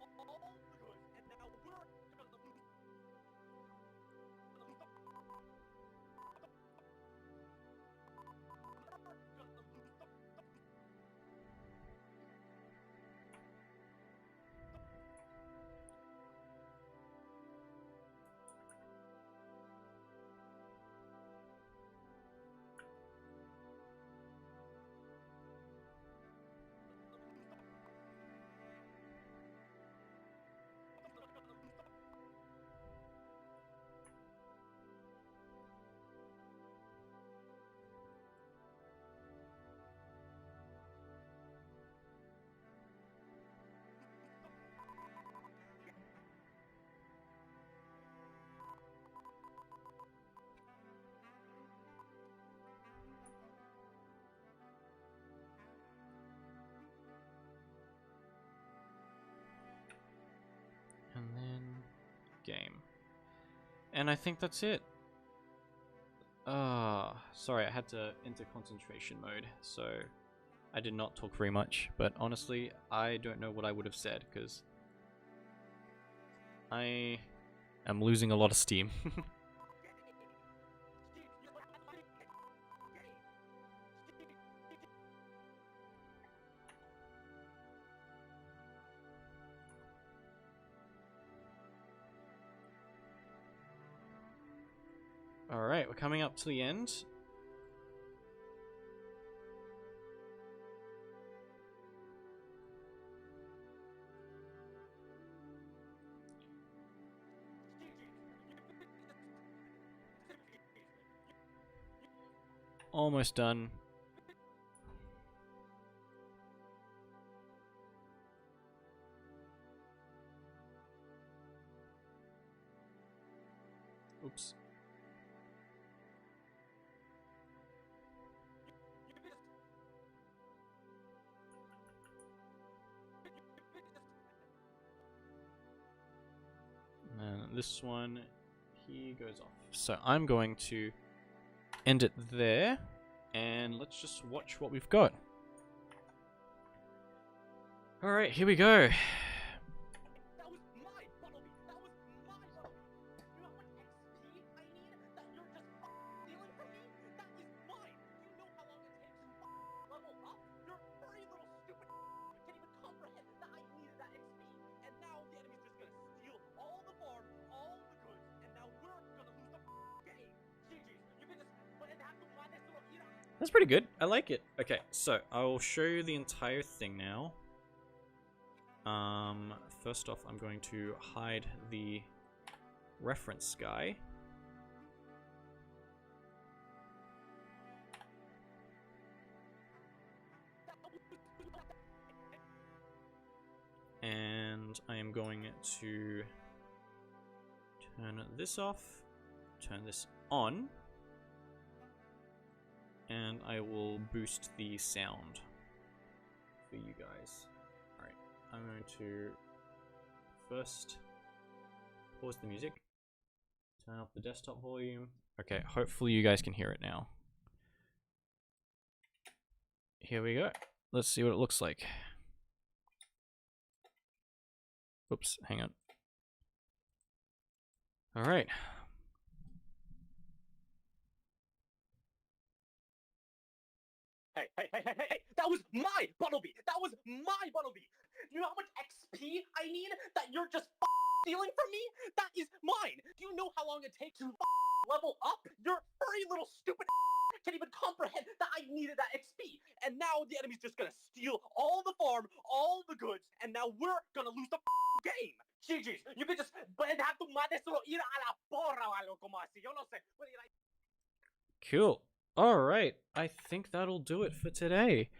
And then game. And I think that's it. Sorry, I had to enter concentration mode, so I did not talk very much, but honestly, I don't know what I would have said, because I am losing a lot of steam. Alright, we're coming up to the end. Almost done. Oops. And this one, he goes off. So I'm going to end it there, and let's just watch what we've got. Alright, here we go. That's pretty good. I like it. Okay, so I will show you the entire thing now. First off, I'm going to hide the reference guy. And I am going to turn this off, turn this on, and I will boost the sound for you guys. Alright, I'm going to first pause the music, turn up the desktop volume. Okay, hopefully you guys can hear it now. Here we go. Let's see what it looks like. Oops, hang on. Alright. Hey, that was my Buttlebee! That was my Buttlebee! You know how much XP I need that you're just stealing from me? That is mine! Do you know how long it takes to level up? Your furry little stupid can't even comprehend that I needed that XP! And now the enemy's just gonna steal all the farm, all the goods, and now we're gonna lose the game! GG's, you can just dejar tu madre solo ir a la porra o algo como así, yo no sé. Cool. Alright, I think that'll do it for today.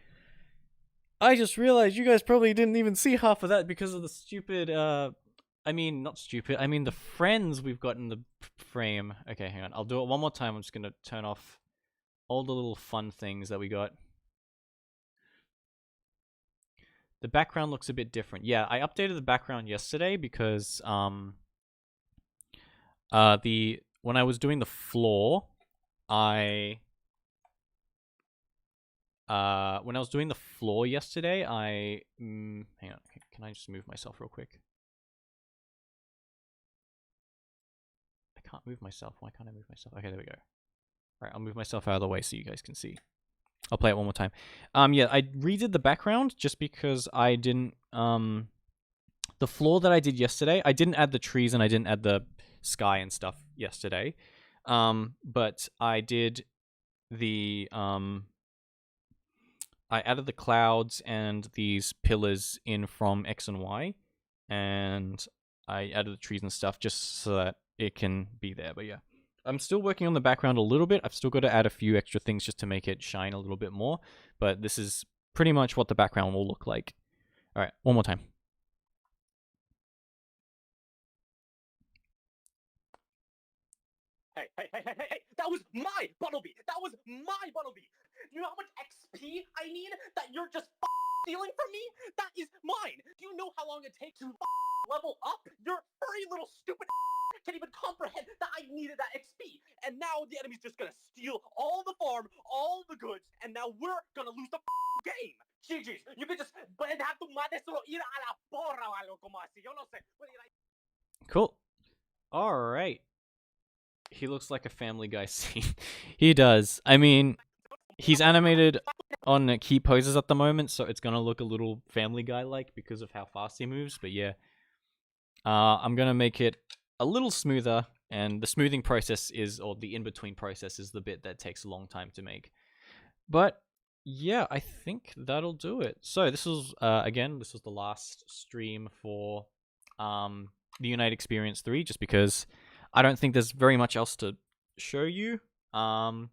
I just realized you guys probably didn't even see half of that because of the stupid, I mean, not stupid, I mean the friends we've got in the frame. Okay, hang on, I'll do it one more time. I'm just gonna turn off all the little fun things that we got. The background looks a bit different. Yeah, I updated the background yesterday because, when I was doing the floor, when I was doing the floor yesterday, hang on, can I just move myself real quick? I can't move myself. Why can't I move myself? Okay, there we go. All right, I'll move myself out of the way so you guys can see. I'll play it one more time. Yeah, I redid the background just because I didn't, the floor that I did yesterday, I didn't add the trees and I didn't add the sky and stuff yesterday. But I did the, I added the clouds and these pillars in from X and Y, and I added the trees and stuff just so that it can be there. But yeah, I'm still working on the background a little bit. I've still got to add a few extra things just to make it shine a little bit more, but this is pretty much what the background will look like. All right, one more time. Hey, that was my Buttlebee! That was my Buttlebee! You know how much XP I need that you're just stealing from me? That is mine! Do you know how long it takes to level up? Your furry little stupid can't even comprehend that I needed that XP! And now the enemy's just gonna steal all the farm, all the goods, and now we're gonna lose the game! GG's, you can just dejar tu madre solo ir a la porra o algo como así, yo no sé. Cool. All right. He looks like a Family Guy scene. He does. I mean, he's animated on key poses at the moment, so it's gonna look a little Family Guy-like because of how fast he moves, but yeah. I'm gonna make it a little smoother, and the smoothing process is, or the in-between process is the bit that takes a long time to make. But yeah, I think that'll do it. So this was, again, this was the last stream for the Unite Experience 3, just because I don't think there's very much else to show you. And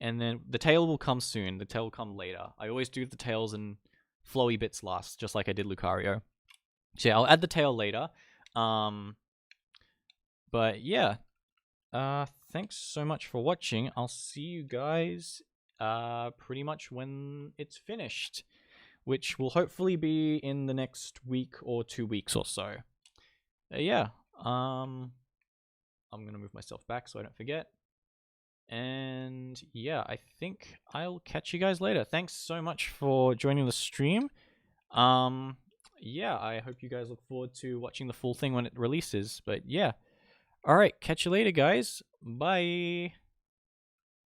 then the tail will come soon. The tail will come later. I always do the tails and flowy bits last, just like I did Lucario. So yeah, I'll add the tail later. But yeah, thanks so much for watching. I'll see you guys pretty much when it's finished, which will hopefully be in the next week or 2 weeks or so. Yeah, I'm gonna move myself back so I don't forget. And yeah, I think I'll catch you guys later. Thanks so much for joining the stream. Yeah, I hope you guys look forward to watching the full thing when it releases. But yeah, all right, catch you later, guys. Bye.